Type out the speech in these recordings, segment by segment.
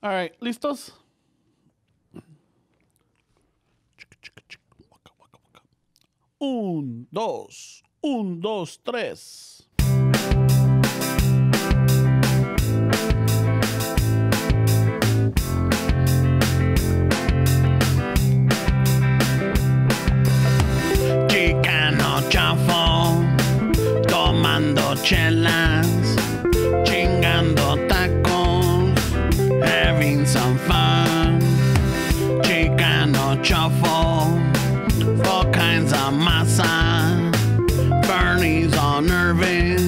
All right, ¿listos? Un, dos, tres. Chicano chafo, tomando chelas, chingando tacos, having some fun. Chicano chafo, all kinds of masa. Bernie's all nervous,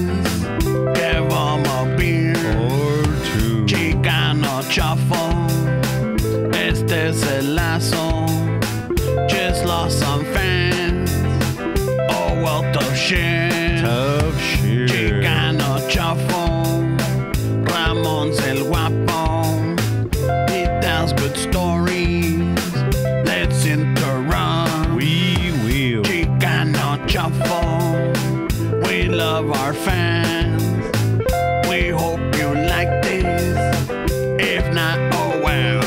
give him a beer or two. Chicano chafo, este es el lazo. Just lost some fans. Oh, well, tough shit. Tough shit. Chicano chafo, Ramon's el guapo. He tells good stories. Let's interrupt. We will. Chicano chafo, we love our fans. We hope you like this. If not, oh well.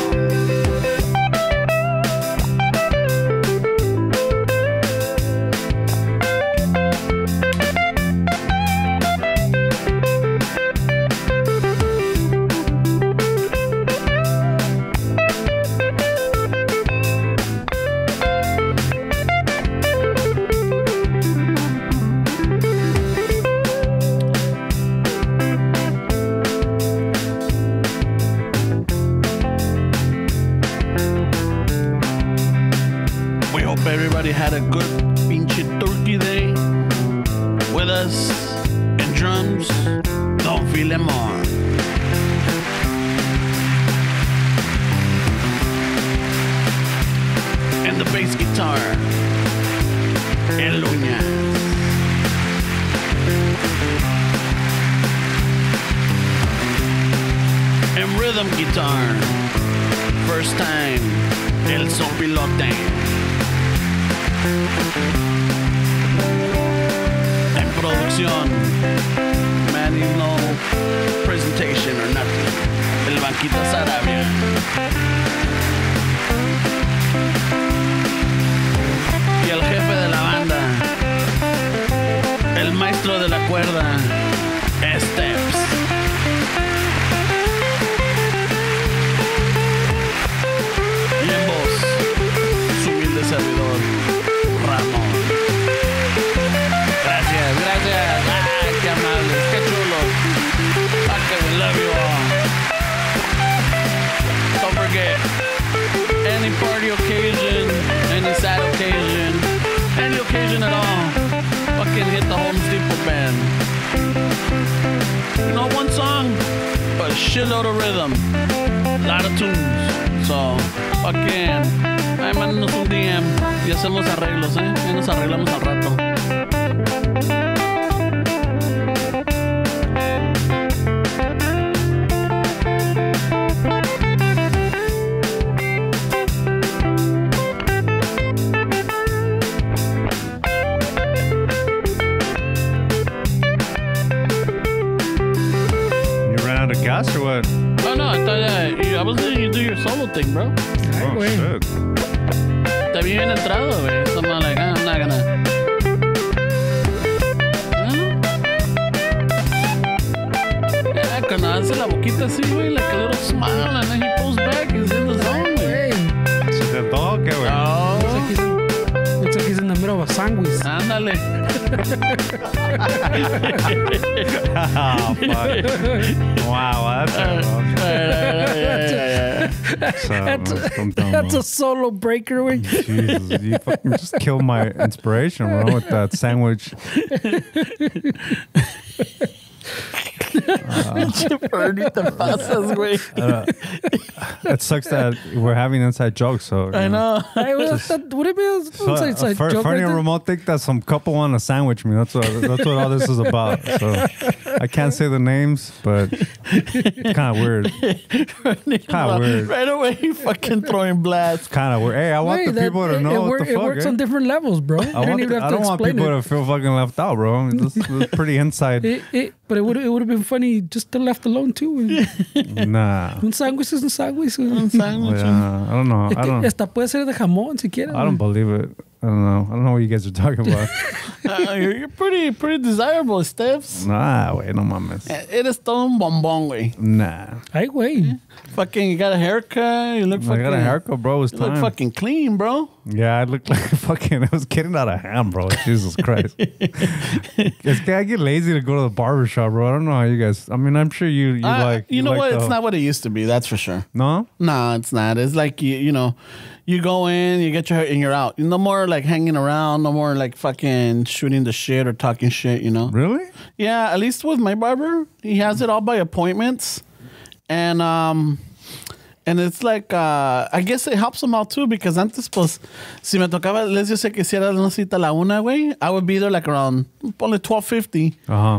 Everybody had a good pinche turkey day with us and drums. Don't feel it more. And the bass guitar, El Uñas. And rhythm guitar, first time, El Sopilote. En producción, man, you no presentation or nothing. El Banquita Sarabia. Y el jefe de la banda, el maestro de la cuerda, Steps. Y en voz, su humilde servidor, Ramón. Gracias, gracias. Ay, qué amables, qué chulos. Okay, we love you all. Don't forget, any party occasion, any sad occasion, any occasion at all, fucking hit the Home Depot band. You know, one song, but a shitload of rhythm, a lot of tunes. So, fucking, ay, mándanos un DM y hacemos arreglos, y nos arreglamos al rato. Gas or what? Oh no, I thought I was letting you do your solo thing, bro. Oh, shit. Te vi bien entrado, güey. So I'm like, I'm not gonna. Yeah, cuando hace la boquita así, güey, like a little smile, and then he pulls back, he's in the zone, güey. ¿Se te toca, güey? Oh. Looks like he's in the middle of a sandwich. Ándale. Oh, fuck. Wow, That's a solo breaker, güey. Jesus, you fucking just killed my inspiration, bro, with that sandwich. Bernie, te pasas, güey. It sucks that we're having inside jokes, so. I know. Would it be an inside joke? Fernie and Ramon think that some couple want to sandwich me. That's what all this is about. So. I can't say the names, but it's kind of weird. Kind of weird. Right away, he fucking throwing blasts. Kind of weird. Hey, I want the people to know what the fuck. It works on different levels, bro. I don't want people to feel fucking left out, bro. This is pretty inside. But it would have been funny just to left alone too. Nah. Un sándwich es un sándwich. Yeah, I don't know. Hasta puede ser de jamón si quieres. I don't believe it. I don't know what you guys are talking about. You're pretty desirable, Steps. Nah, güey, no mames. Eres todo un bombón, güey. Nah. Ay, güey. Fucking, you got a haircut. You look fucking. I got a haircut, bro. It's You time. look fucking clean, bro. Yeah, I look like fucking. I was getting out of hand, bro. Jesus Christ. It's I get lazy to go to the barbershop, bro. I don't know how you guys. I mean, I'm sure you like. You know like what? It's not what it used to be. That's for sure. No. No, it's not. It's like you know, you go in, you get your hair, and you're out. No more like hanging around. No more like fucking shooting the shit or talking shit. You know. Really? Yeah. At least with my barber, he has it all by appointments, and it's like, I guess it helps them out too because antes, pues, si me tocaba, yo sé que si era una cita a la una, güey, I would be there like around, probably 12:50.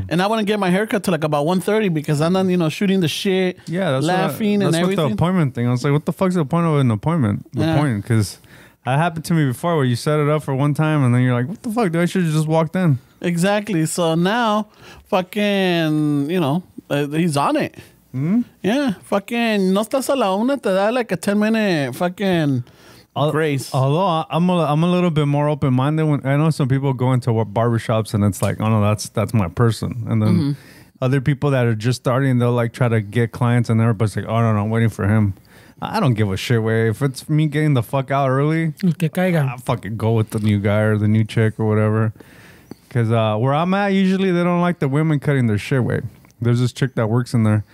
And I wouldn't get my haircut till like about 1:30 because I'm not, shooting the shit, laughing and everything. That's what the appointment thing. I was like, what the fuck's the point of an appointment? The point, because that happened to me before where you set it up for one time and then you're like, what the fuck, dude? I should have just walked in. Exactly. So now, fucking, he's on it. Mm-hmm. Yeah, fucking, no estás a la una, te da like a 10-minute fucking grace. Although I'm a little bit more open-minded. When I know some people go into barbershops and it's like, oh no, that's my person. And then other people that are just starting, they'll like try to get clients and everybody's like, oh no, I'm waiting for him. I don't give a shit, way. If it's me getting the fuck out early, que caiga. I'll fucking go with the new guy or the new chick or whatever. Because where I'm at, usually they don't like the women cutting their shit, way. There's this chick that works in there.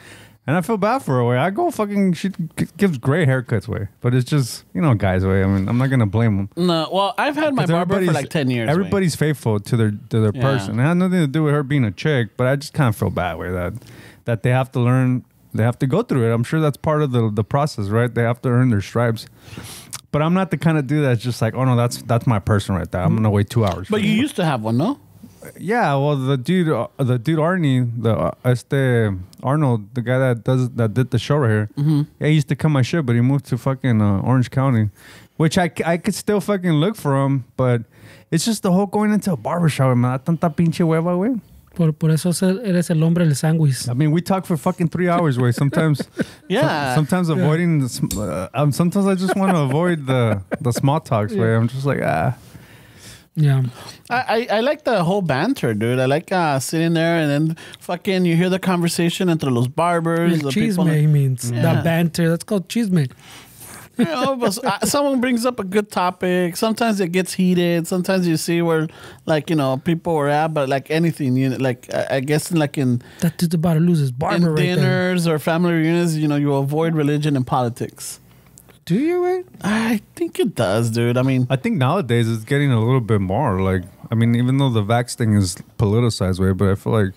And I feel bad for her, way. I go fucking, she gives great haircuts, way. But it's just, guys, way. I mean, I'm not going to blame them. No, well, I've had my barber for like 10 years. Everybody's faithful to their person. It has nothing to do with her being a chick, but I just kind of feel bad, way, that they have to learn, they have to go through it. I'm sure that's part of the process, right? They have to earn their stripes. But I'm not the kind of dude that's just like, oh no, that's my person right there. I'm going to wait 2 hours. But you used to have one, no? Yeah, well, the dude Arnie, Arnold, the guy that did the show right here. Yeah, he used to cut my shit, but he moved to fucking Orange County, which I could still fucking look for him, but it's just the whole going into a barbershop, man. Tanta pinche hueva, güey. Por eso eres el hombre del sándwich. I mean, we talk for fucking 3 hours, way. Sometimes, sometimes avoiding. Sometimes I just want to avoid the small talks, way. I'm just like Yeah. I like the whole banter, dude. I like sitting there and then fucking you hear the conversation entre los barbers. The chisme means. The banter. That's called chisme. But someone brings up a good topic. Sometimes it gets heated. Sometimes you see where, like, people are at, but like anything, like, I guess like in... That dude's about to lose his barber right dinners or family reunions, you avoid religion and politics. Do you, right? I think it does, dude. I mean... I think nowadays it's getting a little bit more. Like, I mean, even though the vax thing is politicized, way, but I feel like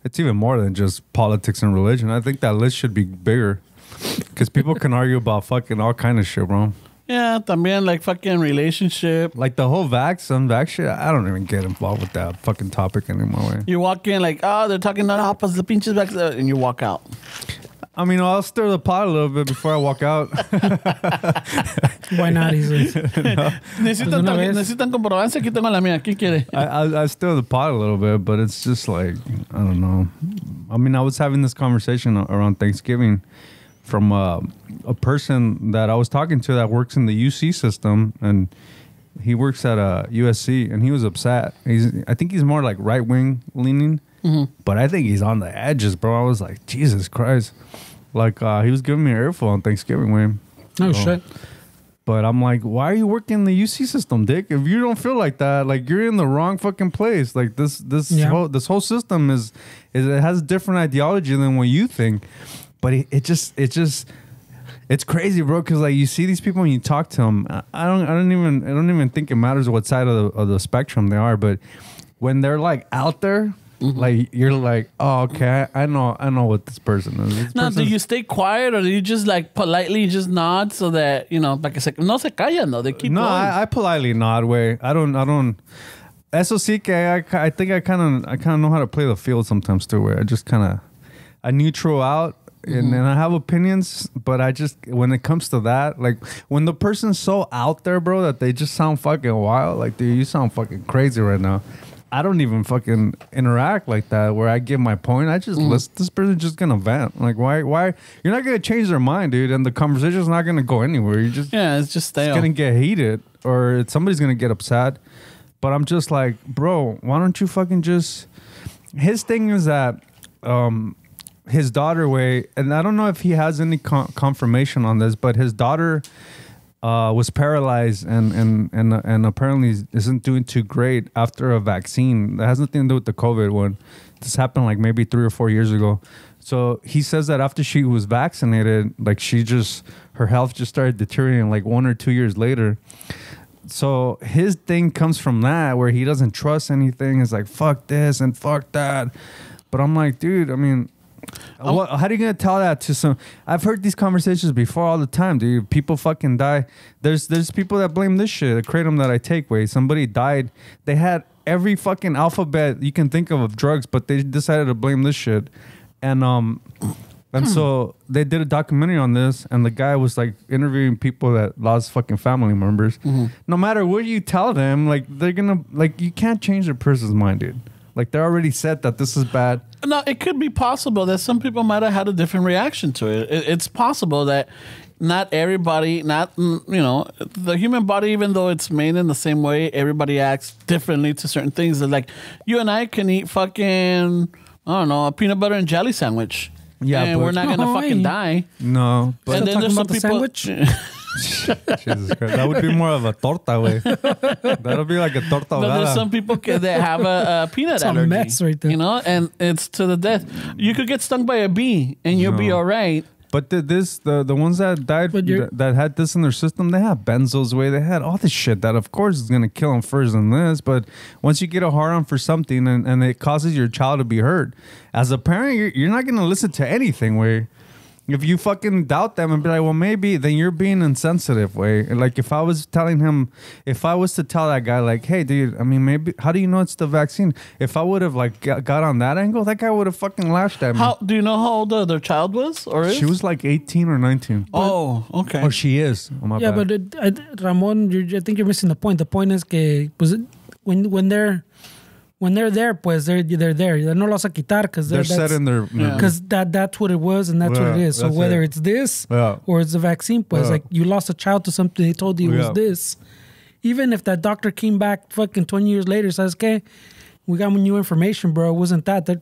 it's even more than just politics and religion. I think that list should be bigger. Because people can argue about fucking all kind of shit, bro. Yeah, también like fucking relationship. Like the whole vax, unvax shit, I don't even get involved with that fucking topic anymore. Way. You walk in like, oh, they're talking about the pinches vax, and you walk out. I mean, I'll stir the pot a little bit before I walk out. Why not? He says. Necesitan comprobancia. Aquí tengo la mía. ¿Quién quiere? I stir the pot a little bit, but it's just like, I don't know. I mean, I was having this conversation around Thanksgiving from a person that I was talking to that works in the UC system, and he works at USC, and he was upset. I think he's more like right-wing leaning, but I think he's on the edges, bro. I was like, Jesus Christ. Like, he was giving me an earful on Thanksgiving, Wayne. Oh, shit. But I'm like, why are you working in the UC system, Dick? If you don't feel like that, like, you're in the wrong fucking place. Like, this whole system it has different ideology than what you think. But it's crazy, bro. Because like you see these people and you talk to them. I don't even think it matters what side of the spectrum they are. But when they're like out there, like you're like, oh, okay, I know what this person is. Now, do you stay quiet or do you just like politely just nod so that like I said, no se callan though, they keep. No, going? I politely nod. Way I don't. Eso sí que I think I kind of know how to play the field sometimes too, where I just kind of I neutral out. And I have opinions, but I just, when it comes to that, like when the person's so out there, bro, that they just sound fucking wild. Like, dude, you sound fucking crazy right now. I don't even fucking interact like that where I give my point. I just listen. This person's just gonna vent. Like, why? You're not gonna change their mind, dude, and the conversation's not gonna go anywhere. You just it's just stale. It's gonna get heated, or somebody's gonna get upset. But I'm just like, bro, why don't you fucking just? His thing is that, his daughter and I don't know if he has any confirmation on this, but his daughter was paralyzed and apparently isn't doing too great after a vaccine. That has nothing to do with the COVID one. This happened like maybe 3 or 4 years ago. So he says that after she was vaccinated, like her health just started deteriorating like 1 or 2 years later. So his thing comes from that, where he doesn't trust anything. It's like, fuck this and fuck that. But I'm like, dude, I mean, how are you gonna tell that to some? I've heard these conversations before all the time, dude. People fucking die. There's people that blame this shit. The kratom that I take, somebody died. They had every fucking alphabet you can think of drugs, but they decided to blame this shit. And so they did a documentary on this, and the guy was like interviewing people that lost fucking family members. No matter what you tell them, like they're gonna you can't change a person's mind, dude. Like they're already said that this is bad. No, it could be possible that some people might have had a different reaction to it. It's possible that not everybody, the human body, even though it's made in the same way, everybody acts differently to certain things. Like you and I can eat fucking, I don't know, a peanut butter and jelly sandwich. Yeah, and we're not gonna fucking die. No, but and then there's some people. Jesus Christ. That would be more of a torta, way. That'll be like a torta. But there's some people that have a peanut allergy. It's a mess right there. And it's to the death. You could get stung by a bee and you'll be all right. But the ones that died that had this in their system, they have benzos way. They had all this shit that, of course, is going to kill them first than this. But once you get a hard on for something and it causes your child to be hurt, as a parent, you're not going to listen to anything where... If you fucking doubt them and be like, well, maybe, then you're being insensitive, way. Like, if I was to tell that guy, like, hey, dude, I mean, maybe, how do you know it's the vaccine? If I would have, like, got on that angle, that guy would have fucking lashed at me. Do you know how old their child was? Or is? She was like 18 or 19. Oh, okay. Or she is. Oh, my bad. But Ramon, I think you're missing the point. The point is que, when they're there, pues they're there. They're no los a quitar because they're set in their... Because that's what it was and that's what it is. So whether it's this or it's the vaccine, pues like you lost a child to something, they told you it was this. Even if that doctor came back fucking 20 years later, says, okay, we got new information, bro. It wasn't that. They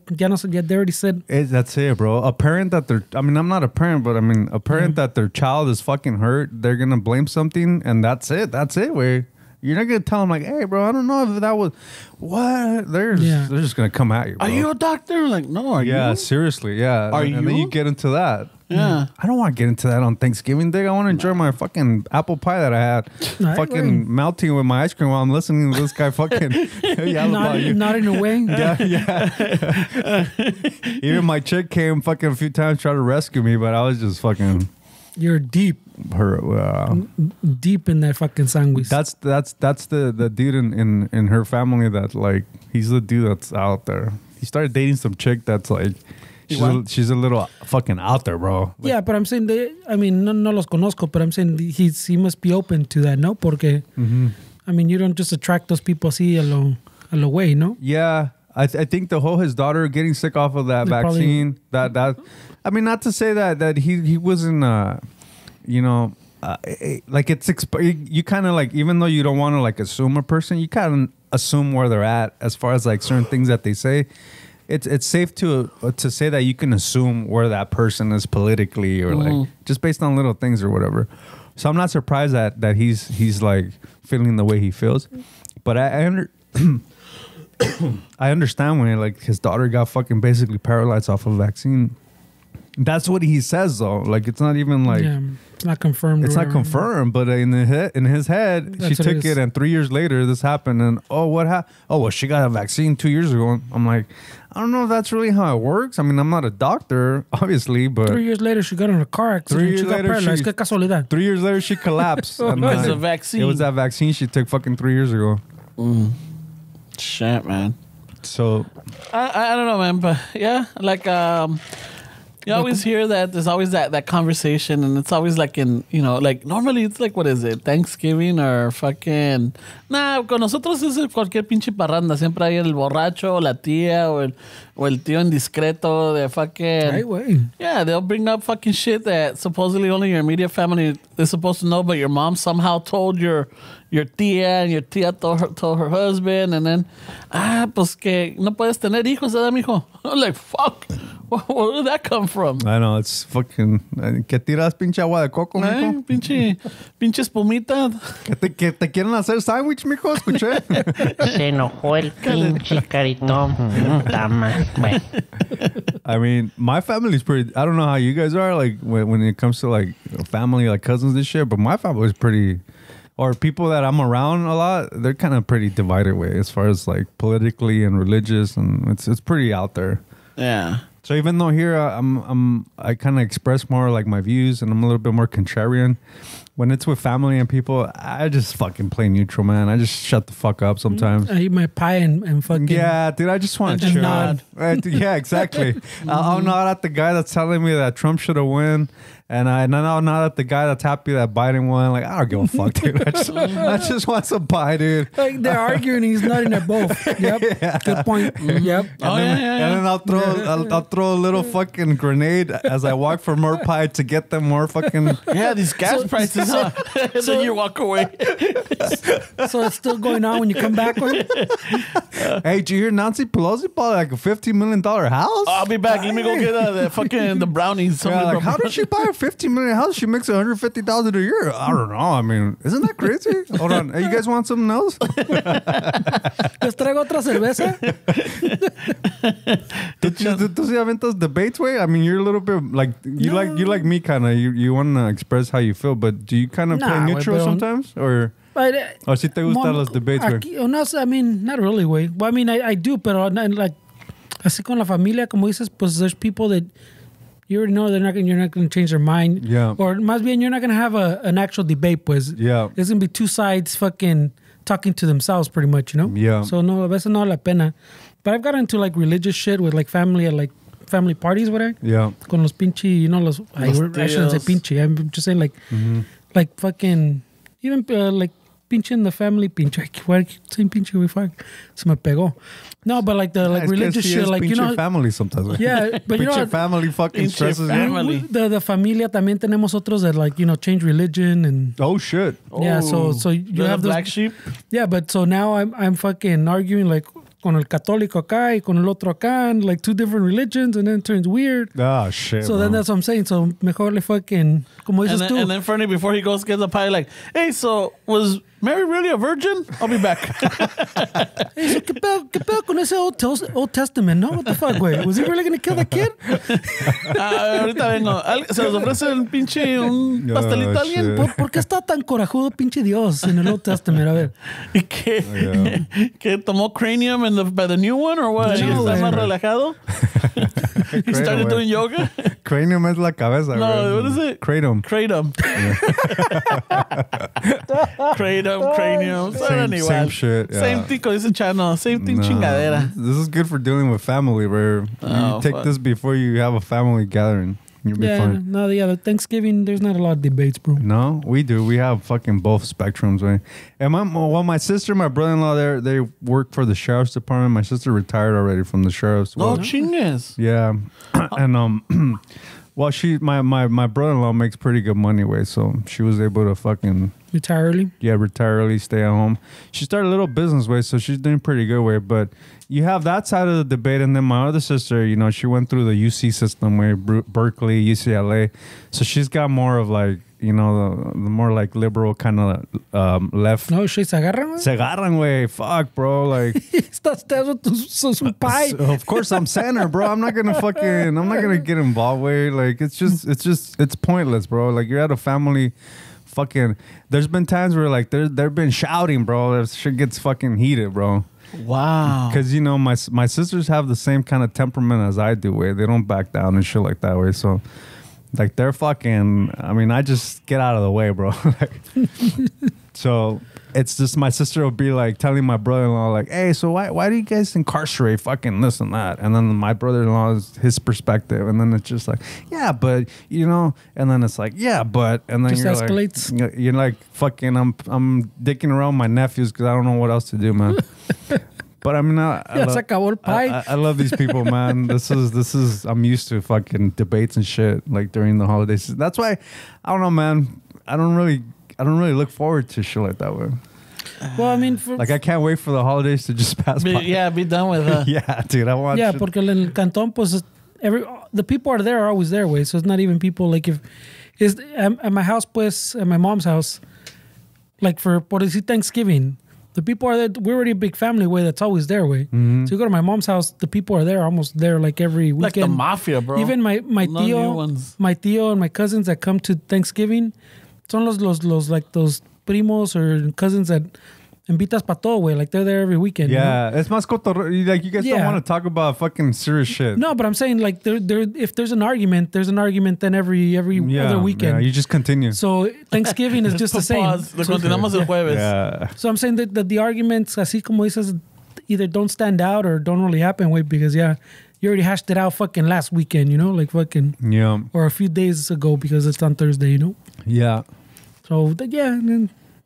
already said... That's it, bro. A parent that I'm not a parent, but a parent that their child is fucking hurt, they're going to blame something and that's it. That's it, way. You're not going to tell them like, hey, bro, I don't know if that was... What? They're just going to come at you, bro. Are you a doctor? Like, no, are you? Yeah, seriously, yeah. Are you? And then you get into that. Yeah. I don't want to get into that on Thanksgiving Day. I want to enjoy my fucking apple pie that I had. Fucking melting with my ice cream while I'm listening to this guy fucking yell about you. Not in a way. Yeah. Even my chick came fucking a few times, tried to rescue me, but I was just fucking... You're deep. Deep in that fucking sandwich. That's the dude in her family that, like, he's the dude that's out there. He started dating some chick that's like she's a little fucking out there, bro. Like, yeah, but I'm saying no los conozco, but I'm saying he must be open to that, no? Porque I mean, you don't just attract those people así a lo way, no? Yeah. I think his daughter getting sick off of that vaccine, that I mean, not to say that he wasn't, like it's you kind of like, even though you don't want to like assume a person, you kind of assume where they're at as far as like certain things that they say. It's safe to say that you can assume where that person is politically or like just based on little things or whatever. So I'm not surprised that he's like feeling the way he feels, but I understand when like his daughter got fucking basically paralyzed off of vaccine. That's what he says though. Like it's not even like it's not confirmed. It's not confirmed, but in his head, she took it, and 3 years later this happened. And what happened? Oh, well, she got a vaccine 2 years ago. I'm like, I don't know if that's really how it works. I mean, I'm not a doctor, obviously, but 3 years later she got in a car accident. 3 years later, qué casualidad. 3 years later she collapsed. It was a vaccine. It was that vaccine she took fucking 3 years ago. Shit, man. So I don't know, man, but yeah, like you always hear that there's always that conversation, and it's always like in, you know, like normally it's like, what is it, Thanksgiving or fucking, nah, con nosotros es cualquier pinche parranda, siempre hay el borracho, o la tía, o el tío indiscreto de fucking, Right way. yeah, they'll bring up fucking shit that supposedly only your immediate family is supposed to know, but your mom somehow told your tía, and your tía told her husband, and then, pues que no puedes tener hijos, ¿verdad, mijo? I'm like, fuck, where did that come from? I know, it's fucking, ¿qué tiras pinche agua de coco, mijo? Pinche espumita. ¿Que te quieren hacer sándwich, mijo? Escuché. Se enojó el pinche carito. Bueno. I mean, my family's pretty, I don't know how you guys are, like, when it comes to, like, family, like cousins and shit, but my family's pretty, or people that I'm around a lot, they're kind of pretty divided way as far as, like, politically and religious, and it's pretty out there. Yeah. So even though here I kind of express more like my views and I'm a little bit more contrarian, when it's with family and people, I just fucking play neutral, man. I just shut the fuck up sometimes. I eat my pie and fucking... Yeah, dude, I just want to chill. Nod. Yeah, exactly. I'll nod at the guy that's telling me that Trump should have won. And I'll nod at the guy that's happy that Biden won. Like, I don't give a fuck, dude. I just want some pie, dude. Like, they're arguing, he's nodding at both. Yep. Yeah. Good point. Yep. And then I'll throw a little fucking grenade as I walk for more pie to get them more fucking... Yeah, these gas prices, huh? And then you walk away. So it's still going on when you come back with it? Hey, did you hear Nancy Pelosi bought like a $15 million house? I'll be back. Let me go get the brownies. Yeah, like, how did she buy a $15 million house? She makes $150,000 a year. I don't know. I mean, isn't that crazy? Hold on. Hey, you guys want something else? ¿Les traigo otra cerveza? ¿Tú sí aventas debates, way? I mean, you're a little bit like, you like me kind of. You want to express how you feel, but do you kind of play neutral sometimes? Or si te gustan los debates, güey? No, I mean, not really, güey. Well, I mean, I do, pero like, así con la familia, como dices, pues there's people that you already know you're not going to change their mind. Yeah. Or más bien, you're not going to have an actual debate, pues. Yeah. There's going to be two sides fucking talking to themselves pretty much, you know? Yeah. So no, a veces no vale la pena. But I've got into like religious shit with like family at like family parties, whatever. Yeah. Con los pinche, you know, I shouldn't say pinche. I'm just saying like fucking, even like pinche in the family, pinche. Why saying pinche? We fuck. Se me pegó. No, but like the like religious shit, like, you know, family sometimes. Yeah, but you know, family fucking stresses you. The familia también tenemos otros that like, you know, change religion and oh shit. Yeah, so you have the black sheep. Yeah, but so now I'm fucking arguing like con el católico acá y con el otro acá, and like two different religions, and then it turns weird. Oh shit. So then that's what I'm saying. So mejor le fucking como dices tú. And then Fernie, before he goes get the pie, like, hey, so was Mary really a virgin? I'll be back. Hey, so ¿qué pedo con ese Old Testament, no? What the fuck, güey? Was he really going to kill the kid? Ahorita vengo. ¿Se los ofrece un pinche un pastelito a alguien? ¿Por qué está tan corajudo pinche Dios en el Old Testament? A ver. ¿Y que tomó cranium by the new one or what? No, ¿Está más relajado? He started doing yoga? Cranium es la cabeza. No, what is it? Kratom. Cranium. Same shit. Yeah. Same thing, dice Chano. Same thing, chingadera. This is good for dealing with family, where you take this before you have a family gathering. You'll be fine. No, yeah, Thanksgiving, there's not a lot of debates, bro. No, we do. We have fucking both spectrums, man. And my sister, my brother-in-law, they work for the sheriff's department. My sister retired already from the sheriff's. Oh, chingues. Yeah. And well, my brother-in-law makes pretty good money, way, so she was able to fucking retire early. Yeah, retire early, stay at home. She started a little business, way, so she's doing pretty good, way. But you have that side of the debate, and then my other sister, you know, she went through the UC system, way, Berkeley, UCLA, so she's got more of like, you know, the more like liberal kind of left. No, se agarran, güey. Se agarran, güey. Fuck, bro. Like, sos un pie. Of course, I'm center, bro. I'm not gonna get involved, way. Like, it's pointless, bro. Like, you're at a family. Fucking, there's been times where like they've been shouting, bro. That shit gets fucking heated, bro. Wow. Because, you know, my sisters have the same kind of temperament as I do, way. They don't back down and shit like that, way. So. Like, they're fucking, I mean, I just get out of the way, bro. So, it's just my sister will be like telling my brother-in-law like, hey, so why do you guys incarcerate fucking this and that? And then my brother-in-law is his perspective, and then it's just like, yeah, but you know, and then it's like, yeah, but, and then just you're escalates. like, you're like fucking, I'm dicking around my nephews because I don't know what else to do, man. But I mean, I love these people, man. This is I'm used to fucking debates and shit like during the holidays. That's why I don't know, man. I don't really look forward to shit like that way. Well, I mean, I can't wait for the holidays to just pass by. Yeah, be done with it. Yeah, dude, I want. Yeah, porque en el cantón, pues the people are there, are always there, way. So it's not even people like if it's at my house, pues at my mom's house, like for por decir Thanksgiving. The people are there. We're already a big family way. That's always their way. Mm-hmm. So you go to my mom's house. The people are there, almost there, like every weekend. Like the mafia, bro. Even my tío and my cousins that come to Thanksgiving, son los like those primos or cousins that invitas pa todo, way. Like they're there every weekend. Yeah, you know? It's más cotorreo. Like you guys don't want to talk about fucking serious shit. No, but I'm saying like if there's an argument, then every other weekend. Yeah, you just continue. So Thanksgiving is just the same. Continuamos el jueves. Yeah. So I'm saying that the arguments, así como dices, either don't stand out or don't really happen, way, because you already hashed it out fucking last weekend, you know, like fucking or a few days ago because it's on Thursday, you know. Yeah. So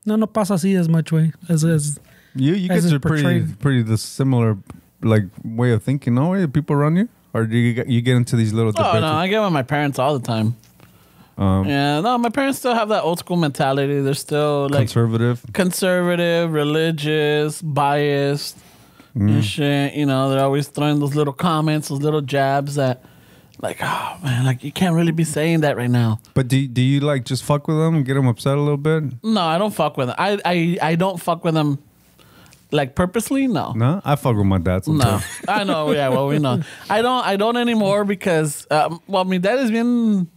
no pasa así as much, way as you guys are pretty the similar like way of thinking, no way? People around you, or do you get into these little debates? Oh no, I get with my parents all the time. My parents still have that old school mentality. They're still like conservative, religious, biased, and shit. You know, they're always throwing those little comments, those little jabs that, like, oh man, like you can't really be saying that right now. But do you like just fuck with them and get them upset a little bit? No, I don't fuck with them. I don't fuck with them. Like purposely, no. No, I fuck with my dad sometimes. No, I know. Yeah, well, we know. I don't anymore because, mi dad es bien.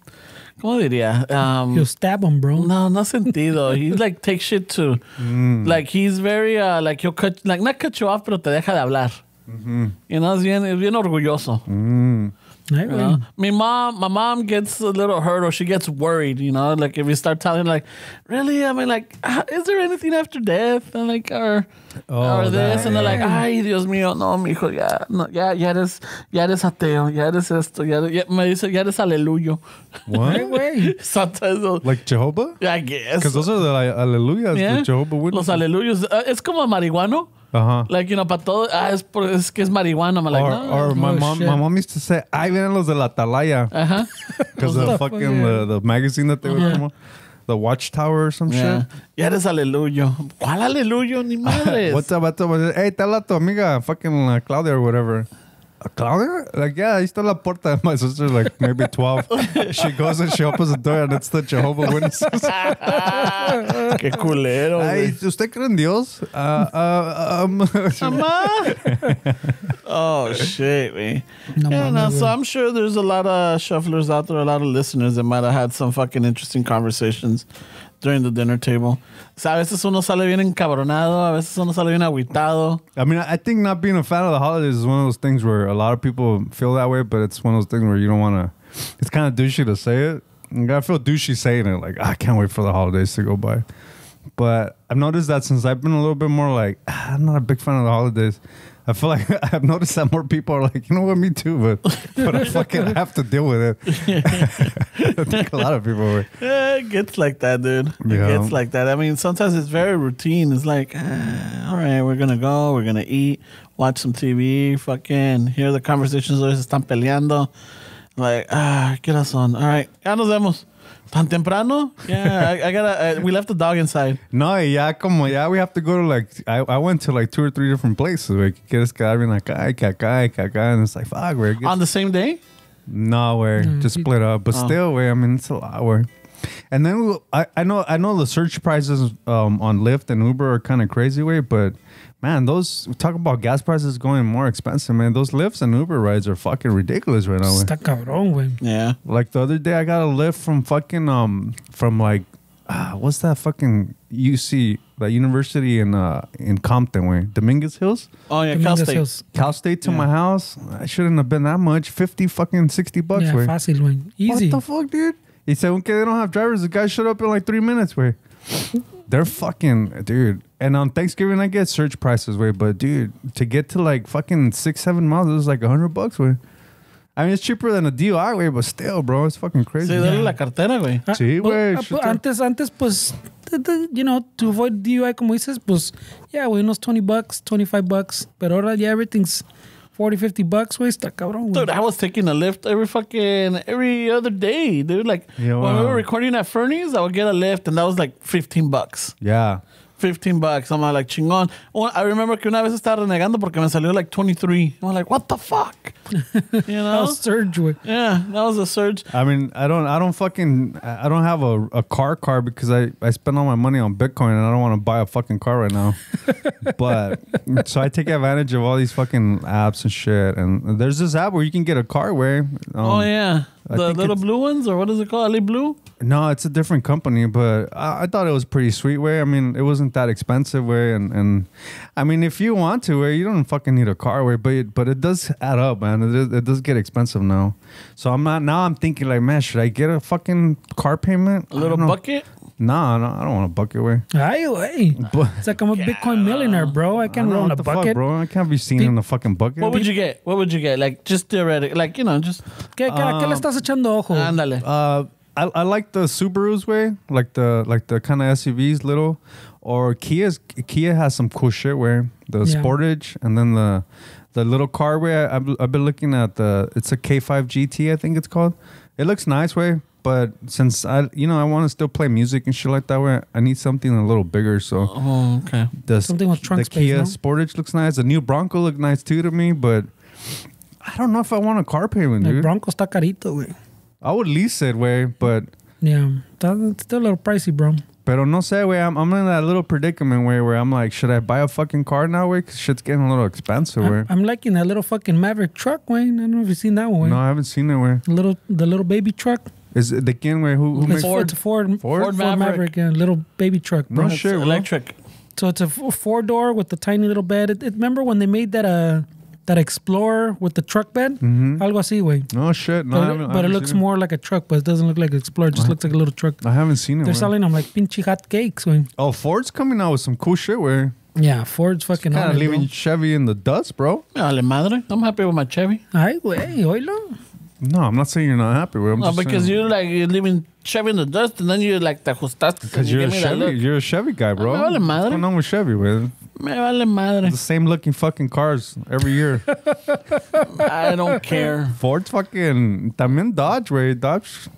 ¿Cómo diría? You'll stab him, bro. No sentido. He like takes shit to, like he's very like he'll cut, like not cut you off, pero te deja de hablar. You know, es bien orgulloso. Right, you know? My mom gets a little hurt or she gets worried, you know, like if you start telling like, really? I mean, like, is there anything after death? And like, or this, and they're like, ay, Dios mío, no, mijo, ya eres ateo, ya eres esto, me dice, ya eres aleluyo. What? Sometimes like Jehovah? I guess. Because those are the Aleluyas, the Jehovah Witnesses. Los aleluyos. Es como marihuano. Like, you know, para todo, es que es marihuana. I'm like, or my mom used to say, ay, vienen los de la atalaya. Because of fucking the magazine that they would come on. The Watchtower or some shit. Ya eres aleluyo. ¿Cuál aleluyo? Ni madres. What's up? Hey, tell a tu amiga, fucking Claudia or whatever. Claudia? Like, yeah, ahí está la puerta. My sister's like maybe 12. She goes and she opens the door and it's the Jehovah Witnesses. Qué culero. Ay, ¿usted cree en Dios? Mamá. Oh, shit, man. So I'm sure there's a lot of shufflers out there, a lot of listeners that might have had some fucking interesting conversations during the dinner table. O sea, a veces uno sale bien encabronado, a veces uno sale bien agüitado. I mean, I think not being a fan of the holidays is one of those things where a lot of people feel that way, but it's one of those things where you don't want to... It's kind of douchey to say it. I feel douchey saying it, like, I can't wait for the holidays to go by. But I've noticed that since I've been a little bit more like, I'm not a big fan of the holidays. I feel like I've noticed that more people are like, you know what, me too, but I fucking have to deal with it. I think a lot of people were. Yeah, it gets like that, dude. It gets like that. I mean, sometimes it's very routine. It's like, all right, we're going to go, we're going to eat, watch some TV, fucking hear the conversations, always están peleando. Like, ¿qué razón? All right, ya nos vemos. ¿Tan temprano? Yeah, I gotta, we left the dog inside. No, we have to go to like, I went to like 2 or 3 different places. Like, quieres quedar bien acá, and it's like, fuck, where on the same day? No, where just split up. But still, where, I mean, it's a lot where. And then I know the search prices on Lyft and Uber are kind of crazy way, but man, those talk about gas prices going more expensive, man. Those Lyfts and Uber rides are fucking ridiculous right now. Está cabrón, güey. Yeah. Like the other day, I got a Lyft from fucking from like what's that fucking UC, that university in Compton, way, Dominguez Hills. Oh yeah, Cal State to my house. I shouldn't have been that much. $50 fucking $60. Yeah, way. fácil, güey. Easy. What the fuck, dude? Y según que they don't have drivers, the guy showed up in like 3 minutes, way. They're fucking, dude. And on Thanksgiving, I get surge prices, way. But, dude, to get to like fucking 6-7 miles, it was like $100, way. I mean, it's cheaper than a DUI, way, but still, bro, it's fucking crazy. Sí, dale la cartera, güey. Sí, güey. Antes, pues, you know, to avoid DUI, como dices, pues, yeah, güey, unos $20, $25. Pero ahora ya everything's $40, $50, güey, está cabrón, güey. Dude, I was taking a lift every other day, dude. Like, when we were recording at Fernie's, I would get a lift, and that was like $15. Yeah. $15. I'm like, chingón. I remember que una vez estaba renegando porque me salió like 23. I'm like, what the fuck? You know? That was surge, güey. Yeah, that was a surge. I mean, I don't have a car because I spend all my money on Bitcoin and I don't want to buy a fucking car right now. But so I take advantage of all these fucking apps and shit. And there's this app where you can get a car where oh yeah. The little blue ones, or what is it called? Ali Blue? No, it's a different company, but I thought it was pretty sweet, way. I mean, it wasn't that expensive, way, and I mean, if you want to, way, you don't fucking need a car, way, but it does add up, man. It does get expensive now. So I'm thinking like, man, should I get a fucking car payment? A little bucket? No, I don't want a bucket, way. Ay, güey. It's like I'm a Bitcoin millionaire, bro. I can't roll in a bucket. Fuck, bro. I can't be seen in a fucking bucket. What would you get? Like, just theoretic. Like, you know, just... ¿Qué le estás echando ojo? Ándale. I like the Subarus, way. Like the kind of SUVs, little. Or Kia has some cool shit, where the Sportage and then the little car, way. I've been looking at it's a K5 GT, I think it's called. It looks nice, way. But since I want to still play music and shit like that, way, I need something a little bigger. So, okay. Something with trunk space. The Kia no? Sportage looks nice. The new Bronco looked nice too to me, but I don't know if I want a car payment, dude. El Bronco está carito, güey. I would lease it, way, but yeah, it's still a little pricey, bro. Pero no sé, way. I'm in that little predicament, way, where I'm like, should I buy a fucking car now, way? Because shit's getting a little expensive, way. I'm liking that little fucking Maverick truck, way. I don't know if you've seen that one. No, I haven't seen it, way. The little baby truck. Is it the kin, way? Who makes It's a Ford Maverick, yeah, little baby truck, bro. No shit, electric. So it's a 4-door with the tiny little bed. Remember when they made that Explorer with the truck bed? Mm-hmm. Algo así, güey. No shit. No, but it looks more like a truck, but it doesn't look like an Explorer. It just looks like a little truck. I haven't seen it. They're selling them like pinche hot cakes, güey. Oh, Ford's coming out with some cool shit, way. Yeah, Ford's fucking kind of leaving bro. Chevy in the dust, bro. Dale madre. I'm happy with my Chevy. Ay, güey, oílo. No, I'm not saying you're not happy with it. No, because you're leaving Chevy in the dust, and then you like te ajustaste. Because you're a Chevy guy, bro. Me vale madre. What's going on with Chevy, man? Me vale madre. The same looking fucking cars every year. I don't care. Ford's fucking también Dodge, way. Dodge.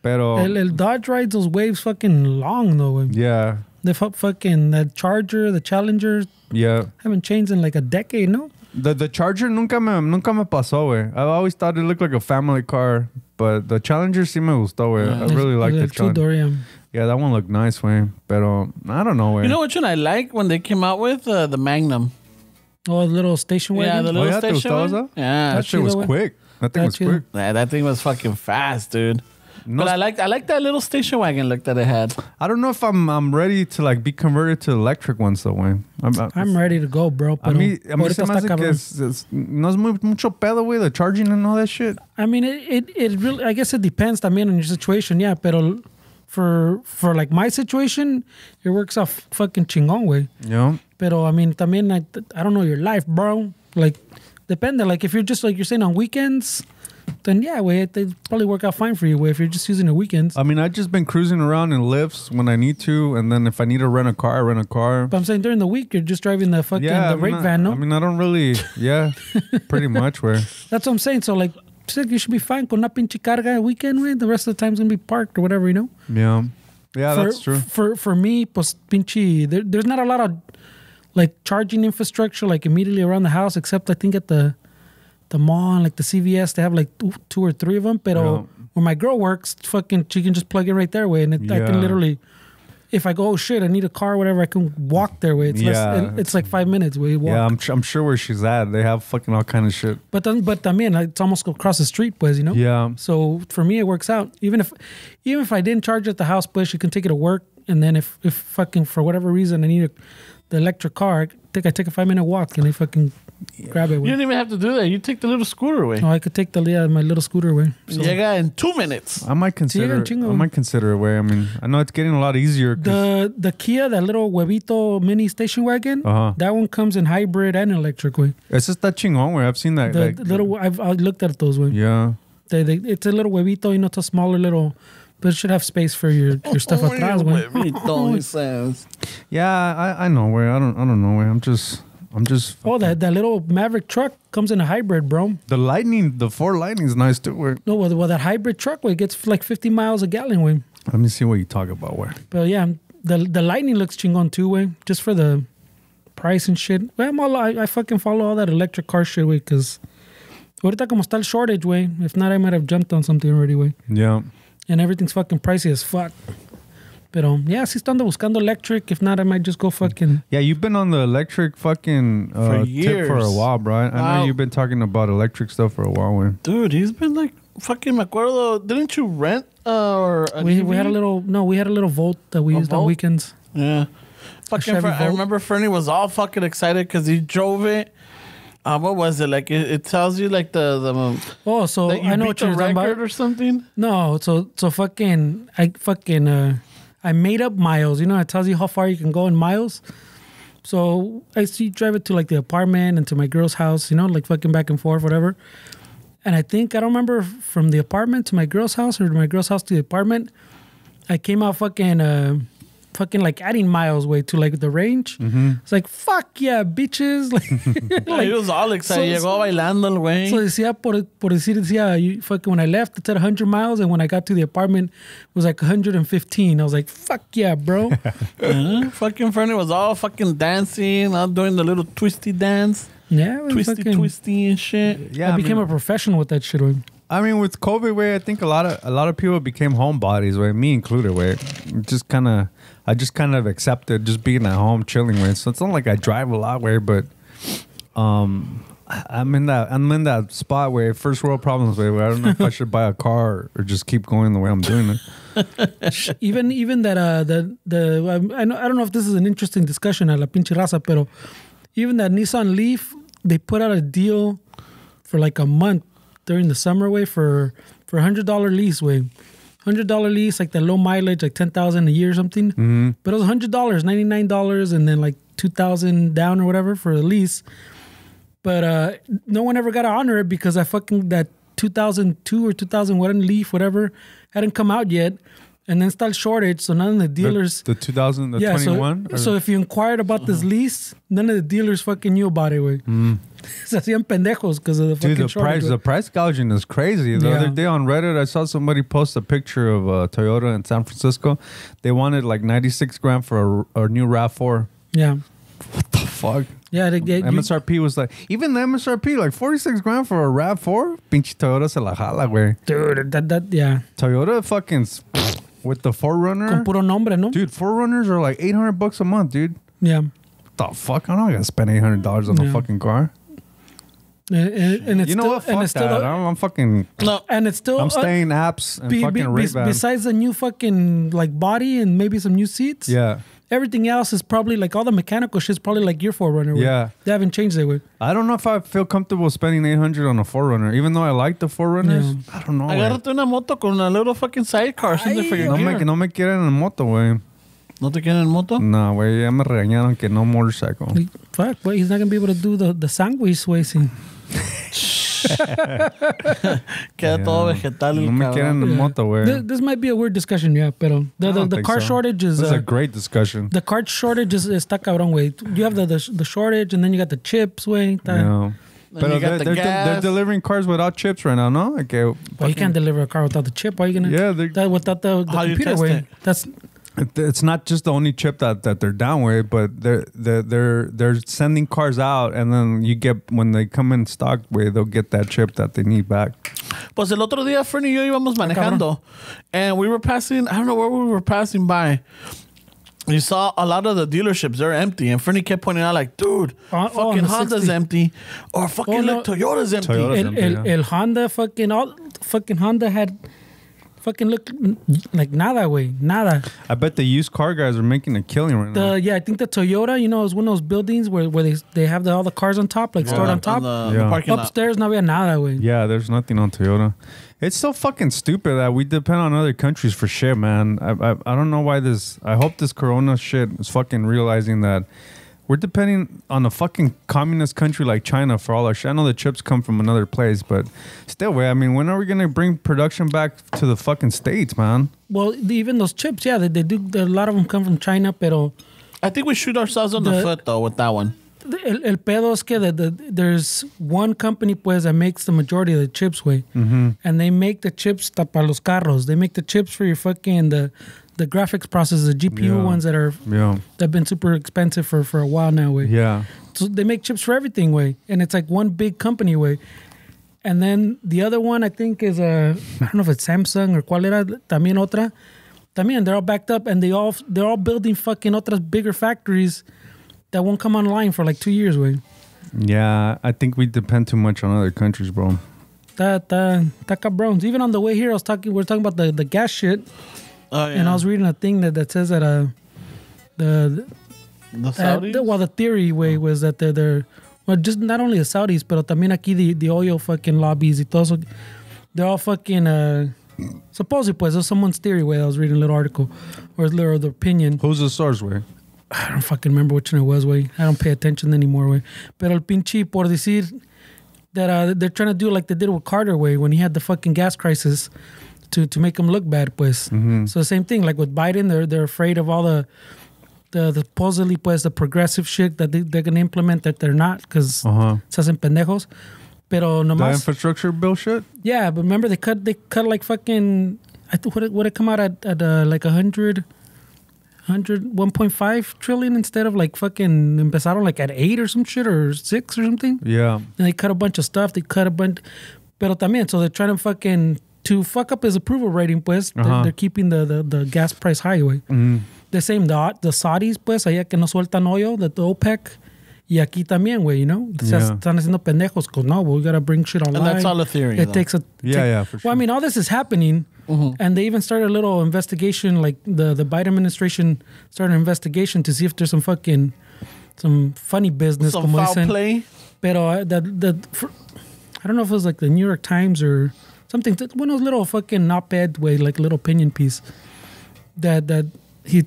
Pero El Dodge rides those waves fucking long, though, güey. yeah. The fucking the Charger, the Challenger. Yeah. Haven't changed in like a decade, no? The Charger nunca me pasó, güey. I always thought it looked like a family car, but the Challenger sí me gustó, güey. I really like the Challenger. Yeah, that one looked nice, güey. Pero I don't know, güey. You know which one I like when they came out with? The Magnum. Oh, the little station wagon? Yeah, the little station wagon. Yeah. That shit was quick. That thing was quick. Yeah, that thing was fucking fast, dude. No, but I like that little station wagon look that it had. I don't know if I'm ready to like be converted to electric ones though, güey. I'm ready to go, bro. A mí se me hace que no es mucho pedo, güey, the charging and all that shit. I mean, it really, I guess it depends también on your situation, yeah. Pero for like my situation, it works out fucking chingón, güey. Yeah. Pero I mean, también I don't know your life, bro. Like, depende. Like if you're just like you're saying on weekends. Then yeah, way they probably work out fine for you. Way if you're just using the weekends. I mean, I've just been cruising around in lifts when I need to, and then if I need to rent a car, I rent a car. But I'm saying during the week, you're just driving the fucking the rate van, no? I mean, I don't really, pretty much. Where that's what I'm saying. So like, you should be fine con una pinche carga weekend. Way the rest of the time's gonna be parked or whatever, you know. Yeah, that's true. For me, pues pinche, there's not a lot of like charging infrastructure like immediately around the house, except I think at the mall, like the CVS, they have like 2 or 3 of them. Pero where my girl works, fucking, she can just plug it right there, way. And I can literally, if I go, oh shit, I need a car, whatever, I can walk there, way. It's it's like 5 minutes, way. Yeah, I'm sure where she's at, they have fucking all kind of shit. But también, it's almost across the street, pues, you know? Yeah. So for me, it works out. Even if I didn't charge at the house, pues, she can take it to work. And then if fucking, for whatever reason, I need the electric car, I take a 5-minute walk and I fucking grab it. You didn't even have to do that. You take the little scooter away. Oh, I could take my little scooter away. So. Llega in 2 minutes. I might consider it way. I mean, I know it's getting a lot easier. The Kia, that little huevito mini station wagon, that one comes in hybrid and electric way. It's just that chingón way. I've seen that. I've looked at those way. Yeah. It's a little huevito, it's a smaller little, but it should have space for your stuff atrás, güey. Huevito, he says. Yeah, I know where. I don't know where. I'm just. Oh, that little Maverick truck comes in a hybrid, bro. The Ford Lightning is nice too. Where? No, well, that hybrid truck, where it gets like 50 miles a gallon, way. Let me see what you talk about, where. But yeah, the Lightning looks chingón too, way. Just for the price and shit. Well, I fucking follow all that electric car shit, way, because ahorita como está el shortage, way. If not, I might have jumped on something already, way. Yeah. And everything's fucking pricey as fuck. Pero, yeah, si estando buscando electric. If not, I might just go fucking... Yeah, you've been on the electric fucking tip for a while, bro. I know you've been talking about electric stuff for a while, man. Dude, he's been like fucking, me acuerdo, didn't you rent we had a little Volt that we used on weekends. Yeah. Fucking I remember Fernie was all fucking excited because he drove it. What was it? Like, it tells you, like, the so I know what you're talking about. Or something? No, so fucking... I made up miles. It tells you how far you can go in miles. So I drive it to like the apartment and to my girl's house, like fucking back and forth, whatever. And I don't remember from the apartment to my girl's house or my girl's house to the apartment. I came out fucking like adding miles way to like the range. Mm-hmm. It's like, fuck yeah, bitches. Like, he was all excited. Llegó bailando el güey. So decía, por decía, fucking when I left, it said 100 miles. And when I got to the apartment, it was like 115. I was like, fuck yeah, bro. Fucking Fernie was all fucking dancing, all doing the little twisty dance. Yeah. Twisty and shit. Yeah, I became a professional with that shit. I mean, with COVID, way, I think a lot of people became homebodies, way, me included, way. I just kind of accepted just being at home, chilling, way. So it's not like I drive a lot, way, but I'm in that spot where first world problems, way, where I don't know if I should buy a car or just keep going the way I'm doing it. even that I don't know if this is an interesting discussion a la pinche raza, pero even that Nissan Leaf, they put out a deal for like a month during the summer way for $100 lease way. $100 lease, like the low mileage, like 10,000 a year or something. Mm-hmm. But it was $100, $99, and then like 2,000 down or whatever for the lease. But no one ever got to honor it because that 2002 or 2001 Leaf, whatever, hadn't come out yet. And then still shortage, so none of the dealers... The 21? So if you inquired about this lease, none of the dealers fucking knew about it, way. Se hacían pendejos because of the fucking shortage. The price gouging is crazy. The other day on Reddit, I saw somebody post a picture of a Toyota in San Francisco. They wanted like 96 grand for a new RAV4. Yeah. What the fuck? Yeah, MSRP was like, even the MSRP, like 46 grand for a RAV4? Pinche Toyota se la jala, güey. Dude, yeah. Toyota fucking... With the 4Runner? Con puro nombre, ¿no? Dude, 4Runners are like $800 a month, dude. Yeah. What the fuck? I don't gotta spend $800 on a fucking car. And it's you know still, what? Fuck it's that. I'm fucking... No, and it's still... I'm staying apps and fucking Ray-Ban. Besides the new fucking like body and maybe some new seats. Yeah. Everything else is probably like all the mechanical shit's probably like your 4Runner. Yeah. They haven't changed it with. I don't know if I feel comfortable spending $800 on a 4Runner, even though I like the 4Runners. Yeah. I don't know. Agárrate una moto con a little fucking sidecar. Something for your gear. No me quieren en moto, güey. ¿No te quieren en moto? No, güey. Ya me regañaron que no motorcycle. Fuck, but he's not going to be able to do the sandwich racing. Queda todo vegetal. No me quieren en moto, güey. This might be a weird discussion, yeah, pero the car shortage is... This is a great discussion. The car shortage is está cabrón, güey. You have the shortage, and then you got the chips, güey. Yeah. But they're delivering cars without chips right now, no? Okay, well, you can't deliver a car without the chip. Why are you gonna? Yeah, without the computer, way. That's... It's not just the only chip that they're down with, but they're sending cars out, and then you get, when they come in stock, way they'll get that chip that they need back. Pues el otro día, Fernie y yo íbamos manejando, and we were passing. I don't know where we were passing by. You saw a lot of the dealerships, they're empty, and Fernie kept pointing out, like, dude, fucking Honda's 60. Empty, or fucking Toyota's empty. El Honda fucking Honda had fucking look like nada, way. Nada. I bet the used car guys are making a killing right now. Yeah, I think the Toyota, is one of those buildings where they have all the cars on top, like stored on top. The parking lot. Upstairs, no había nada, way. Yeah, there's nothing on Toyota. It's so fucking stupid that we depend on other countries for shit, man. I don't know why this... I hope this corona shit is fucking realizing that we're depending on a fucking communist country like China for all our shit. I know the chips come from another place, but still, I mean, when are we going to bring production back to the fucking States, man? Well, even those chips, yeah, they do. A lot of them come from China, pero... I think we shoot ourselves on the foot, though, with that one. El pedo es que there's one company pues that makes the majority of the chips, way, and they make the chips para los carros. They make the chips for your fucking the graphics processors, the GPU ones that've been super expensive for a while now, way. Yeah. So they make chips for everything, way, and it's like one big company, way. And then the other one I think is I don't know if it's Samsung or cuál era, también otra. También they're all backed up and they're all building fucking otras bigger factories that won't come online for like 2 years, way. Yeah, I think we depend too much on other countries, bro. That cabrones. Even on the way here, we're talking about the gas shit. Oh, yeah. And I was reading a thing that says that the Saudis? The theory way was that they're well, just not only the Saudis, but también aquí the oil fucking lobbies y todo. They're all fucking supposedly pues there's someone's theory way. I was reading a little article or the opinion. Who's the source, way? I don't fucking remember which one it was, way. I don't pay attention anymore, way. Pero el pinche por decir that they're trying to do like they did with Carter, way, when he had the fucking gas crisis to make him look bad, pues. So the same thing, like with Biden, they're afraid of all the supposedly pues the progressive shit that they're gonna implement that they're not because se hacen pendejos. Pero nomás the infrastructure bill shit. Yeah, but remember they cut like fucking. I think would it come out at like 1.5 trillion instead of like fucking empezaron like at 8 or some shit or 6 or something. Yeah. And they cut a bunch of stuff. They cut a bunch. Pero también, so they're trying to fuck up his approval rating, pues. They're keeping the gas price high, way. The same, the Saudis, pues, allá que no sueltan oil, the OPEC. Y aquí también, güey, están haciendo pendejos. Because no, we gotta bring shit online. And that's all a theory. It takes a... for sure. Well, I mean, all this is happening. And they even started a little investigation, like the Biden administration started an investigation to see if there's some funny business. Some foul play. Pero I don't know if it was like the New York Times or something. One of those little fucking op-ed way, like little opinion piece that he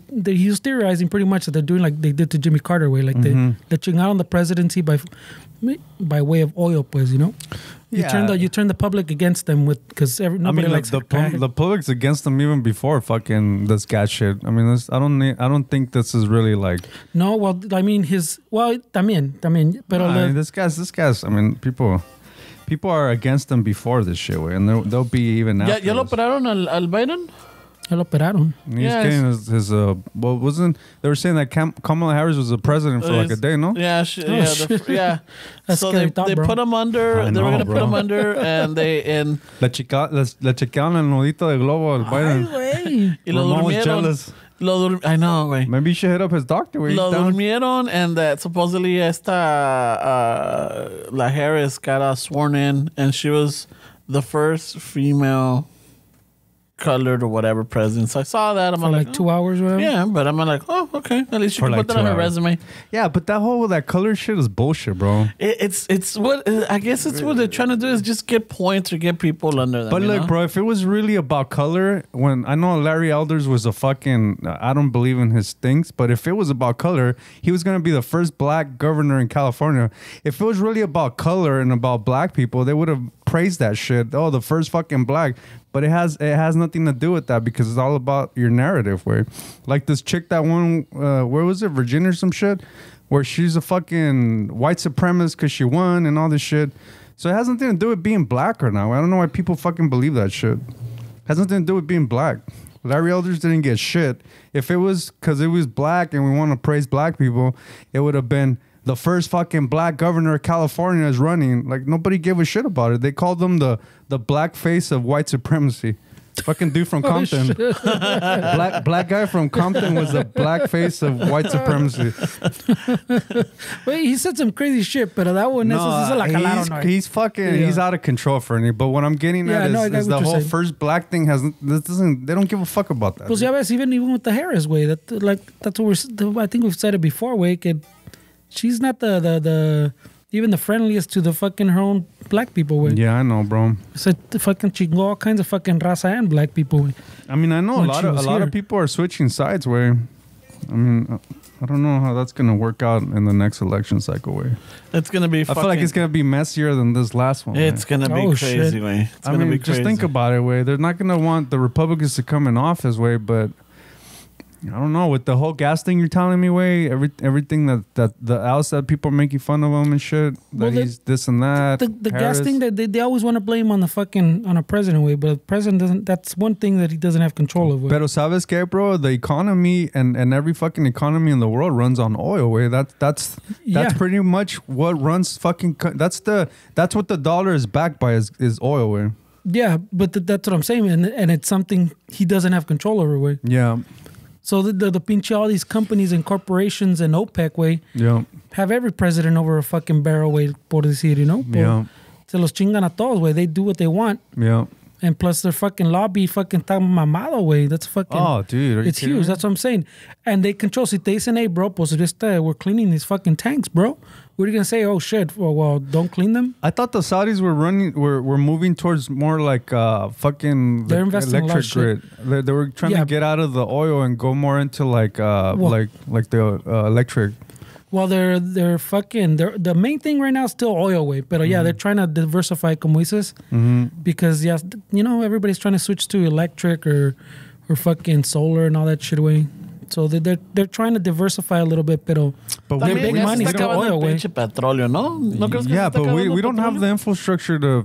was theorizing pretty much that they're doing like they did to Jimmy Carter, way, like they're chingaron on the presidency by way of oil, pues, You turn the public against them because nobody likes the public's against them even before fucking this gas shit. I mean, I don't think this is really like. No, well, I mean también, pero this guy's. I mean, people are against them before this shit, way, and they'll be even after. ¿Ya lo operaron al Biden? Ya lo operaron. He's getting his wasn't they were saying that Kamala Harris was the president for like a day, no? Yeah, That's so scary they thought, bro. put him under. They were gonna put him under, and la checaron el nodito de globo al Biden. Ay, y lo durmieron. I know, güey. Maybe you should hit up his doctor. Lo durmieron, and that supposedly la Harris got sworn in, and she was the first female colored or whatever president. So I saw that. I'm like 2 hours or whatever. Yeah, but I'm like, oh, okay. At least you can put that on her resume. Yeah, but that color shit is bullshit, bro. It's what I guess it's what they're trying to do is just get points or get people under them. But look, bro, if it was really about color, when I know Larry Elders was a fucking, I don't believe in his things, but if it was about color, he was gonna be the first black governor in California. If it was really about color and about black people, they would have praised that shit. Oh, the first fucking black. But it has nothing to do with that because it's all about your narrative, way. Like this chick that won, where was it, Virginia or some shit, where she's a fucking white supremacist because she won and all this shit. So it has nothing to do with being black or not. I don't know why people fucking believe that shit. It has nothing to do with being black. Larry Elders didn't get shit. If it was because it was black and we want to praise black people, it would have been the first fucking black governor of California is running. Like, nobody gave a shit about it. They called them the black face of white supremacy. Fucking dude from Compton. Black guy from Compton was the black face of white supremacy. Wait, he said some crazy shit, but that one he's fucking he's out of control for any. But what I'm getting at is the whole first black thing they don't give a fuck about that. Pues ya ves, even with the Harris way, that's what I think we've said it before, way. She's not the even the friendliest to the fucking her own black people way. Yeah, I know, bro. It's like the fucking chingo, all kinds of fucking raza and black people way. I mean, I know a lot of people are switching sides way. I mean, I don't know how that's gonna work out in the next election cycle way. It's gonna be. I feel like it's gonna be messier than this last one. It's gonna be crazy way. I mean, just think about it way. They're not gonna want the Republicans to come in office way, but. I don't know, with the whole gas thing you're telling me, way everything that the else that people are making fun of him and shit, that he's this and that. The gas thing that they always want to blame on a president way, but the president doesn't. That's one thing that he doesn't have control of. Way. Pero sabes que, bro, the economy and every fucking economy in the world runs on oil. Way that's pretty much what runs fucking. That's what the dollar is backed by is oil. Way. Yeah, but that's what I'm saying, and it's something he doesn't have control over. Way. Yeah. So the pinche all these companies and corporations and OPEC way have every president over a fucking barrel way, por decir, you know? Yeah. Se los chingan a todos way. They do what they want. Yeah. And plus their fucking lobby fucking tan mamado way. That's fucking... Oh, dude. It's huge. That's what I'm saying. And they control. Si te dicen, hey, bro, pues we're cleaning these fucking tanks, bro. What are you going to say? Oh, shit. Well, don't clean them? I thought the Saudis were moving towards more like fucking They're investing electric grid. They were trying to get out of the oil and go more into like the electric. Well, they're fucking... the main thing right now is still oil way. But they're trying to diversify, como dices. Because, everybody's trying to switch to electric or fucking solar and all that shit way. So they're trying to diversify a little bit, but big money still oil way. Petróleo, ¿no? ¿No crees que but we don't have the infrastructure to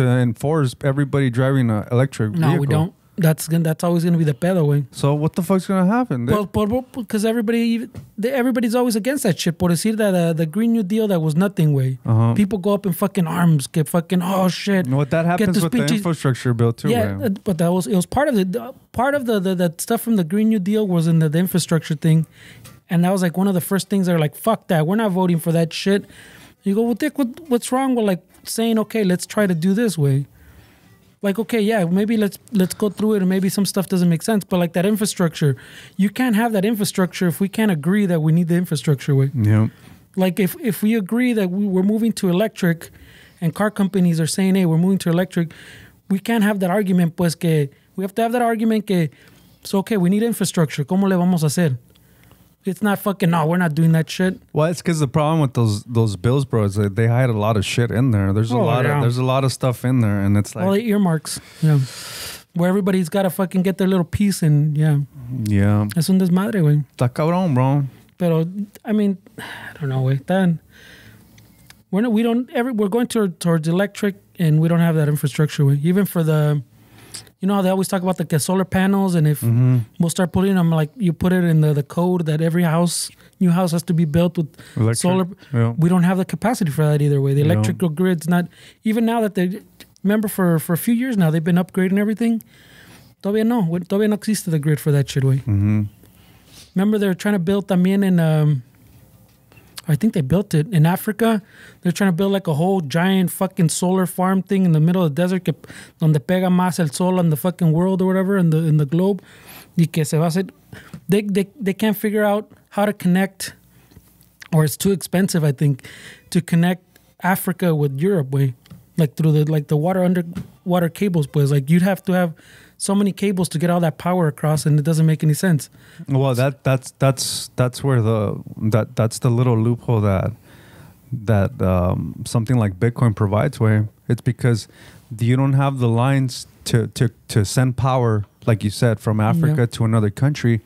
enforce everybody driving an electric vehicle. No, we don't. That's always going to be the pedo way. So what the fuck's going to happen? Well, because everybody's always against that shit. Por decir that the Green New Deal, that was nothing way. People go up in fucking arms, get fucking, oh shit. What that happens with the infrastructure bill too. Yeah, but it was part of the stuff from the Green New Deal was in the infrastructure thing. And that was like one of the first things that are like, fuck that. We're not voting for that shit. You go, well, Dick, what's wrong with like saying, okay, let's try to do this way? Like, okay, yeah, maybe let's go through it and maybe some stuff doesn't make sense. But like that infrastructure, you can't have that infrastructure if we can't agree that we need the infrastructure way. Yeah. Like if we agree that we're moving to electric and car companies are saying, hey, we're moving to electric, we can't have that argument, pues que we have to have that argument que, so okay, we need infrastructure. ¿Cómo le vamos a hacer? It's not fucking, no, we're not doing that shit. Well, it's because the problem with those bills, bro, is that they hide a lot of shit in there. There's a lot of stuff in there, and it's like all the earmarks, where everybody's got to fucking get their little piece, and yeah. Es un desmadre, güey. Está cabrón, bro. Pero I mean, I don't know, güey. Then we're going towards electric, and we don't have that infrastructure, güey. Even for the. You know how they always talk about the solar panels, and if we'll start putting them, like you put it in the code that every new house has to be built with electric, solar. Yeah. We don't have the capacity for that either way. The electrical grid's not, even now that remember for a few years now, they've been upgrading everything. Todavía no existe the grid for that shit way. Remember they're trying to build también in, I think they built it in Africa. They're trying to build like a whole giant fucking solar farm thing in the middle of the desert, donde pega más el sol on the fucking world or whatever in the globe. Y que se va a hacer. They can't figure out how to connect, or it's too expensive, I think, to connect Africa with Europe way, like through the underwater cables. Pues like you'd have to have so many cables to get all that power across, and it doesn't make any sense. Well, that's where that's the little loophole that something like Bitcoin provides. Way it's because you don't have the lines to send power, like you said, from Africa to another country,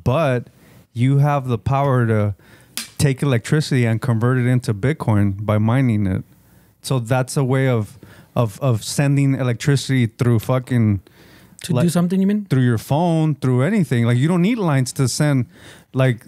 but you have the power to take electricity and convert it into Bitcoin by mining it. So that's a way of sending electricity through fucking. Do something, you mean? Through your phone, through anything. Like, you don't need lines to send. Like,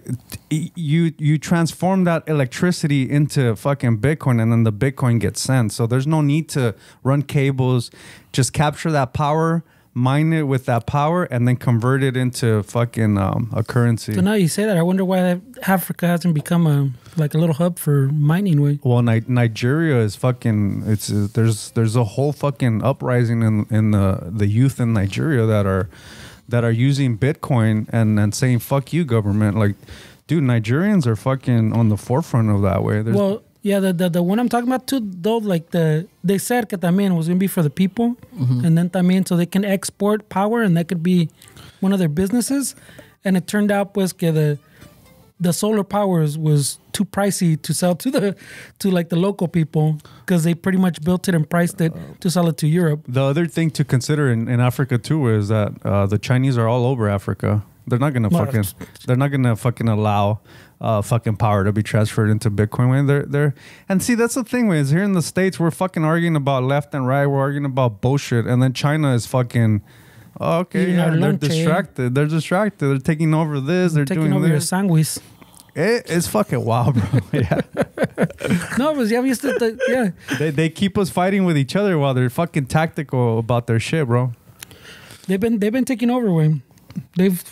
you transform that electricity into fucking Bitcoin, and then the Bitcoin gets sent. So there's no need to run cables. Just capture that power, mine it with that power, and then convert it into fucking a currency. So now you say that, I wonder why Africa hasn't become a little hub for mining. Way. Well, Nigeria is fucking. There's a whole fucking uprising in the youth in Nigeria that are using Bitcoin and saying fuck you government. Like, dude, Nigerians are fucking on the forefront of that way. Yeah, the one I'm talking about too, though, like they said que también was gonna be for the people, and then también so they can export power, and that could be one of their businesses. And it turned out pues que the solar power was too pricey to sell to the local people, because they pretty much built it and priced it to sell it to Europe. The other thing to consider in Africa too is that the Chinese are all over Africa. They're not gonna fucking allow fucking power to be transferred into Bitcoin. And see, that's the thing, is here in the States we're fucking arguing about left and right. We're arguing about bullshit, and then China is fucking. Oh, okay, yeah, they're distracted. They're distracted. They're taking over this. They're taking over your sandwich. It's fucking wild, bro. Yeah. No, but yeah, yeah. They keep us fighting with each other while they're fucking tactical about their shit, bro. They've been taking over, Wayne. They've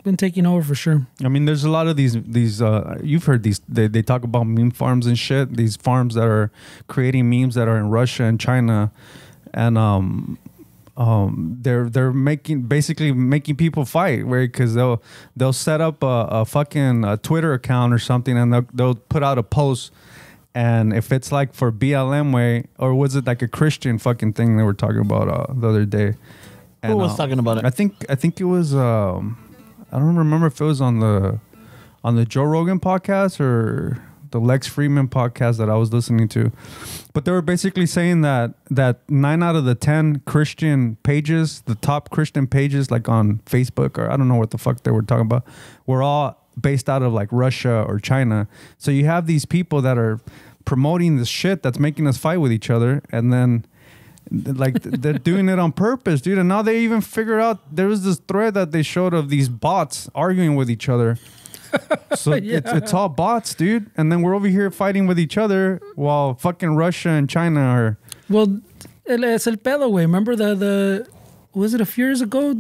been taking over for sure. I mean, there's a lot of these you've heard these, they talk about meme farms and shit, these farms that are creating memes that are in Russia and China, and they're basically making people fight, right? Because they'll set up a fucking Twitter account or something, and they'll put out a post, and if it's like for BLM way, or was it like a Christian fucking thing they were talking about the other day? And, who was talking about it? I think it was I don't remember if it was on the Joe Rogan podcast or the Lex Fridman podcast that I was listening to, but they were basically saying that 9 out of the 10 Christian pages, the top Christian pages, like on Facebook, or I don't know what the fuck they were talking about, were all based out of like Russia or China. So you have these people that are promoting this shit that's making us fight with each other, and then like they're doing it on purpose, dude. And now they even figured out there was this thread that they showed of these bots arguing with each other. So yeah. it's all bots, dude. And then we're over here fighting with each other while fucking Russia and China are. Well, es el pedo, güey. Remember the was it a few years ago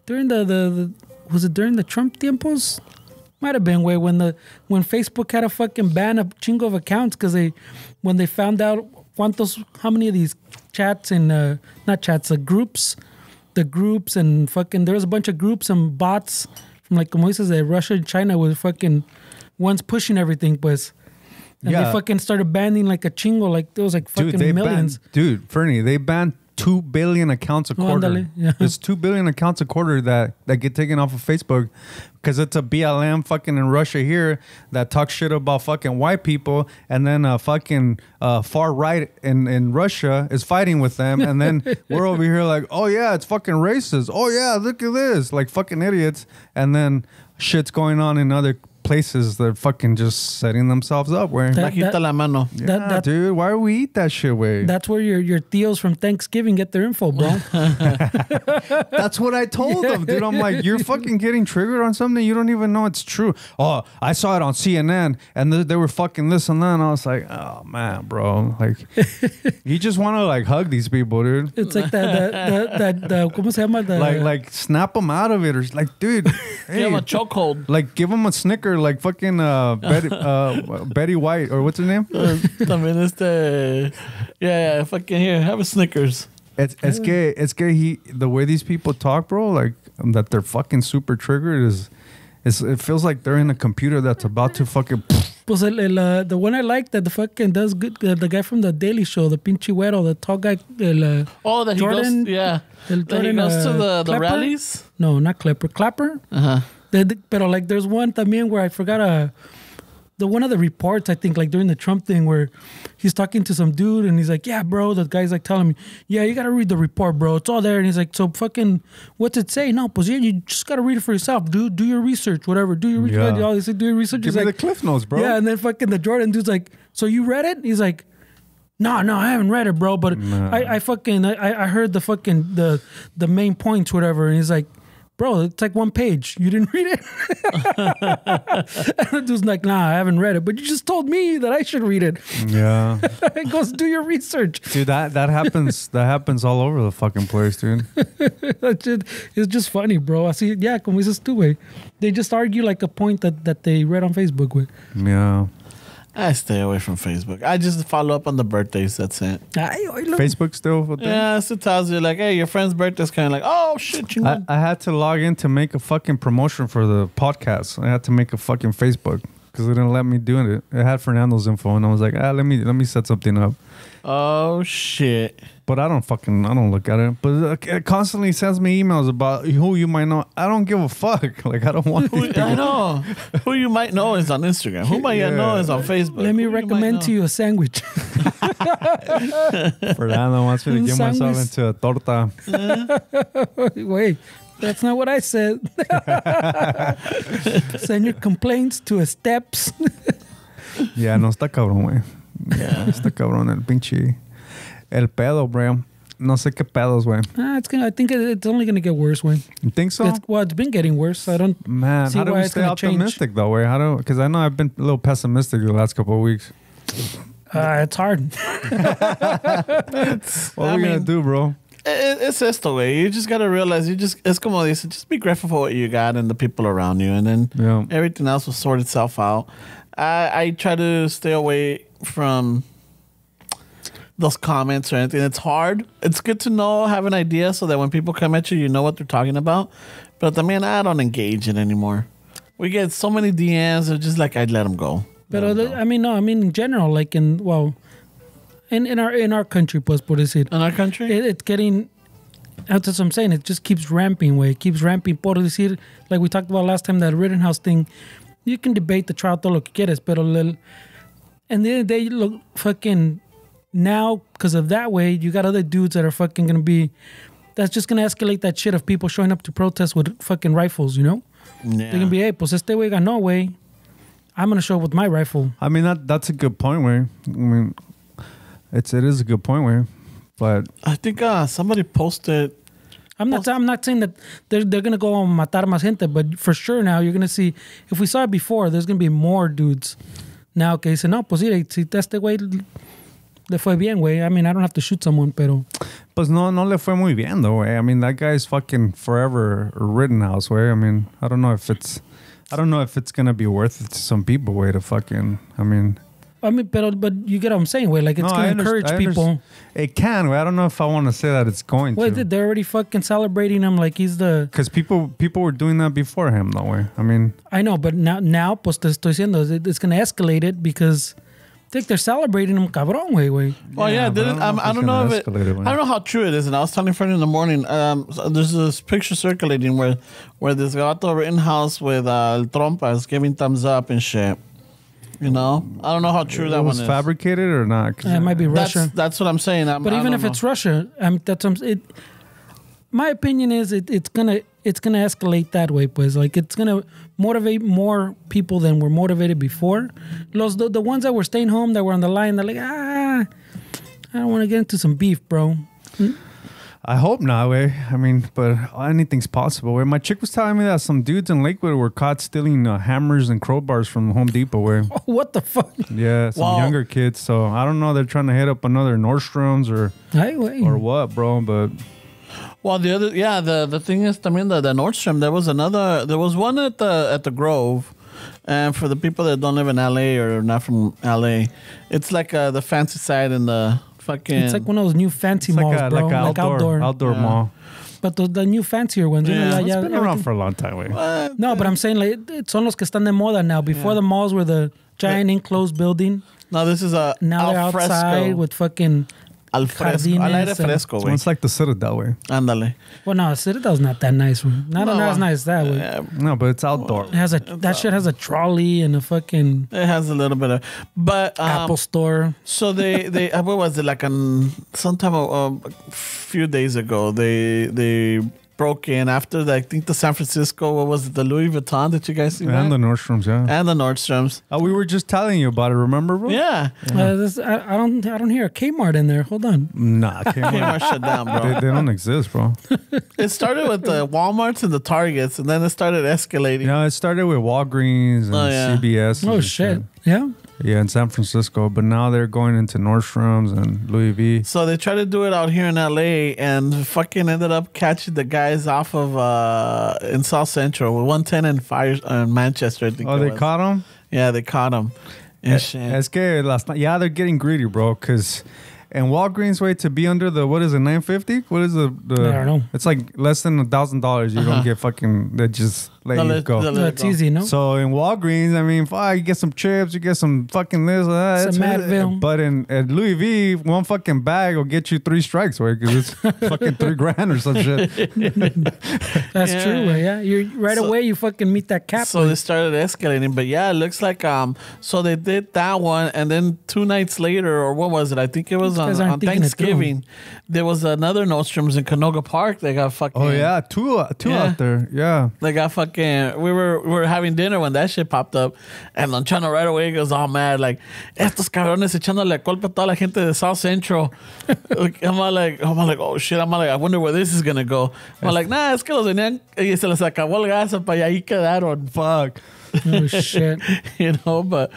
during was it during the Trump tiempos? Might have been, way when when Facebook had a fucking ban a chingo of accounts because when they found out how many of these chats and not chats, the groups and fucking, there was a bunch of groups and bots from, like, como dices, Russia and China was fucking ones pushing everything, pues. And they fucking started banning like a chingo, like there was like fucking millions. Fernie, they banned 2 billion accounts a quarter. Yeah. There's 2 billion accounts a quarter that get taken off of Facebook because it's a BLM fucking in Russia here that talks shit about fucking white people, and then fucking far right in Russia is fighting with them, and then we're over here like, oh yeah, it's fucking racist. Oh yeah, look at this, like fucking idiots, and then shit's going on in other places. They're fucking just setting themselves up. Where bajita la mano. Dude, why do we eat that shit way? That's where your tios from Thanksgiving get their info, bro. That's what I told them, dude. I'm like, you're fucking getting triggered on something you don't even know it's true. Oh, I saw it on CNN and they were fucking this and that, and I was like, oh man, bro, like you just want to like hug these people, dude. It's like that ¿cómo se llama? Like snap them out of it, or like, dude, hey, give them a chokehold. Like give them a Snicker, like fucking Betty White, or what's her name? También yeah, fucking here, have a Snickers. It's que the way these people talk, bro, like that they're fucking super triggered is it feels like they're in a computer that's about to fucking. Pues the one I like that the fucking does good, the guy from the Daily Show, the pinche güero, the tall guy. That Jordan, he goes, yeah. Jordan, he goes to the rallies? No, not Clapper. Uh-huh. Pero like there's one también where I forgot the one of the reports, I think, like during the Trump thing, where he's talking to some dude and he's like, yeah, bro, the guy's like telling me, yeah, you got to read the report, bro. It's all there. And he's like, so fucking, what's it say? No, pues yeah, you just got to read it for yourself. Do your research, whatever. Do your research. Yeah. They say, do your research. Give me the Cliff Notes, bro. Yeah, and then fucking the Jordan dude's like, so you read it? He's like, no, I haven't read it, bro. But I heard the fucking, the main points, whatever. And he's like, bro, it's like one page. You didn't read it? And the dude's like, nah, I haven't read it. But you just told me that I should read it. Yeah. Go do your research. Dude, that happens. That happens all over the fucking place, dude. It's just funny, bro. I see, yeah, como dices tú, güey. They just argue like a point that they read on Facebook, güey. Yeah. I stay away from Facebook. I just follow up on the birthdays. That's it. Facebook still? Yeah, it tells you like, hey, your friend's birthday's kind of like, oh shit, you know. I had to log in to make a fucking promotion for the podcast. I had to make a fucking Facebook because they didn't let me do it. It had Fernando's info, and I was like, let me set something up. Oh shit. But I don't look at it. But it constantly sends me emails about who you might know. I don't give a fuck. Like, I don't want these people. I know. Who you might know is on Instagram. Who might know is on Facebook. Let me recommend to you a sandwich. Fernando wants me to get myself into a torta. Wait, that's not what I said. Send your complaints to a steps. Yeah, no está cabrón, güey. Yeah, está cabrón el pinche... El pedo, bro. No sé qué pedos, güey. I think it's only going to get worse, güey. You think so? It's been getting worse. I don't see how do why we it's stay optimistic, though, güey? Because I know I've been a little pessimistic the last couple of weeks. It's hard. What are we going to do, bro? It's just the way. You just got to realize, it's como dice, just be grateful for what you got and the people around you. And then everything else will sort itself out. I try to stay away from those comments or anything. It's hard. It's good to have an idea so that when people come at you, you know what they're talking about. But I mean, I don't engage it anymore. We get so many DMs. It's just like, I'd let them go. But I mean in general, like in our country, pues por decir. In our country? It's getting, that's what I'm saying. It just keeps ramping, way. It keeps ramping. Por decir, like we talked about last time, that Rittenhouse thing. You can debate the trial todo lo que quieres, pero and then they look fucking now, because of that way, you got other dudes that are fucking gonna be, that's just gonna escalate that shit of people showing up to protest with fucking rifles, you know? Yeah. They're gonna be, hey, pues este way ganó, way. I'm gonna show up with my rifle. I mean, that's a good point, way. I mean, it is a good point, way. But I think somebody posted. I'm not saying that they're gonna go and matar más gente, but for sure now you're gonna see. If we saw it before, there's gonna be more dudes now que dicen, no, pues mire, si este güey le fue bien, güey. I mean, I don't have to shoot someone, pero. Pues no le fue muy bien, though, güey. I mean, that guy's fucking forever Rittenhouse, güey. I mean, I don't know if it's gonna be worth it to some people, güey, to fucking. But you get what I'm saying, way. Like, it's going to encourage people. It can, way. I don't know if I want to say that it's going to. They're already fucking celebrating him like he's the... Because people were doing that before him, though, way. I mean... I know, but now pues te estoy diciendo, it's going to escalate it because... I think they're celebrating him cabrón, way. Well, I don't know if I don't know how true it is. And I was telling a friend in the morning, so there's this picture circulating where this gato Rittenhouse with El Trompas giving thumbs up and shit. You know, I don't know how true that one is. Was fabricated or not? It might be Russia. That's what I'm saying. But even if it's Russia, my opinion is it's gonna escalate that way. Pues like it's gonna motivate more people than were motivated before. The ones that were staying home, that were on the line, they're like, I don't want to get into some beef, bro. I hope not, way. I mean, but anything's possible. Way. My chick was telling me that some dudes in Lakewood were caught stealing hammers and crowbars from Home Depot. Way. What the fuck? Yeah, some younger kids. So I don't know. They're trying to hit up another Nordstrom's or what, bro. But well, the thing is, I mean, the Nordstrom. There was one at the Grove. And for the people that don't live in LA or not from LA, it's like the fancy side in the. It's like one of those new fancy malls, bro. Like outdoor mall. But the new fancier ones. Yeah, it's been around for a long time. No, but I'm saying like son los que están de moda now. Before the malls were the giant enclosed building. No, this is a now they're outside with fucking al fresco. Al aire fresco, güey. It's like the Citadel, way. Ándale. Well, no, Citadel's not that nice. Not as nice that way. No, but it's outdoor. It has that shit has a trolley and a fucking. It has a little bit of, but Apple store. So they what was it like sometime a few days ago they broken after I think the San Francisco, what was it, the Louis Vuitton? Did you guys see that? And the Nordstroms, yeah. And the Nordstroms. We were just telling you about it, remember, bro? Yeah. I don't hear a Kmart in there. Hold on. Nah, Kmart shut down, bro. They don't exist, bro. It started with the Walmarts and the Targets, and then it started escalating. It started with Walgreens and CBS. Oh, shit. Yeah? Yeah, in San Francisco. But now they're going into Nordstrom's and Louis V. So they tried to do it out here in LA and fucking ended up catching the guys off of in South Central with 110 and Manchester, I think. Oh, they caught them? Yeah, they caught them. Es que they're getting greedy, bro, because... And Walgreens, way to be under the, what is it, $950? What is the I don't know. It's like less than $1,000. You don't get fucking, they just let you go. That's easy, no? So in Walgreens, I mean, you get some chips, you get some fucking this, that. Some Advil. But at Louis V, one fucking bag will get you 3 strikes, right? Because it's fucking $3,000 or some shit. That's true, yeah. Away, you fucking meet that cap. So they started escalating. But yeah, it looks like, so they did that one. And then 2 nights later, or what was it? I think it was on Thanksgiving, there was another Nordstrom's in Canoga Park. They got fucking... Oh, yeah. Two out there. Yeah. They got fucking... We were having dinner when that shit popped up. And Lonchano right away goes all mad. Like, estos cabrones echándole culpa a toda la gente de South Central. I'm like, oh, shit. I wonder where this is going to go. I'm like, nah, es que los venían y se les acabó el gas para ahí quedaron. Fuck. Oh, shit. But...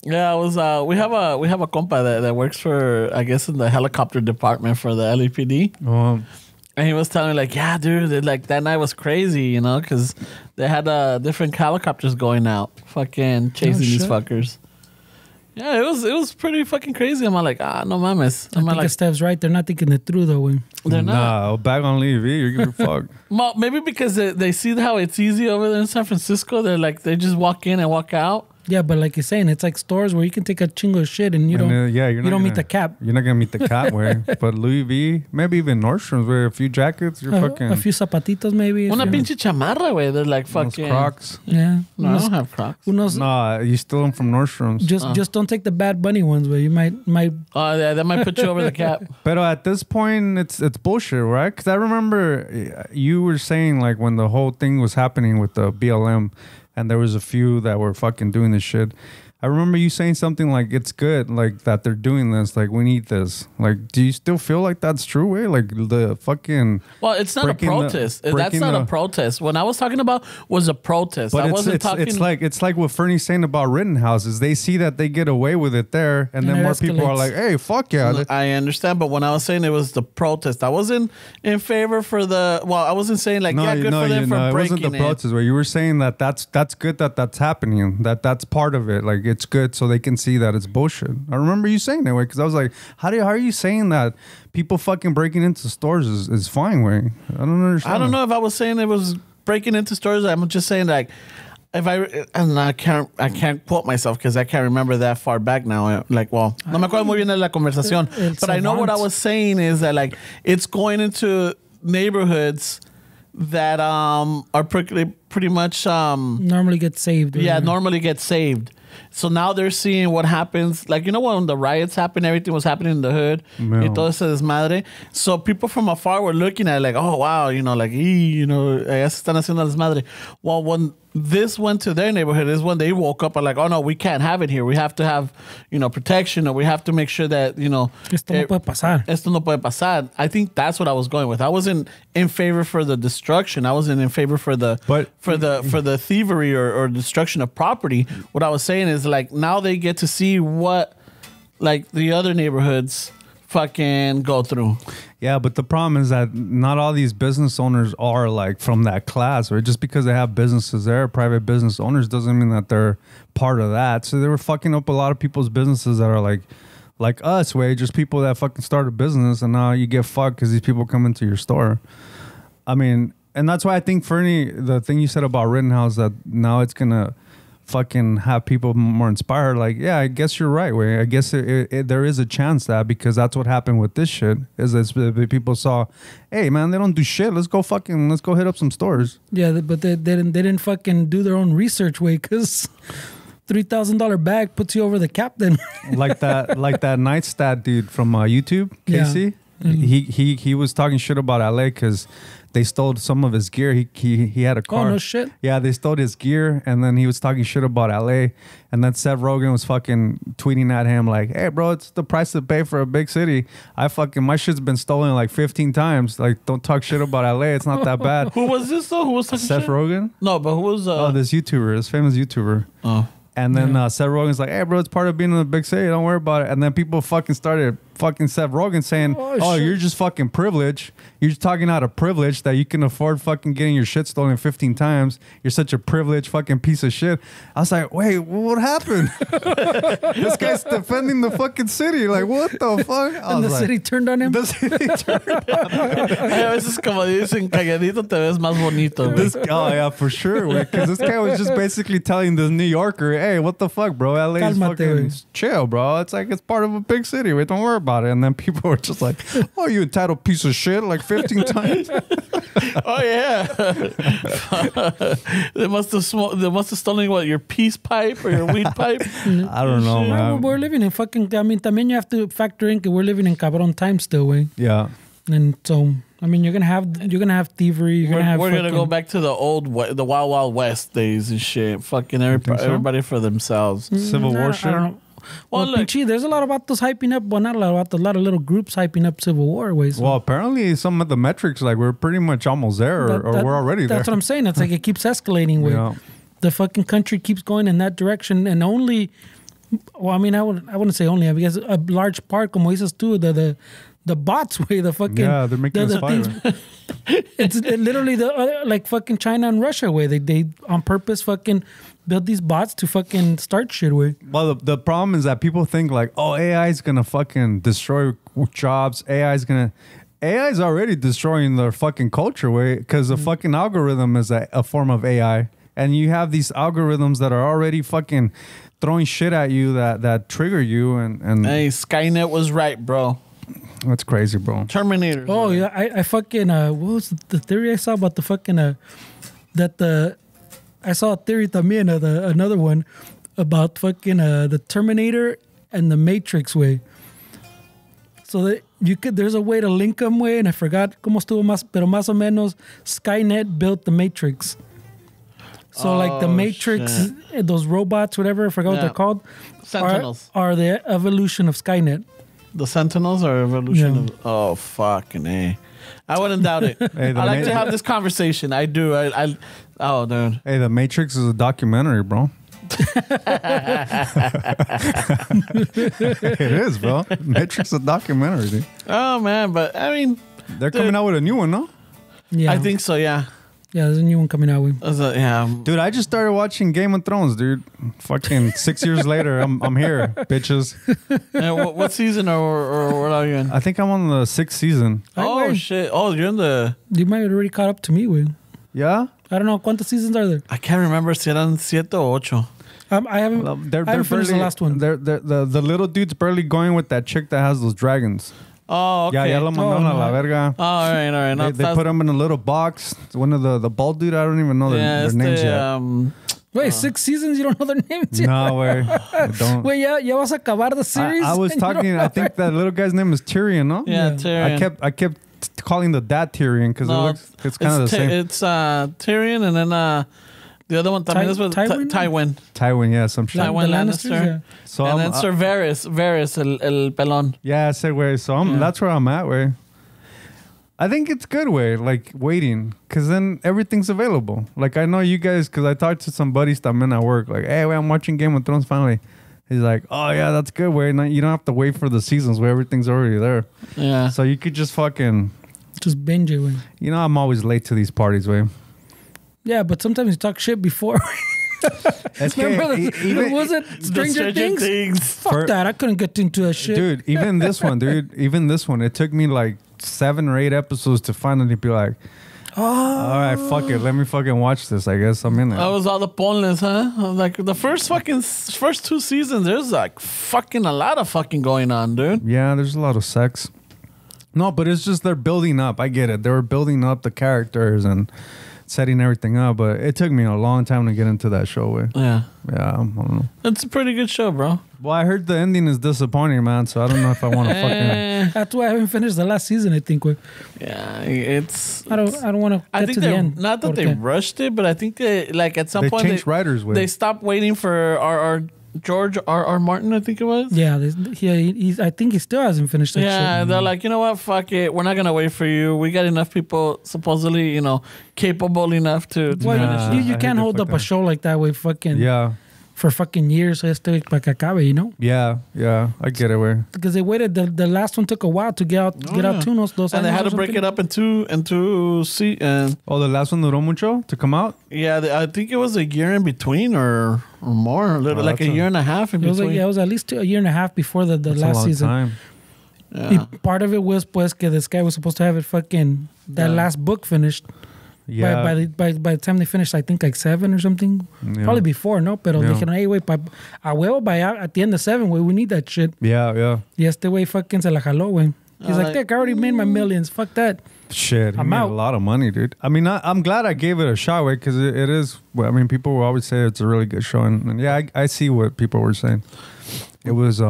Yeah, we have a compa that works for, I guess, in the helicopter department for the LAPD. And he was telling me, like, yeah, dude, like that night was crazy, because they had different helicopters going out, fucking chasing these fuckers. Yeah, it was pretty fucking crazy. I'm like, no mames. I think Steph's right. They're not thinking it through, though. They're not. Nah, back on Louis V, you're gonna fuck. Well, maybe because they see how it's easy over there in San Francisco. They're like, they just walk in and walk out. Yeah, but like you're saying, it's like stores where you can take a chingo of shit and you don't meet the cap. You're not gonna meet the cap way. But Louis V, maybe even Nordstrom's, where a few jackets, you're fucking a few zapatitos maybe. Una pinche chamarra, way. They're like fucking Crocs. Yeah, no, I don't have Crocs. Who knows? Nah, you steal them from Nordstrom's. Just don't take the Bad Bunny ones, where you might. Oh yeah, that might put you over the cap. But at this point, it's bullshit, right? Because I remember you were saying, like, when the whole thing was happening with the BLM. And there was a few that were fucking doing this shit. I remember you saying something like, it's good, like, that they're doing this. Like, we need this. Like, do you still feel like that's true, way? Like, the fucking... Well, it's not a protest. That's not a protest. What I was talking about was a protest. But I wasn't talking... It's like what Fernie's saying about Rittenhouse is they see that they get away with it there, and then more people are like, hey, fuck yeah. I understand, but when I was saying it was the protest, I wasn't in favor for the... Well, I wasn't saying, like, good for them for breaking it. It wasn't the protest, where you were saying that that's good that's happening, that's part of it. Like, it's good so they can see that it's bullshit. I remember you saying that way, because I was like, how are you saying that people fucking breaking into stores is fine, way? I don't understand. I don't know if I was saying it was breaking into stores. I'm just saying, like, if I can't quote myself because I can't remember that far back now. Like, well, no me acuerdo muy bien de la conversación, but I know what I was saying is that, like, it's going into neighborhoods that are pretty much normally get saved. Yeah, normally get saved. So now they're seeing what happens. Like, when the riots happened, everything was happening in the hood. Y todo ese desmadre. So people from afar were looking at it like, oh, wow, like, allá se están haciendo desmadre. Well, when this went to their neighborhood is when they woke up and like, oh, no, we can't have it here. We have to have, protection, or we have to make sure that, Esto no puede pasar. Esto no puede pasar. I think that's what I was going with. I wasn't in favor for the destruction. I wasn't in favor for the thievery or destruction of property. What I was saying is, like, now they get to see what, like, the other neighborhoods fucking go through. Yeah, but the problem is that not all these business owners are, like, from that class, right? Just because they have businesses there, private business owners, doesn't mean that they're part of that. So they were fucking up a lot of people's businesses that are like us, way, just people that fucking start a business, and now you get fucked because these people come into your store. I mean, and that's why I think, Fernie, the thing you said about Rittenhouse, that now it's gonna fucking have people more inspired. Like, yeah, I guess you're right, way. I guess there is a chance that, because that's what happened with this shit, is that people saw, hey, man, they don't do shit. Let's go hit up some stores. Yeah, but they didn't fucking do their own research, way, because $3,000 bag puts you over the cap then. like that night stat dude from YouTube, Casey. Yeah. He was talking shit about LA because they stole some of his gear. He had a car. Oh, no shit. Yeah, they stole his gear, and then he was talking shit about LA. And then Seth Rogen was fucking tweeting at him like, "Hey, bro, it's the price to pay for a big city. My shit's been stolen like 15 times. Like, don't talk shit about LA. It's not that bad." Who was this though? Who was talking Seth shit? Rogen? No, but who was? This YouTuber, this famous YouTuber. Oh. And then Seth Rogen's like, "Hey, bro, it's part of being in a big city. Don't worry about it." And then people fucking started fucking Seth Rogen saying, "Oh, you're just fucking privileged. You're just talking out of privilege that you can afford fucking getting your shit stolen 15 times. You're such a privileged fucking piece of shit." I was like, "Wait, what happened?" This guy's defending the fucking city. Like, what the fuck? And the city turned on him. The city turned on him. A veces como dicen, calladito te ves más bonito. Oh yeah, for sure. Because this guy was just basically telling this New Yorker, "Hey, what the fuck, bro? LA is fucking chill, bro. It's like it's part of a big city. Wait, don't worry about it." And then people were just like, "Oh, you entitled piece of shit!" Like 15 times. Oh yeah. They must have stolen what, your peace pipe or your weed pipe? I don't know, man. We're living in fucking. I mean, también you have to factor in that we're living in cabrón times still, way. Yeah. And so, I mean, you're gonna have thievery. We're gonna go back to the the Wild Wild West days and shit. Fucking everybody for themselves. Civil War I shit. don't know. Well, look, there's a lot about those hyping up. Well, not a lot about a lot of little groups hyping up Civil War ways. Well, apparently some of the metrics, like we're pretty much almost there, or we're already there. That's what I'm saying. It's like it keeps escalating. Where the fucking country keeps going in that direction, and only. Well, I mean, I wouldn't say only, because a large part, como dices tú, the bots way, the fucking they're making us fight. It's literally the other, like fucking China and Russia way. They on purpose fucking build these bots to fucking start shit way. Well, the problem is that people think like, oh, AI is gonna fucking destroy jobs. AI is already destroying their fucking culture way, because the fucking algorithm is a form of AI, and you have these algorithms that are already fucking throwing shit at you that trigger you and. Hey, Skynet was right, bro. That's crazy, bro. Terminator. Oh yeah, I fucking what was the theory I saw about the fucking I saw a theory también, another one about fucking the Terminator and the Matrix way. So that there's a way to link them way, and I forgot cómo estuvo más, pero más o menos Skynet built the Matrix. So like the Matrix, those robots, whatever, I forgot what they're called. Sentinels are the evolution of Skynet. The Sentinels are evolution of... Oh, fucking A. I wouldn't doubt it. Hey, I like to have this conversation. I do. Oh, dude. Hey, The Matrix is a documentary, bro. It is, bro. Matrix is a documentary, dude. Oh, man. But, I mean... They're coming out with a new one, no? Yeah. I think so, yeah. Yeah, there's a new one coming out with. Yeah. Dude, I just started watching Game of Thrones, dude. Fucking 6 years later, I'm here, bitches. What season or what are you in? I think I'm on the 6th season. Oh, shit. Oh, you're in the... You might have already caught up to me, with. Yeah? I don't know. ¿Cuántas seasons are there? I can't remember si eran 7 or 8. I haven't finished the last one. The little dude's barely going with that chick that has those dragons. Oh, okay. Ya lo mandaron a la verga. Oh, all right. No, they put him in a little box. One of the bald dude, I don't even know their names yet. Wait, 6 seasons? You don't know their names yet? No, way. I don't. Wait, ya vas a acabar the series? I was talking, I think that little guy's name is Tyrion, no? Yeah, Tyrion. I kept calling the dad Tyrion because it's kind of the same. It's Tyrion, and then the other one también is with Tywin. Tywin, yeah, some shit. Tywin Lannister. Yeah. So and then Sir Varys el pelón. Yeah, I said way. So that's where I'm at, way. I think it's good way, like waiting, because then everything's available. Like I know you guys, because I talked to some buddies también at work. Like, hey, I'm watching Game of Thrones finally. He's like, oh yeah, that's good way. You don't have to wait for the seasons where everything's already there. Yeah. So you could just fucking just binge it, way. You know, I'm always late to these parties, way. Yeah, but sometimes you talk shit before. Remember was it Stranger Things? Fuck that. I couldn't get into that shit. Dude, even this one, it took me like 7 or 8 episodes to finally be like, all right, fuck it. Let me fucking watch this. I guess I'm in it. That was all the boneless, huh? Like the first 2 seasons, there's like fucking a lot of fucking going on, dude. Yeah, there's a lot of sex. No, but it's just they're building up. I get it. They were building up the characters and setting everything up, but it took me a long time to get into that show. Yeah. I don't know. It's a pretty good show, bro. Well, I heard the ending is disappointing, man. So I don't know if I want to fucking. That's why I haven't finished the last season. I think. Yeah, it's. I don't want to. I think the end. Not that they rushed it, but I think like at some point changed writers. They stopped waiting for our George R. Martin, I think it was. Yeah, I think he still hasn't finished that shit. Yeah, they're like, you know what, fuck it. We're not going to wait for you. We got enough people supposedly, capable enough to well, you can't hold up a show like that with fucking... Yeah. For fucking years, para que acabe, you know? Yeah, I get it. Where because they waited, the last one took a while to get out those and they had to break it up into the last one duró mucho to come out? Yeah, I think it was a year in between or more, like a year and a half in between. It was at least a year and a half before the last season. Time. Yeah. Part of it was pues que this guy was supposed to have it fucking last book finished. Yeah. By the time they finished, I think like 7 or something. Yeah. Probably before, no? Pero dijeron, hey, wait, at the end of 7, we need that shit. Yeah. Y este way fucking se la jaló, güey. He's like, I already made my millions. Fuck that. Shit, he made a lot of money, dude. I mean, I'm glad I gave it a shot, way because it is. I mean, people will always say it's a really good show, and yeah, I see what people were saying. It was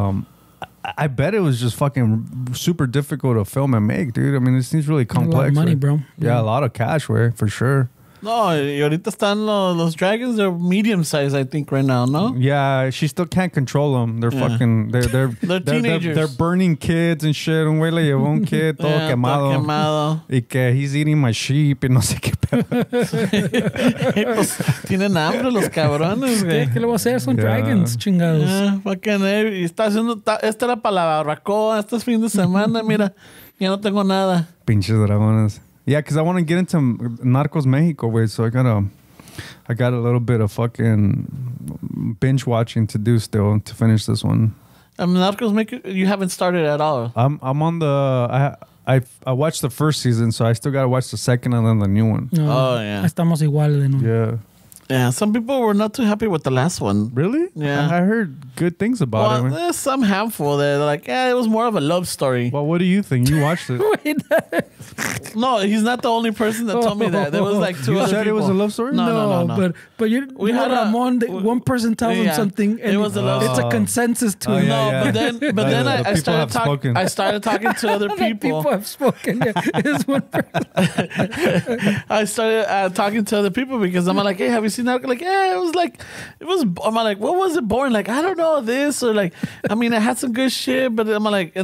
I bet it was just fucking super difficult to film and make, dude. I mean, it seems really complex. A lot of money, bro. Yeah, a lot of cash, for sure. No, y ahorita están los dragons. They're medium size, I think, right now. No. Yeah, she still can't control them. They're fucking. They're teenagers. They're burning kids and shit. Un güey le llevó un kid todo quemado. Y que he's eating my sheep y no sé qué pedo. Pues tienen hambre los cabrones, güey. ¿Qué le voy a hacer? Son dragons, chingados. Fucking, está haciendo. Esta era para la barbacoa. Este fin de semana, mira, ya no tengo nada. Pinches dragones. Yeah, because I want to get into Narcos Mexico, way. So I got a little bit of fucking binge watching to do still to finish this one. Narcos Mexico, you haven't started at all. I'm on the. I watched the first season, so I still got to watch the second and then the new one. No, yeah. Estamos igual de nuevo. Yeah. Yeah, some people were not too happy with the last one. Really? Yeah. I heard good things about it. There's some handful that are like, it was more of a love story. Well, what do you think? You watched it. No, he's not the only person that told me that. There was like 2 other people. You said it was a love story? No. But we had Ramon. One person tells him something, and it was it's a consensus to him. No, but then I started talking. I started talking to other people. People have spoken. Yeah, it's one person. I started talking to other people because I'm like, hey, have you seen that? Like, yeah, I'm like, what was it boring? Like, I don't know this or like, I mean, it had some good shit, but I'm like,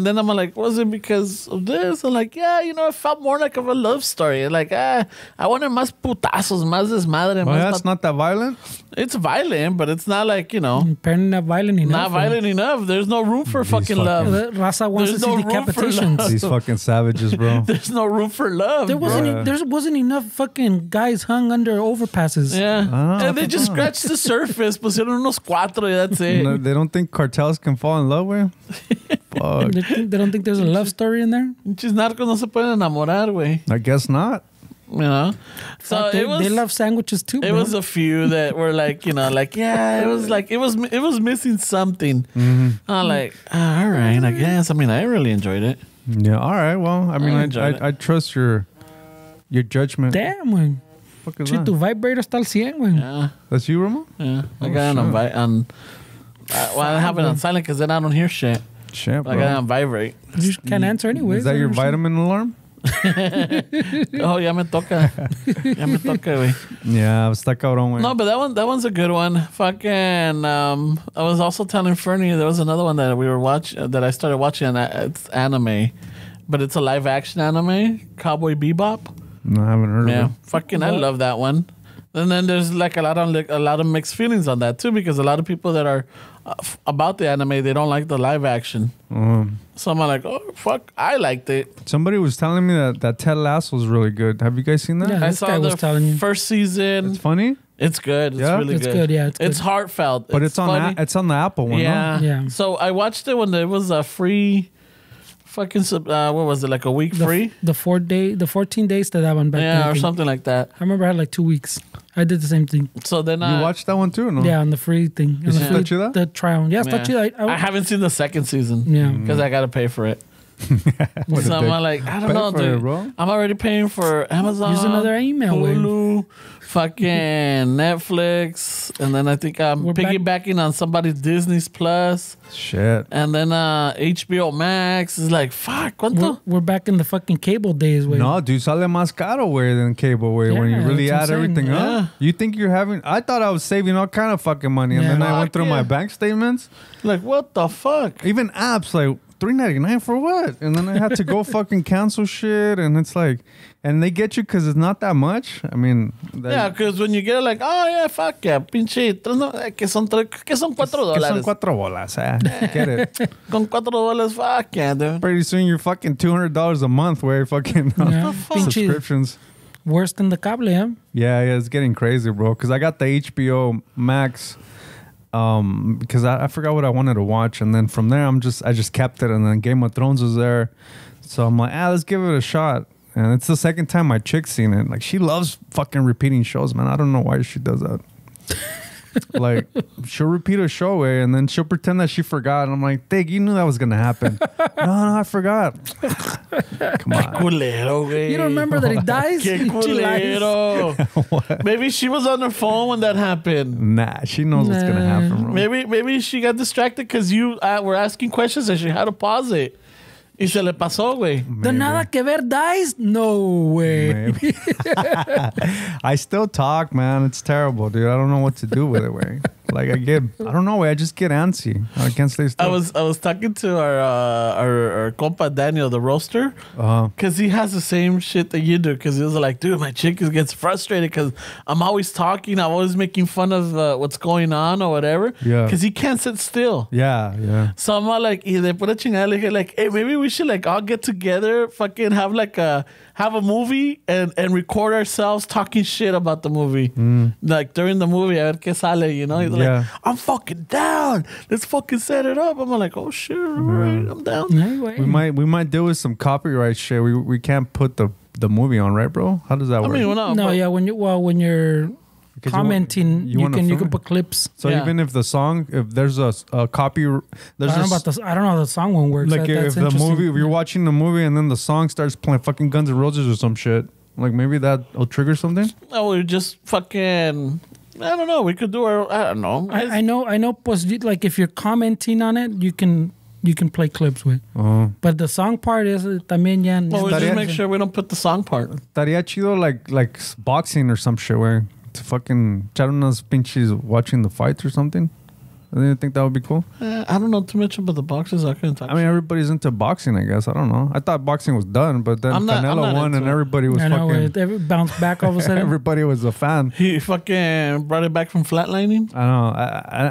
was it because of this? I'm like, yeah, it felt more like of a love story. Like, I wanted más putazos, más desmadre. It's not that violent? It's violent, but it's not like, Apparently not violent enough. Not violent enough. There's no room for fucking love. Raza wants to see decapitations. These fucking savages, bro. There's no room for love. There wasn't enough fucking guys hung under overpasses. Yeah. And they just scratched the surface. Pusieron unos 4 y that's it. No, they don't think cartels can fall in love with? Fuck. They don't think there's a love story in there? Pinches narcos no se pueden enamorar, güey. I guess not. So they love sandwiches too. It was a few that were like, it was missing something. Mm-hmm. I'm like, all right, I guess. I mean, I really enjoyed it. Yeah, all right. Well, I mean, I trust your judgment. Damn, güey. Tu vibrator está al 100, güey. Yeah. That's you, Ramon? Yeah. I got it on I have it on silent because then I don't hear shit. Shit, bro. I got it on vibrate. You can't answer anyway. Is that your vitamin alarm? Ya me toca. Güey. Yeah, está cabrón, güey. No, but that one's a good one. Fucking, I was also telling Fernie there was another one that that I started watching. It's anime, but it's a live action anime, Cowboy Bebop. No, I haven't heard of it. Fucking, I love that one. And then there's like a lot of mixed feelings on that too, because a lot of people that are about the anime, they don't like the live action. So I'm like, oh fuck, I liked it. Somebody was telling me that Ted Lasso was really good. Have you guys seen that? Yeah, I saw the first season. It's funny. It's good. It's really good. It's good. Yeah, it's heartfelt. But it's on the Apple one. Yeah. No? Yeah. So I watched it when it was a free. Fucking what was it, like a week free? The 14 days that one back then, or something like that. I remember I had like 2 weeks. I did the same thing. So then you watched that one too, or no? Yeah, on the free thing. Is it chida? The trial. Yeah, it's chida. I haven't seen the second season. Yeah, because I got to pay for it. So I'm like, I don't know, dude. I'm already paying for Amazon. Use another email. Hulu, fucking Netflix, and then I think I'm piggybacking on somebody's Disney Plus. Shit. And then HBO Max is like, fuck, ¿cuánto? We're back in the fucking cable days, way. No, dude, sale más caro, way than cable, way. When you really add everything up. You think you're having... I thought I was saving all kind of fucking money, and then I went through my bank statements. Like, what the fuck? Even apps, like, $3.99 for what? And then I had to go fucking cancel shit, and it's like... And they get you because it's not that much. I mean... Yeah, because when you get it, like, oh, yeah, fuck yeah, pinche... Que son $4. Que son $4, Get it. Con $4, fuck yeah, dude. Pretty soon you're fucking $200 a month where fucking subscriptions. Worse than the cable, huh? Yeah, it's getting crazy, bro. Because I got the HBO Max... because I forgot what I wanted to watch, and then from there I just kept it, and then Game of Thrones was there, so I'm like, let's give it a shot. And it's the second time my chick's seen it. Like, she loves fucking repeating shows, man. I don't know why she does that. Like, she'll repeat a show, and then she'll pretend that she forgot. And I'm like, Dig, you knew that was gonna happen. No, I forgot. Come on. Culero, güey. You don't remember that he dies? Que culero. Maybe she was on her phone when that happened. Nah, she knows what's gonna happen, bro. Maybe she got distracted because you were asking questions and she had to pause it. Y se le pasó, güey. The Nada Que Ver dies? No way. I still talk, man. It's terrible, dude. I don't know what to do with it, way. Like, I don't know, way. I just get antsy. I can't stay still. I was talking to our compa Daniel, the roaster, because he has the same shit that you do. Because he was like, dude, my chick gets frustrated because I'm always talking. I'm always making fun of what's going on or whatever. Yeah. Because he can't sit still. Yeah. So I'm all like, y de pura chingada, like, hey, maybe we should like all get together, fucking have a movie and record ourselves talking shit about the movie. Like during the movie, a ver qué sale, you know? He's like, I'm fucking down. Let's fucking set it up. I'm like, oh shit, all right, I'm down. We might deal with some copyright shit. We can't put the movie on, right, bro? How does that work? I mean, no, yeah, when you're commenting, you can put clips. So even if the song, if there's a copy, I don't know how the song one works. Like if the movie, if you're watching the movie and then the song starts playing fucking Guns N' Roses or some shit, like maybe that'll trigger something. Oh, we just fucking. I don't know. We could do our. I don't know. I know. Pues, like if you're commenting on it, you can play clips with. But the song part is también ya. Well, we just make sure we don't put the song part. Estaría chido like boxing or some shit where to fucking echar unas pinches watching the fights or something. I didn't think that would be cool. I don't know too much about the boxers. I couldn't talk. I mean, everybody's into boxing, I guess. I don't know. I thought boxing was done, but then Canelo won and everybody was fucking... It bounced back all of a sudden. Everybody was a fan. He fucking brought it back from flatlining. I know.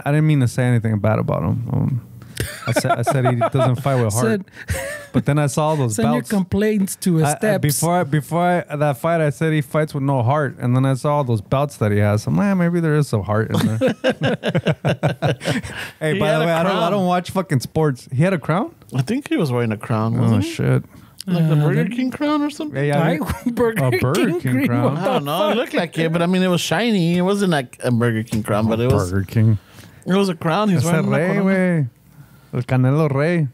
I didn't mean to say anything bad about him. I said he doesn't fight with heart. But then I saw those belts. Send your complaints to his steps. Before that fight, I said he fights with no heart. And then I saw all those belts that he has. I'm like, maybe there is some heart in there. Hey, by the way, I don't watch fucking sports. He had a crown? I think he was wearing a crown. Oh, shit. Like the Burger King crown or something? Yeah, Burger King crown. I don't know. It looked like it, but I mean, it was shiny. It wasn't like a Burger King crown, but it was... Burger King. It was a crown. He's wearing a crown. El Canelo Rey.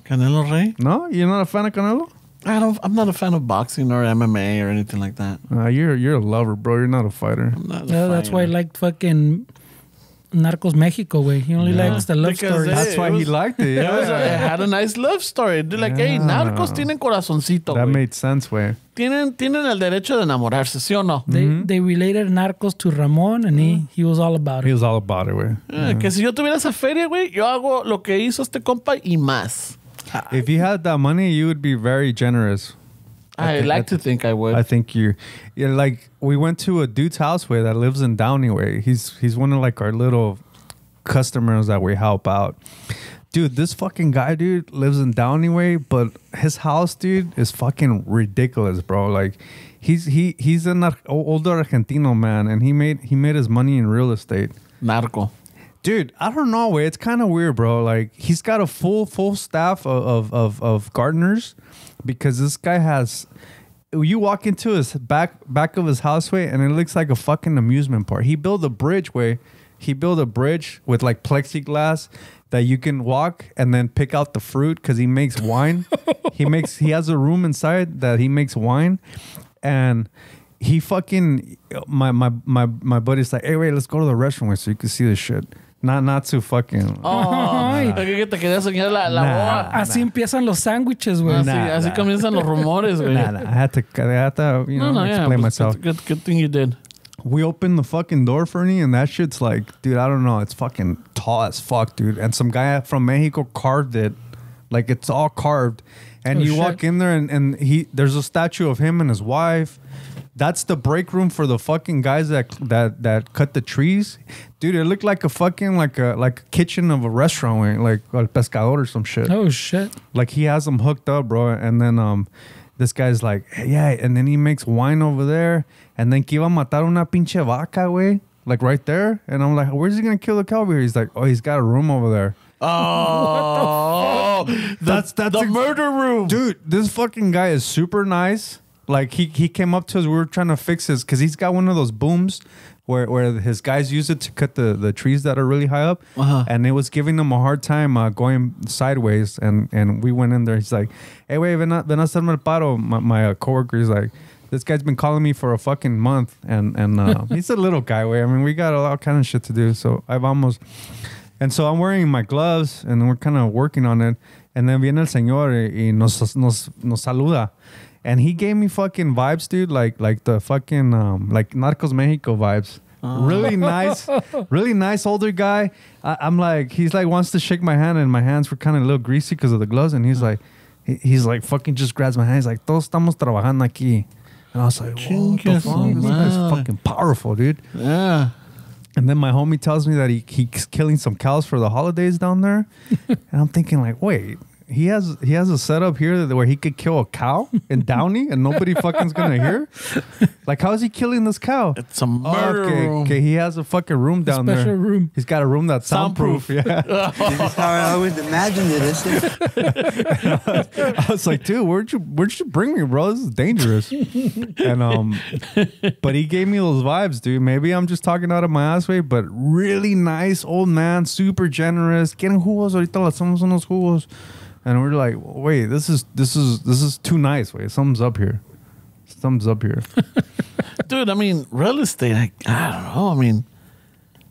Canelo Rey? No? You're not a fan of Canelo? I'm not a fan of boxing or MMA or anything like that. You're a lover, bro. You're not a fighter. That's why I liked fucking Narcos Mexico, way. He only likes the love story. That's why he liked it. Yeah. It had a nice love story. They're like, hey, Narcos tienen corazoncito. That made sense, way. Tienen el derecho de enamorarse, ¿sí o no? They related Narcos to Ramon, and he was all about it. He was all about it, güey. Que si yo tuviera esa feria, güey, yo hago lo que hizo este compa y más. If you had that money, you would be very generous. I like to think I would. I think you're like, we went to a dude's house way that lives in Downey way. He's one of like our little customers that we help out. Dude, this fucking guy, dude, lives in Downey way, but his house, dude, is fucking ridiculous, bro. Like, he's an older Argentino man, and he made his money in real estate. Narco. Dude, I don't know, way. It's kind of weird, bro. Like, he's got a full staff of gardeners, because this guy has... You walk into his back of his house, way, and it looks like a fucking amusement park. He built a bridge, way. He built a bridge with like plexiglass that you can walk and then pick out the fruit, because he makes wine. He has a room inside that he makes wine, and he fucking my buddy's like, hey, wait, let's go to the restaurant so you can see this shit. Not to fucking. Que te quería soñar la boa. Así empiezan los sándwiches, güey. Así comienzan los rumores, güey. I had to explain myself. Good thing you did. We opened the fucking door for me, and that shit's like, dude, I don't know. It's fucking tall as fuck, dude. And some guy from Mexico carved it. Like, it's all carved. And you walk in there, and there's a statue of him and his wife. That's the break room for the fucking guys that cut the trees. Dude, it looked like a fucking like a kitchen of a restaurant, like El Pescador or some shit. Oh shit. Like he has them hooked up, bro. And then this guy's like, hey, yeah, and then he makes wine over there. And then que iba a matar una pinche vaca, güey. Like right there. And I'm like, where's he gonna kill the cow over here? He's like, oh, he's got a room over there. Oh, that's the murder room. Dude, this fucking guy is super nice. Like he came up to us. We were trying to fix his, because he's got one of those booms where his guys use it to cut the trees that are really high up, and it was giving them a hard time going sideways. And we went in there. He's like, "Hey, wait, ven a hacerme el paro." My coworker is like, "This guy's been calling me for a fucking month," and he's a little guy. I mean, we got a lot kind of shit to do. So and so I'm wearing my gloves, and we're kind of working on it. And then viene el señor y nos saluda. And he gave me fucking vibes, dude, like the fucking like Narcos Mexico vibes. Really nice older guy. I'm like, he's like wants to shake my hand, and my hands were kind of a little greasy because of the gloves. And he's like fucking just grabs my hand. He's like, todos estamos trabajando aquí. And I was like, what the fuck? This guy's fucking powerful, dude. Yeah. And then my homie tells me that he's killing some cows for the holidays down there. And I'm thinking like, wait. He has a setup here where he could kill a cow in Downey and nobody fucking's gonna hear. Like, how is he killing this cow? It's a murder room. Okay, he has a fucking room down there. Special room. He's got a room that's soundproof. Yeah. This is how I always imagined it, isn't it? I was like, dude, where'd you bring me, bro? This is dangerous. And but he gave me those vibes, dude. Maybe I'm just talking out of my ass way, but really nice old man, super generous. Quieren jugos? Ahorita le hacemos unos jugos. And we're like, wait, this is too nice. Wait, something's up here. Dude, I mean, real estate, I don't know. I mean,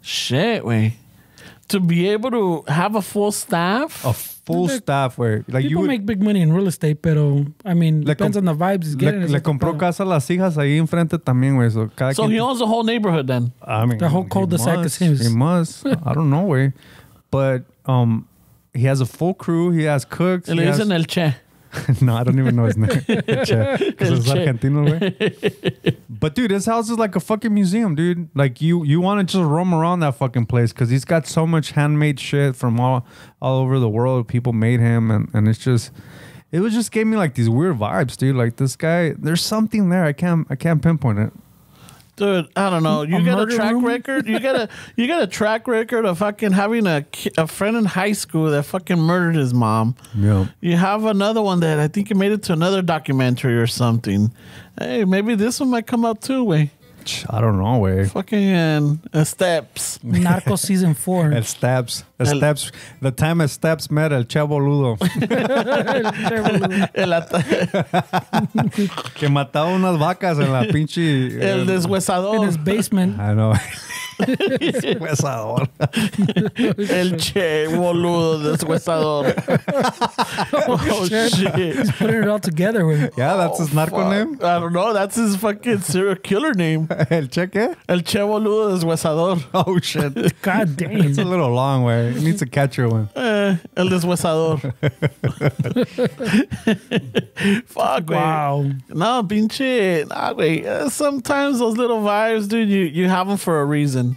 shit, wait. To be able to have a full staff? A full staff, where like people make big money in real estate, pero I mean, depends on the vibes he's getting. Le compró casa a las hijas ahí enfrente también, güey. So he owns the whole neighborhood then? I mean, the whole cul-de-sac is his. He must. I don't know, güey. But he has a full crew. He has cooks. Le dicen el Che. No, I don't even know his name. Che. Because it's Argentino, güey. But dude, his house is like a fucking museum, dude. Like you want to just roam around that fucking place because he's got so much handmade shit from all over the world. People made him, and it's just, it was just gave me like these weird vibes, dude. Like this guy, there's something there. I can't pinpoint it. Dude, I don't know. You got a track record. You got a track record of fucking having a friend in high school that fucking murdered his mom. Yeah. You have another one that I think it made it to another documentary or something. Hey, maybe this one might come out too, way. I don't know, way. Fucking Steps. Narcos season 4. El Steps. The time El Steps met El Che Boludo. Que mataba unas vacas en la pinche... El deshuesador. In his basement. I know. Deshuesador. El Che Boludo deshuesador. Oh, shit. He's putting it all together. With. Yeah, that's his narco name? I don't know. That's his fucking serial killer name. El Che ¿qué? El Che Boludo deshuesador. Oh, shit. God damn. It's a little long way. It needs a catcher one. El deshuesador. Fuck, wow. Wey. No, pinche. Nah, güey. Sometimes those little vibes, dude, you have them for a reason.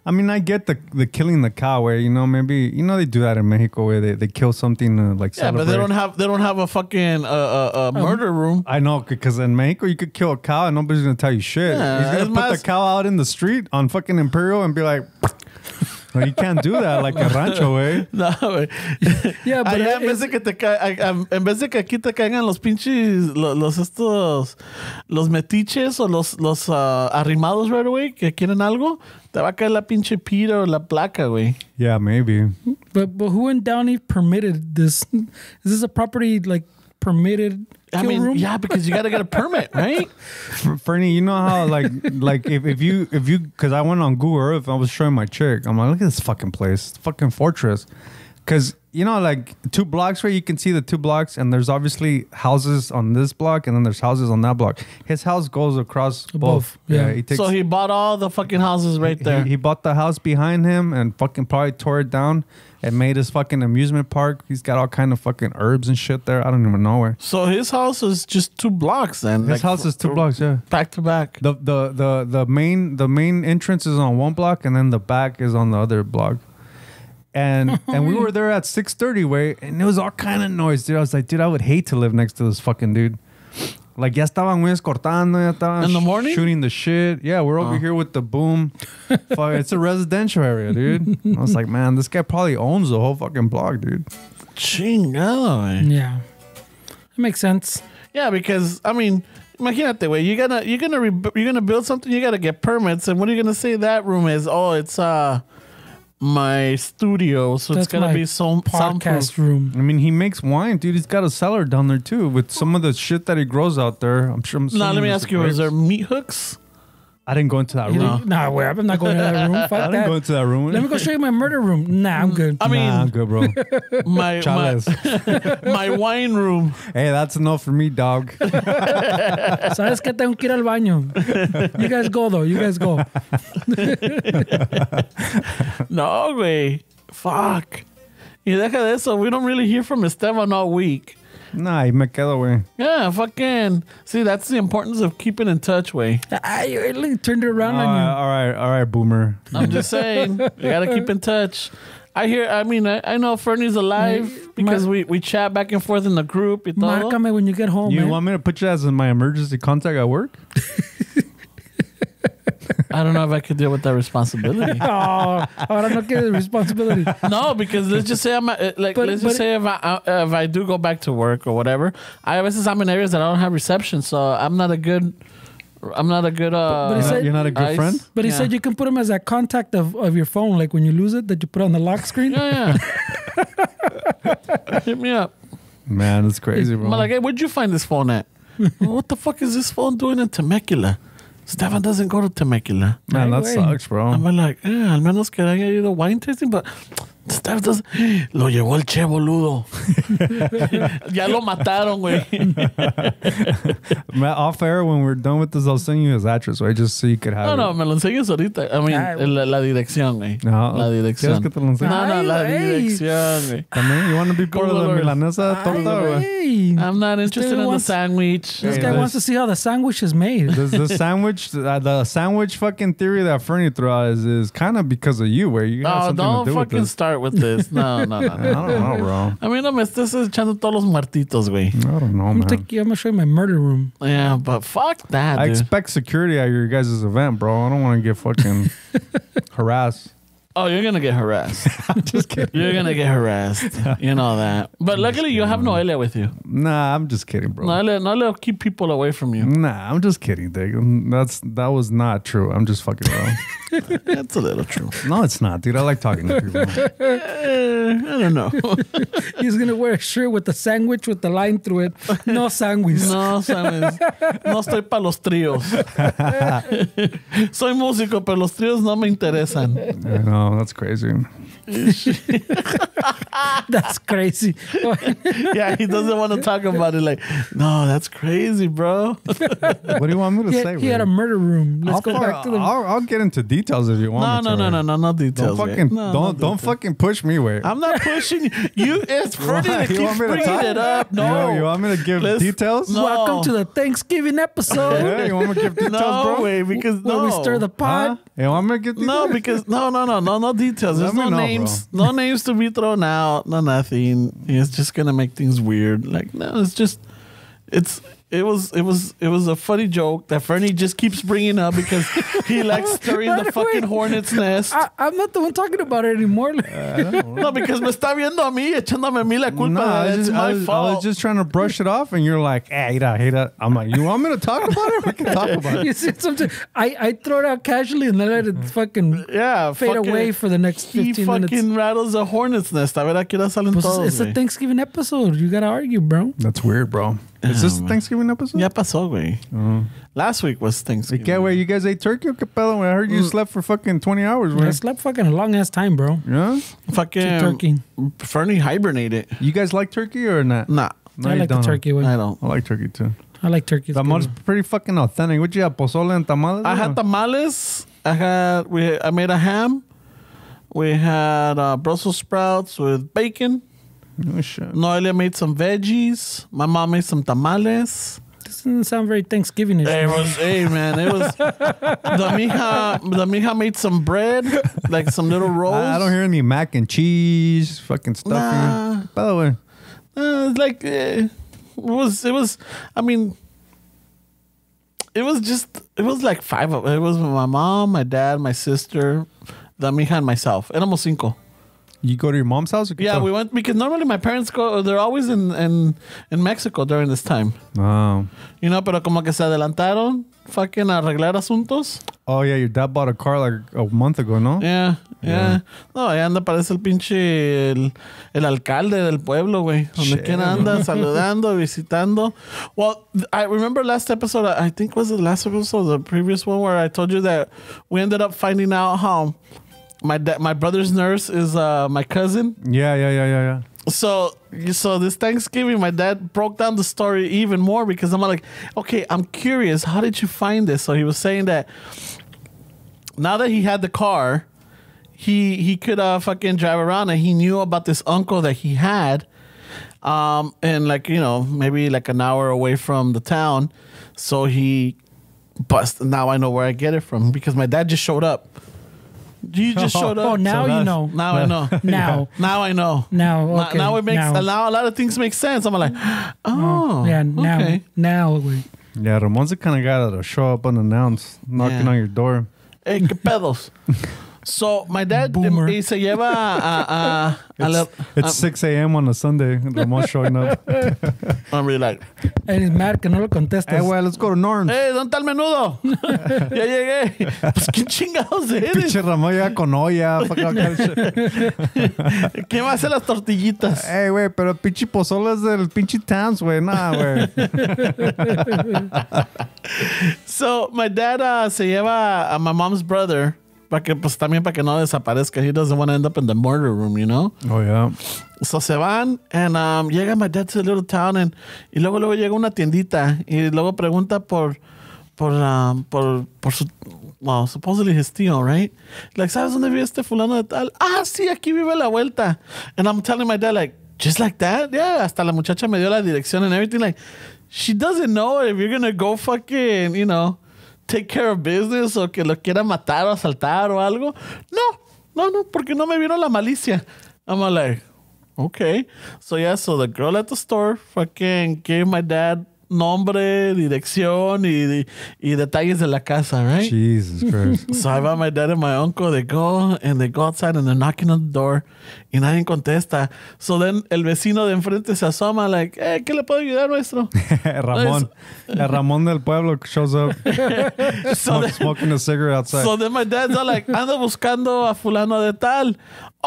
I mean, I get the killing the cow where, maybe, they do that in Mexico where they kill something like celebrate. Yeah, but they don't have a fucking murder room. I know, because in Mexico you could kill a cow and nobody's going to tell you shit. Yeah, he's going to put the cow out in the street on fucking Imperial and be like... No, you can't do that like a rancho, güey. No, güey. Yeah, but allá en vez de que aquí te caigan los pinches, los metiches o los arrimados right away que quieren algo, te va a caer la pinche pira o la placa, güey. Yeah, maybe. But who in Downey permitted this? Is this a property like permitted kill room? Yeah, because you got to get a permit, right? Fernie, you know how like if you because I went on Google Earth, I was showing my chick. I'm like, look at this fucking place, fucking fortress. Because like 2 blocks where you can see the 2 blocks, and there's obviously houses on this block, and then there's houses on that block. His house goes across both. Yeah. So he bought all the fucking houses right there. He bought the house behind him and fucking probably tore it down and made his fucking amusement park. He's got all kind of fucking herbs and shit there. I don't even know where. So his house is just 2 blocks then. His house is 2 blocks, yeah. Back to back. The main entrance is on one block, and then the back is on the other block. And we were there at 6:30, way, and it was all kind of noise, dude. I was like, dude, I would hate to live next to this fucking dude. Like, ya estaban güeyes cortando, ya estaban in the morning? shooting the shit. Yeah, we're over here with the boom. Fuck, it's a residential area, dude. I was like, man, this guy probably owns the whole fucking block, dude. Chingado. Yeah, that makes sense. Yeah, because imagínate, way you're gonna build something, you gotta get permits, and what are you gonna say that room is? Oh, it's my studio, so it's gonna be some podcast room. I mean, he makes wine, dude. He's got a cellar down there too with some of the shit that he grows out there. I'm sure. Now let me ask you: is there meat hooks? I didn't go into that room. Nah, wait, I'm not going to that room. Fuck I didn't go into that room. Let me go show you my murder room. Nah, I'm good. I mean, nah, I'm good, bro. my my wine room. Hey, that's enough for me, dog. ¿Sabes qué? Tengo que ir al baño. You guys go, though. You guys go. No, güey. Fuck. Y deja de eso. We don't really hear from Esteban all week. Nah, y me quedo, güey. Yeah, fucking. See, that's the importance of keeping in touch, way. I turned it around on you. All right, boomer. I'm just saying, you gotta keep in touch. I know Fernie's alive because we chat back and forth in the group. Márcame when you get home, You man. want me to put you as my emergency contact at work? I don't know if I could deal with that responsibility. Ahora no quiere responsibility. No, because let's just say if I do go back to work or whatever, I'm in areas that I don't have reception, so I'm not a good. But he said, you're not a good friend. But he said you can put him as a contact of your phone, like when you lose it, that you put on the lock screen. Yeah. Hit me up, man. That's crazy, bro. I'm like, hey, where'd you find this phone at? What the fuck is this phone doing in Temecula? Stefan doesn't go to Temecula. Man, that sucks, bro. I'm like, al menos que haya ido wine tasting, but Steph doesn't. Lo llevó el che, boludo. Ya lo mataron, güey. Off air, when we're done with this, I'll send you his address, right? Just so you could have it. No, me lo enseñas ahorita. I mean, la dirección, güey. No, la dirección. ¿Quieres que te lo enseñe? No, la dirección, güey. También, you want to be part of the milanesa torta, güey? I'm not interested in the sandwich. This guy wants to see how the sandwich is made. The sandwich fucking theory that Fernie threw out is kind of because of you, where you have something to do with this. Don't fucking start with this. No. I don't know, bro. I mean, no me estés echando todos los muertitos, güey. I don't know, man. I'm going to show you my murder room. Yeah, but fuck that, I dude. expect security at your guys' event, bro. I don't want to get fucking harassed. Oh, you're going to get harassed. I'm just kidding. You're going to get harassed. You know that. But luckily, you have Noelia with you. Nah, I'm just kidding, bro. Noelia will keep people away from you. Nah, I'm just kidding, Dick. That was not true. I'm just fucking wrong. That's a little true. No, it's not, dude. I like talking to people. I don't know. He's going to wear a shirt with a sandwich with the line through it. No sandwich. No sandwich. No estoy para los tríos. Soy músico, pero los tríos no me interesan. No, that's crazy. That's crazy. Yeah, he doesn't want to talk about it. Like, no, that's crazy, bro. What do you want me to say? He had a murder room. Let's go back to the. I'll get into details if you want. No details. Don't fucking push me, wait. I'm not pushing you. It's Freddie that keeps bringing it up. No, you want me to give details? No. Welcome to the Thanksgiving episode. Yeah, you want me to give details, bro? No way, because when we stir the pot. You want me to give details? No, because no details. There's no names. Bro. No names to be thrown out. No nothing. It's just gonna make things weird. Like, no, it's it was a funny joke that Fernie just keeps bringing up because he likes stirring the fucking hornet's nest. I'm not the one talking about it anymore. No, because me está viendo a mí, echándome a mí la culpa. It's my fault. I was just trying to brush it off, and you're like, hey, that. I'm like, you want me to talk about it? We can talk about it. You see, sometimes I throw it out casually and then let it fucking fade away for the next 15 minutes. He fucking rattles a hornet's nest. A ver a qué hora salen todos. It's a Thanksgiving episode. You gotta argue, bro. That's weird, bro. Is this a Thanksgiving episode? Ya pasó, güey. Last week was Thanksgiving. ¿Qué, güey? You guys ate turkey o qué pedo? I heard you slept for fucking 20 hours, güey. I slept fucking a long ass time, bro. Yeah? Fucking turkey. Fernie hibernated. You guys like turkey or not? Nah. No, I like the turkey one. I don't. I like turkey too. I like turkey. Tamales pretty fucking authentic. What you have? Pozole and tamales? I had tamales. I made a ham. We had Brussels sprouts with bacon. Oh, shit. Noelia made some veggies. My mom made some tamales. This doesn't sound very Thanksgiving-ish. It was, man. It was. The mija made some bread, like some little rolls. I don't hear any mac and cheese, fucking stuffing. Nah. By the way, like it was. I mean, it was like five of it. It was my mom, my dad, my sister, the mija, and myself. Éramos cinco. You go to your mom's house? Yeah, we went because normally my parents go. They're always in Mexico during this time. Oh. You know, pero como que se adelantaron, fucking arreglar asuntos. Oh yeah, your dad bought a car like a month ago, no? Yeah. No, ahí anda, parece el pinche el alcalde del pueblo, güey. Donde quiera anda, saludando, visitando. Well, I remember last episode, I think was the last episode, the previous one, where I told you that we ended up finding out how my brother's nurse is my cousin. Yeah. So this Thanksgiving, my dad broke down the story even more because I'm like, okay, I'm curious. How did you find this? So he was saying that now that he had the car, he could fucking drive around, and he knew about this uncle that he had, and like, you know, maybe like an hour away from the town. So now I know where I get it from because my dad just showed up. You just showed up. Oh, now you know. Now I know. Now I know. Now, okay. Now it makes now a lot of things make sense. I'm like, oh, yeah. Now, okay. Now. Yeah, Ramon's the kind of guy that'll show up unannounced, knocking on your door. Hey, qué pedos. So my dad se lleva It's 6 a.m. on a Sunday. Ramon's showing up. I'm really like, and he's mad que no lo contestas. Hey, güey, let's go to Norm's. hey, ¿dónde está el menudo? Ya llegué. Pues qué chingados eres. Pinche Ramón ya con olla. ¿Qué va a hacer las tortillitas? Hey, güey, pero pinche pozole es del pinche Towns, güey. Nah, güey. So my dad se lleva a my mom's brother. También para que no desaparezca. He doesn't want to end up in the murder room, you know? Oh, yeah. So se van, and llega my dad to the little town, y luego llega una tiendita, y luego pregunta por su, well, supposedly his tío, right? Like, ¿sabes dónde vive este fulano de tal? Ah, sí, aquí vive a la vuelta. And I'm telling my dad, like, just like that? Yeah, hasta la muchacha me dio la dirección and everything. Like, she doesn't know if you're gonna go fucking, you know, take care of business o que lo quiera matar o asaltar o algo. No, porque no me vieron la malicia. I'm like, okay. So the girl at the store fucking gave my dad nombre, dirección y detalles de la casa, right? Jesus Christ. So I have my dad and my uncle, they go outside and they're knocking on the door y nadie contesta. So then el vecino de enfrente se asoma like, ¿qué le puedo ayudar, maestro? Ramón. El Ramón del pueblo shows up. Smoking a cigarette outside. So then my dad's all like, ando buscando a fulano de tal.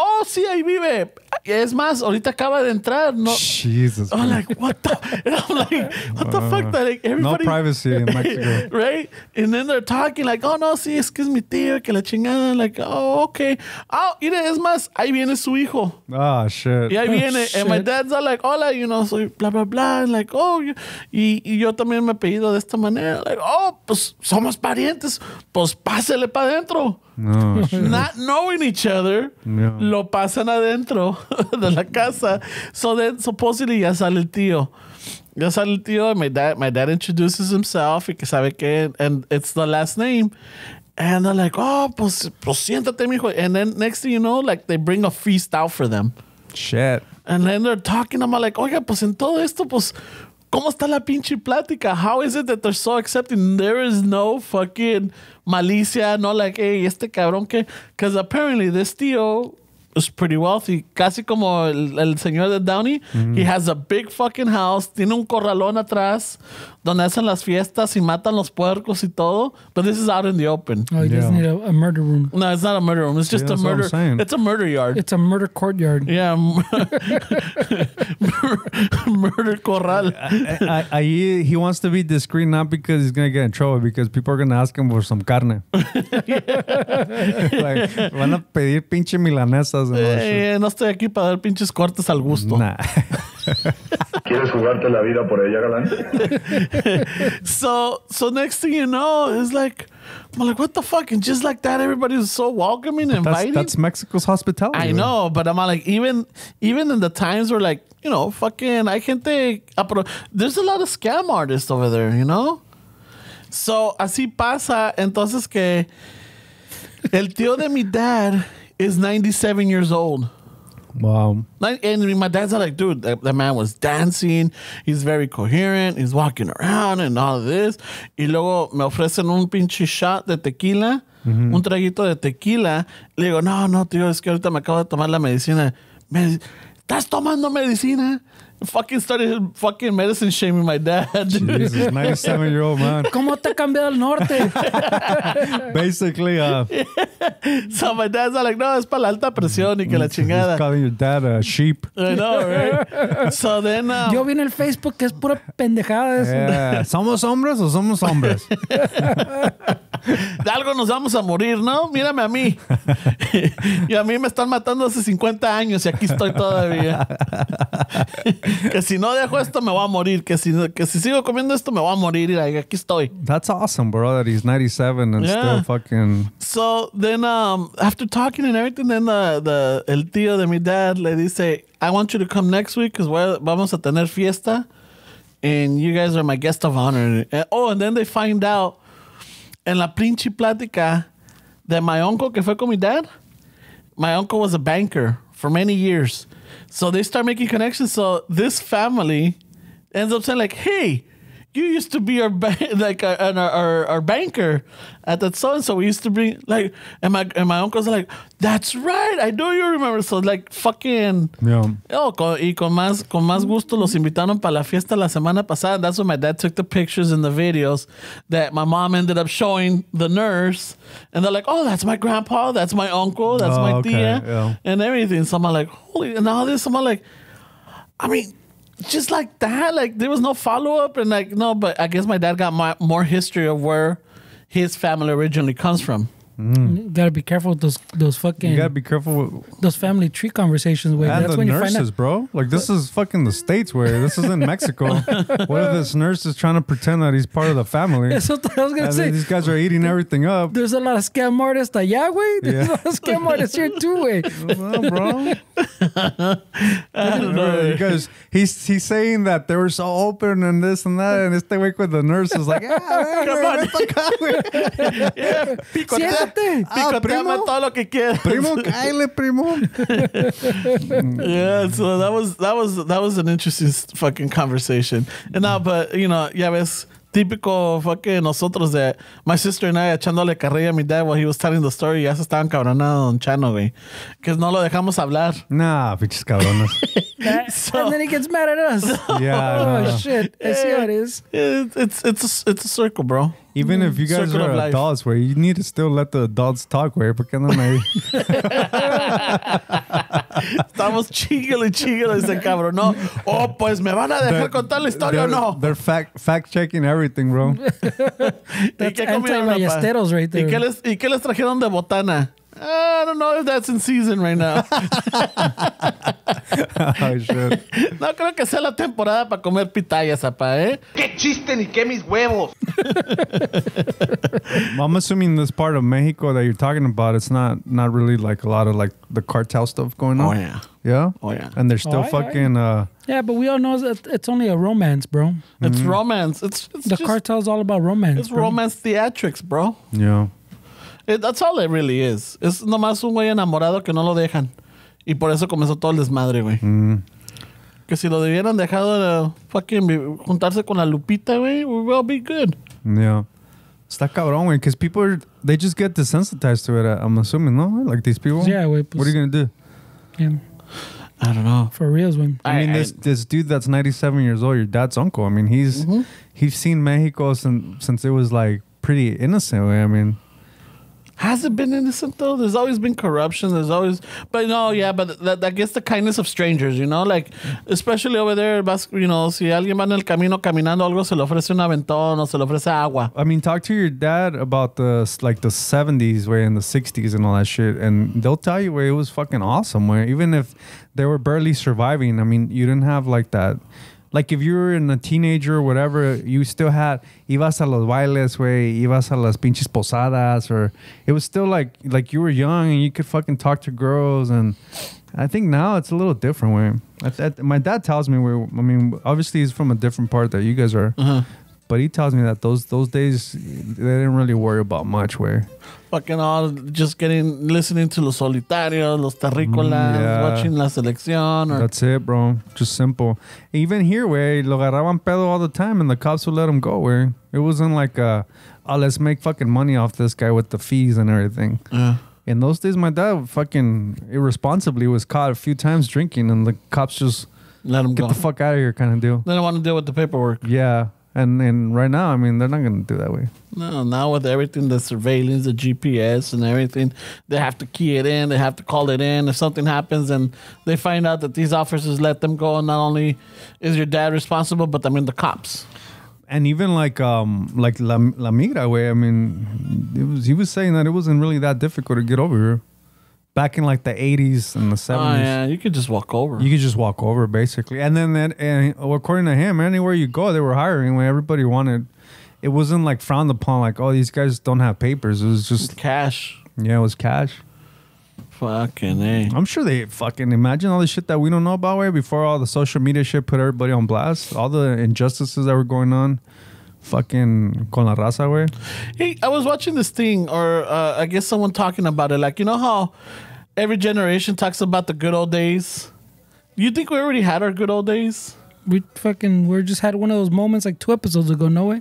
Oh, sí, ahí vive. Es más, ahorita acaba de entrar. No. Jesus. I'm like, what the? And I'm like, what the fuck? Like, everybody, no privacy in Mexico. Right? And then they're talking like, oh, no, sí, es que es mi tío, que la chingada. Like, oh, okay. Oh, mire, es más, ahí viene su hijo. Oh, shit. Y ahí viene. And my dad's all like, hola, you know, soy bla, bla, bla. And like, oh, y yo también me apellido de esta manera. Like, oh, pues somos parientes. Pues pásele para adentro. No, not knowing each other, lo pasan adentro de la casa. So then supposedly ya sale el tío. And my dad introduces himself y que sabe que, and it's the last name. And they're like, oh, pues siéntate, mijo. And then next thing you know, like they bring a feast out for them. Shit. And then they're talking. I'm like, oiga, pues en todo esto, pues ¿Cómo está la pinche plática? How is it that they're so accepting? There is no fucking malicia, no like, hey, este cabrón que... Because apparently this tío is pretty wealthy. Casi como el señor de Downey. He has a big fucking house. Tiene un corralón atrás donde hacen las fiestas y matan los puercos y todo. But this is out in the open. Oh, he doesn't need a murder room. No, it's not a murder room. It's just a murder. It's a murder yard. It's a murder courtyard. Yeah. Murder corral. He wants to be discreet, not because he's going to get in trouble, because people are going to ask him for some carne. Like, van a pedir pinche milanesas. No estoy aquí para dar pinches cortes al gusto. Nah. ¿Quieres jugarte la vida por ella, galán? So next thing you know, it's like, I'm like, what the fuck? And just like that, everybody was so welcoming and inviting. That's Mexico's hospitality. I know, but I'm like, even in the times where like, you know, fucking, hay gente, there's a lot of scam artists over there, you know? So así pasa, entonces que el tío de mi dad is 97 years old. Wow. And my dad's like, dude, that man was dancing. He's very coherent. He's walking around and all of this. Y luego me ofrecen un pinche shot de tequila, un traguito de tequila. Le digo, no, tío, es que ahorita me acabo de tomar la medicina. ¿Estás tomando medicina? Fucking started fucking medicine shaming my dad. Jesus, 97-year-old man. ¿Cómo te ha cambiado el norte? Basically, So my dad's like, no, es para la alta presión y que la chingada. He's calling your dad a sheep. I know, right? So then... Yo vi en el Facebook que es pura pendejada eso. Yeah. ¿Somos hombres o somos hombres? De algo nos vamos a morir, ¿no? Mírame a mí. Y a mí me están matando hace 50 años y aquí estoy todavía. Que si no dejo esto me voy a morir. Que si sigo comiendo esto me voy a morir. Y aquí estoy. That's awesome, bro, that he's 97 and still fucking... So then after talking and everything, then el tío de mi dad le dice, I want you to come next week because vamos a tener fiesta and you guys are my guest of honor. And then they find out en la pinche plática de my uncle que fue con mi dad. My uncle was a banker for many years. So they start making connections. So this family ends up saying like, hey, you used to be our our banker at that so we used to bring like, and my uncle's like, that's right, I know you remember. So like fucking con más gusto los invitaron para la fiesta la semana pasada. That's when my dad took the pictures and the videos that my mom ended up showing the nurse, and they're like, oh, that's my grandpa, that's my uncle, that's my tia, and everything. So I'm like, holy, and all this, I'm like, I mean, just like that, like there was no follow-up, and like, no, but I guess my dad got more history of where his family originally comes from. You gotta be careful with those fucking... You gotta be careful with... those family tree conversations. Where And that's the when nurses, you find out... bro. Like, this is fucking the States where this is in Mexico. What if this nurse is trying to pretend that he's part of the family? That's what I was gonna say. These guys are eating everything up. There's a lot of scam artists allá, güey. There's a lot of scam artists here too, güey. Well, bro. I don't know. Because he's saying that they were so open and this and that, and este güey with the nurse is like, come on. Yeah, picoteame todo lo que quieras. Primo, cáele, primo. Yeah, so that was an interesting fucking conversation. And now, but you know, ya ves, típico fucking nosotros de my sister and I echándole carrilla a mi dad while he was telling the story. Ya se estaban cabronando Don Chano, güey. Que no lo dejamos hablar. Nah, pinches cabrones. And then he gets mad at us. Yeah. Oh, shit. I see how it is. It's a circle, bro. Even if you guys are adults, where you need to still let the adults talk, where porque andan ahí. Estamos chíguele ese cabrón, ¿no? Oh, pues me van a dejar contar la historia o no. They're fact checking everything, bro. That's anti-ballesteros right there. ¿Y qué les trajeron de botana? I don't know if that's in season right now. Oh, shit. No creo que sea la temporada para comer pitayas, apa, ¿eh? ¡Qué chiste ni qué mis huevos! I'm assuming this part of Mexico that you're talking about, it's not really like a lot of like the cartel stuff going on. Oh, yeah. Yeah? Oh, yeah. And they're still fucking... Yeah, but we all know that it's only a romance, bro. It's romance. It's the cartel's all about romance. It's romance theatrics, bro. Yeah. That's all it really is. Es nomás un güey enamorado que no lo dejan. Y por eso comenzó todo el desmadre, güey. Que si lo hubieran dejado de fucking juntarse con la Lupita, güey, we will be good. Yeah. Está cabrón, güey, because they just get desensitized to it, I'm assuming, no? Like these people? Yeah, güey. What are you going to do? Yeah. I don't know. For reals, güey. I mean, this dude that's 97 years old, your dad's uncle, I mean, he's seen Mexico since it was, like, pretty innocent, way. I mean... Has it been innocent though? There's always been corruption. There's always, but no, yeah, but I guess the kindness of strangers, you know, like especially over there, you know, si alguien va en el camino caminando algo, se le ofrece un aventón o se le ofrece agua. I mean, talk to your dad about the 70s way and the 60s and all that shit, and they'll tell you where it was fucking awesome. Where even if they were barely surviving, I mean, you didn't have like that. Like if you were in a teenager or whatever, you still had ibas a los bailes, güey, ibas a las pinches posadas, or it was still like you were young and you could fucking talk to girls. And I think now it's a little different, way. My dad tells me, I mean, obviously he's from a different part that you guys are, but he tells me that those days they didn't really worry about much, way. Fucking all just listening to los solitarios, los terrícolas, watching la selección. That's it, bro. Just simple. Even here, way, lo agarraban pedo all the time and the cops would let him go, way. It wasn't like, let's make fucking money off this guy with the fees and everything. Yeah. In those days, my dad fucking irresponsibly was caught a few times drinking and the cops just let him get the fuck out of here kind of deal. They don't want to deal with the paperwork. Yeah. And right now, I mean, they're not going to do that way. No, now with everything, the surveillance, the GPS and everything, they have to key it in. They have to call it in. If something happens and they find out that these officers let them go, not only is your dad responsible, but I mean the cops. And even like La Migra way, I mean, he was saying that it wasn't really that difficult to get over here. Back in like the 80s and the 70s. Oh, yeah, you could just walk over. You could just walk over, basically. And then, according to him, anywhere you go, they were hiring. When everybody wanted, it wasn't like frowned upon, like, oh, these guys don't have papers. It was just cash. Yeah, it was cash. Fucking A. I'm sure they fucking imagine all the shit that we don't know about, way before all the social media shit put everybody on blast. All the injustices that were going on. Fucking con la raza, way. Hey, I was watching this thing, or I guess someone talking about it. Like, you know how every generation talks about the good old days? You think we already had our good old days? We just had one of those moments like 2 episodes ago, no way?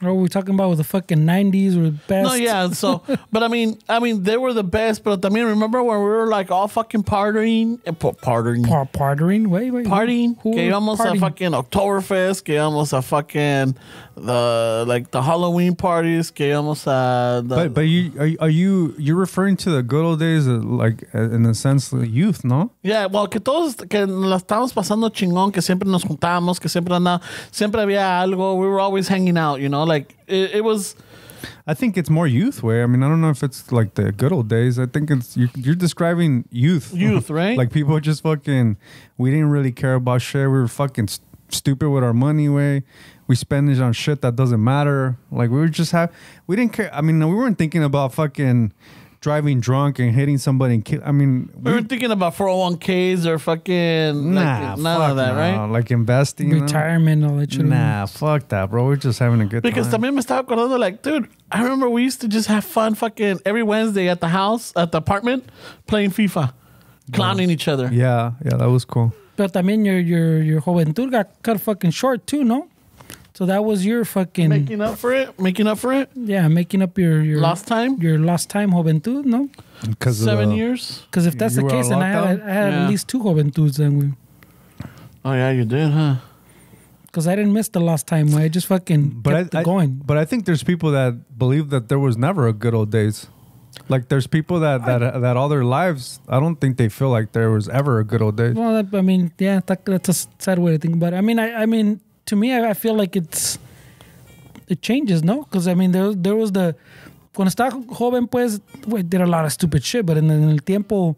Or were we talking about with the fucking 90s or best? No, yeah. So, but I mean, they were the best. But I mean, remember when we were like all fucking partying? Partying? Wait. Partying? Que íbamos a fucking Oktoberfest, que íbamos a fucking the Halloween parties, que íbamos a... But you're referring to the good old days, like in the sense of youth, no? Yeah, well, que todos, que la estábamos pasando chingón, que siempre nos juntábamos, que siempre había algo. We were always hanging out, you know? Like, it was... I think it's more youth way. I mean, I don't know if it's like the good old days. I think it's you're describing youth. Youth, right? Like people just fucking, we didn't really care about shit. We were fucking stupid with our money way. We spend it on shit that doesn't matter. Like we didn't care. I mean, we weren't thinking about fucking driving drunk and hitting somebody and kill. I mean, we weren't thinking about 401ks or fucking none of that, right? Like investing, retirement, all that shit. Nah, fuck that, bro. We're just having a good time. Because también me estaba acordando, like, dude, I remember we used to just have fun fucking every Wednesday at the house, at the apartment, playing FIFA, clowning each other. Yeah, that was cool. But también your juventud got cut fucking short too, no? So that was your fucking... Making up for it? Yeah, making up your lost time? Your lost time juventud, no? 7 years? Because if that's the case, then I had at least 2 juventuds then. Oh, yeah, you did, huh? Because I didn't miss the lost time. I just fucking kept going. But I think there's people that believe that there was never a good old days. Like there's people that all their lives, I don't think they feel like there was ever a good old days. Well, I mean, yeah, that's a sad way to think about it. I mean, to me, I feel like it changes, no? Because I mean, there was cuando estaba joven, pues, we did a lot of stupid shit, but in el tiempo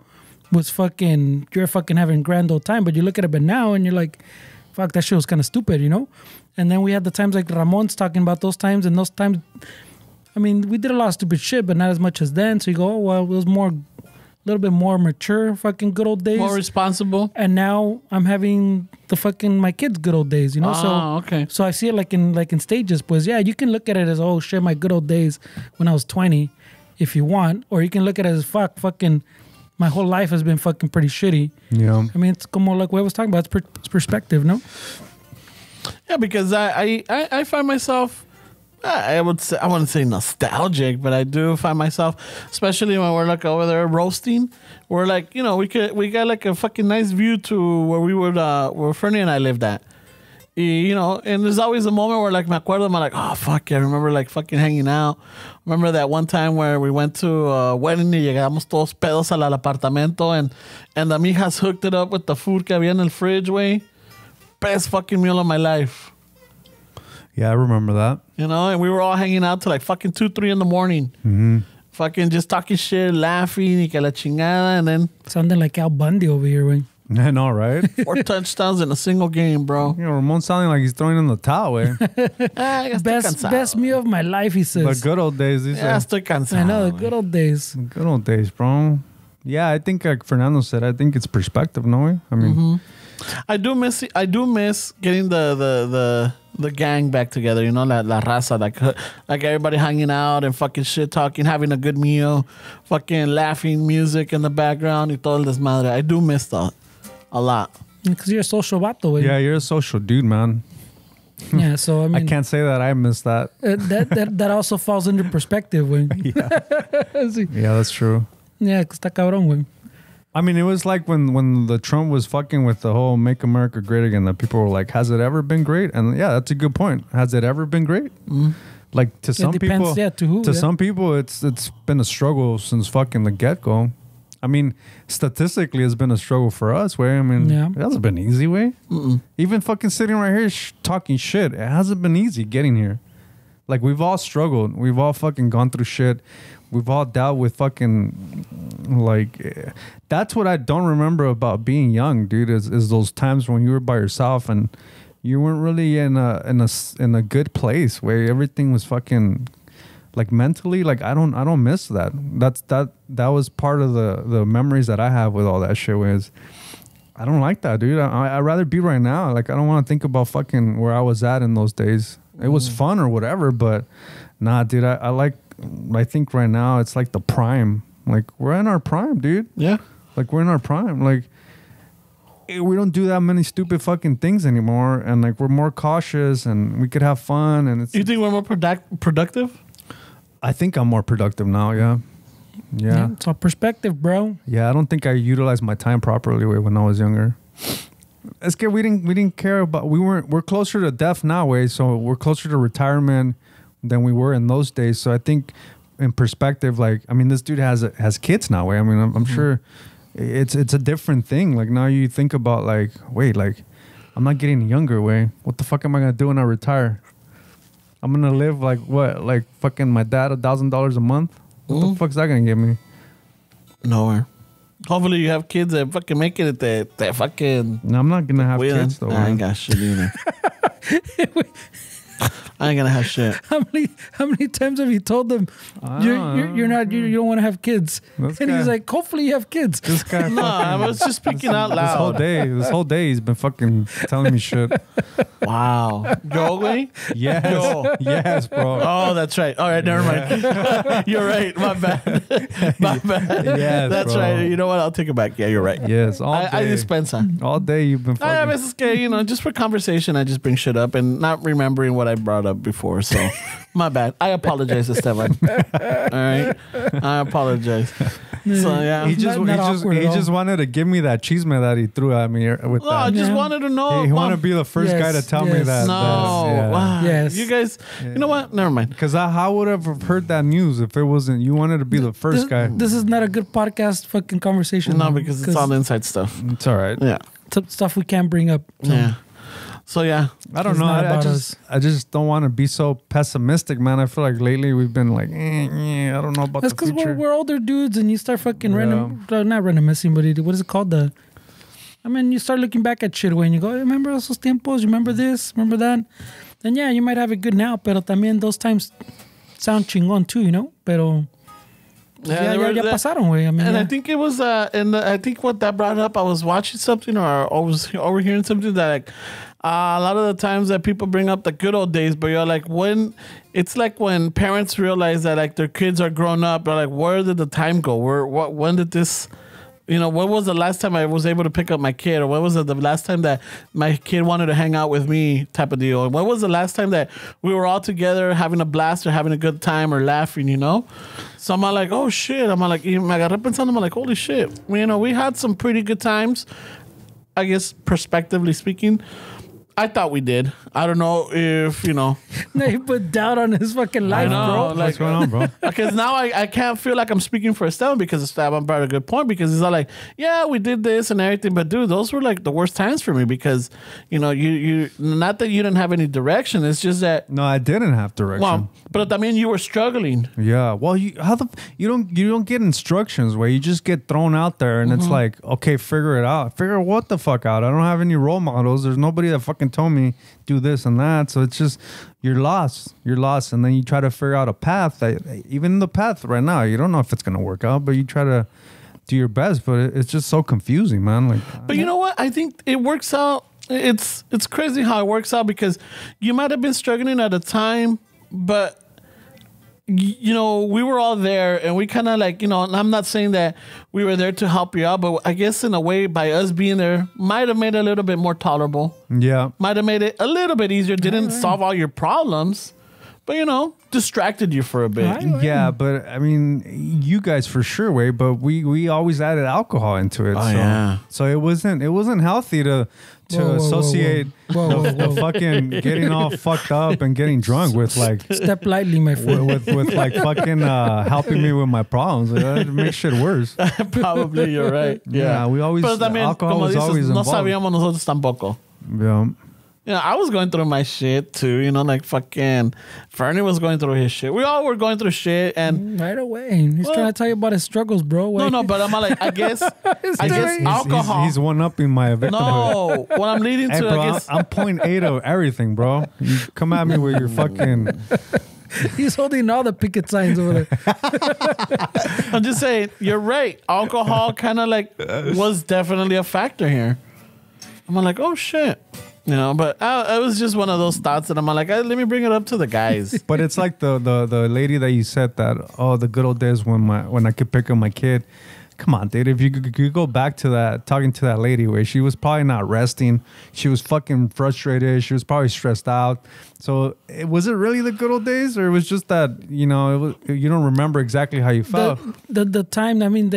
was fucking, you're fucking having grand old time, but you look at it now and you're like, fuck, that shit was kind of stupid, you know? And then we had the times like Ramon's talking about those times, and those times, I mean, we did a lot of stupid shit, but not as much as then. So you go, oh, well, it was a little bit more mature, fucking good old days. More responsible. And now I'm having the fucking my kids' good old days, you know? Okay. So I see it like in stages. Pues yeah, you can look at it as, oh shit, my good old days when I was 20, if you want. Or you can look at it as fucking my whole life has been fucking pretty shitty. Yeah. I mean, it's como like what I was talking about. It's perspective, no? Yeah, because I find myself, I wouldn't say nostalgic, but I do find myself, especially when we're like over there roasting, we're like, you know, we got like a fucking nice view to where we would, where Fernie and I lived at. You know, and there's always a moment where like me acuerdo, I'm like, oh fuck yeah, I remember like fucking hanging out. Remember that one time where we went to a wedding y llegamos todos pedos al apartamento and the mijas hooked it up with the food que había en el fridge, way. Best fucking meal of my life. Yeah, I remember that. You know, and we were all hanging out till like fucking 2-3 in the morning. Mm-hmm. Fucking just talking shit, laughing, y que la chingada, and then sounding like Al Bundy over here, way. I know, right? 4 touchdowns in a single game, bro. You know, Ramon sounding like he's throwing in the towel, eh? Best meal of my life, he says. The good old days, he said. Estoy cansado. I know, the good old days. The good old days, bro. Yeah, I think like Fernando said, I think it's perspective, no way? I mean... I do miss getting the gang back together, you know, la raza, like everybody hanging out and fucking shit talking, having a good meal, fucking laughing, music in the background, y todo el desmadre. I do miss that a lot. Because you're a social vato, way. Yeah, you're a social dude, man. Yeah, so I mean, I can't say that I miss that. That also falls under perspective, way. Yeah. Yeah, that's true. Yeah, que está cabrón, way. I mean, it was like when the Trump was fucking with the whole "Make America Great Again." That people were like, "Has it ever been great?" And yeah, that's a good point. Has it ever been great? Like to some people, yeah, to who? Some people, it's been a struggle since fucking the get go. I mean, statistically, it's been a struggle for us. Way, I mean, it hasn't been easy. Way, even fucking sitting right here talking shit, it hasn't been easy getting here. Like we've all struggled. We've all fucking gone through shit. We've all dealt with fucking, like, that's what I don't remember about being young, dude, is those times when you were by yourself and you weren't really in a good place where everything was fucking, like, mentally, like, I don't miss that. That was part of the memories that I have with all that shit was, I don't like that, dude. I'd rather be right now. Like, I don't want to think about fucking where I was at in those days. It was fun or whatever, but nah, dude, I think right now it's like the prime. Like we're in our prime, dude. Yeah. Like we're in our prime. Like we don't do that many stupid fucking things anymore, and like we're more cautious, and we could have fun. And it's. You think we're more productive? I think I'm more productive now. Yeah. Yeah. It's all perspective, bro. Yeah, I don't think I utilized my time properly when I was younger. It's good. We didn't care about. We're closer to death now, way. So we're closer to retirement than we were in those days. So I think in perspective, like, I mean, this dude has kids now, way. I mean, I'm sure it's a different thing. Like now you think about like, wait, like I'm not getting younger, way. What the fuck am I gonna do when I retire? I'm gonna live like what? Like fucking my dad $1,000 a month? What the fuck's that gonna give me? Nowhere. Hopefully you have kids that fucking make it at that fucking... No, I'm not gonna have kids though. I ain't got shit either. I ain't gonna have shit. How many times have you told them you don't want to have kids? He's like, hopefully you have kids. This guy. No, I was just speaking out loud. This whole day he's been fucking telling me shit. Wow. Go away? Yes. Go. Yes, bro. Oh, that's right. All right, never mind. You're right. My bad. My bad. Yes, that's bro. Right. You know what? I'll take it back. Yeah, you're right. Yes. All day. I dispensa. All day you've been fucking. I veces que, you know, just for conversation, I just bring shit up and not remembering what I brought up before. So, my bad. I apologize, Esteban. All right? I apologize. So, yeah. He just wanted to give me that chisme that he threw at me with that. I just wanted to know. He wanted to be the first guy to tell me that. No. Wow. Yes. You guys, you know what? Never mind. Because how would I have heard that news if it wasn't, you wanted to be the first guy. This is not a good podcast fucking conversation. No, because it's all inside stuff. It's all right. Yeah. Stuff we can't bring up. So. Yeah. So, yeah. I don't know. I just don't want to be so pessimistic, man. I feel like lately we've been like, I don't know about That's the future. because we're older dudes and you start fucking not reminiscing, but what is it called? I mean, you start looking back at shit when you go, remember esos tiempos? You remember this? Remember that? And yeah, you might have it good now, pero también those times sound chingón too, you know? Pero ya pasaron, güey. I mean, and I think it was, I think what that brought up, I was watching something or I was overhearing something that like, a lot of the times that people bring up the good old days, but you're like, it's like when parents realize that like their kids are grown up, they're like, where did the time go? When did this you know, when was the last time I was able to pick up my kid? Or when was the last time that my kid wanted to hang out with me type of deal? And when was the last time that we were all together having a blast or having a good time or laughing, you know? So I'm like, oh, shit. I'm like, me agarré pensando, I'm like, holy shit. You know, we had some pretty good times, I guess, prospectively speaking. I thought we did. I don't know if, you know. No, he put doubt on his fucking life, bro. Like, what's going on, bro? Because now I can't feel like I'm speaking for Esteban because Esteban brought a good point because he's all like, yeah, we did this and everything. But, dude, those were like the worst times for me because, you know, you not that you didn't have any direction. It's just that. No, I didn't have direction. Well, but I mean, you were struggling. Yeah. Well, you don't get instructions where you just get thrown out there and it's like, okay, figure it out. Figure what the fuck out. I don't have any role models. There's nobody that fucking told me do this and that. So it's just you're lost. And then you try to figure out a path that even the path right now, you don't know if it's gonna work out, but you try to do your best. But it's just so confusing, man. Like, but you know what? I think it works out. It's crazy how it works out because you might have been struggling at a time, but you know, we were all there and we kind of like, you know, and I'm not saying that we were there to help you out, but I guess in a way by us being there might have made it a little bit more tolerable. Yeah. Might have made it a little bit easier. Didn't solve all your problems, but, you know, distracted you for a bit. Yeah, but I mean, you guys for sure, Wade, but we always added alcohol into it. So it wasn't healthy to associate the fucking getting all fucked up and getting drunk with like step lightly, my friend. with like fucking helping me with my problems. It makes shit worse. Probably you're right. Yeah, we always alcohol was always no involved. sabíamos nosotros tampoco. Yeah. Yeah, I was going through my shit too, you know, like fucking Fernie was going through his shit. We all were going through shit and right away. He's trying to tell you about his struggles, bro. No, but I'm like, I guess alcohol. He's one upping my victimhood. No, what I'm leading to, bro, I guess I'm 0.8 of everything, bro. You come at me with your fucking. He's holding all the picket signs over there. I'm just saying, you're right. Alcohol kind of like was definitely a factor here. I'm like, oh shit. You know, but it was just one of those thoughts that I'm like, let me bring it up to the guys. But it's like the lady that you said that, oh, the good old days when I could pick up my kid. Come on, dude. If you could go back to that, talking to that lady where she was probably not resting. She was fucking frustrated. She was probably stressed out. So was it really the good old days, or it was just that, you know, you don't remember exactly how you felt? The time, I mean,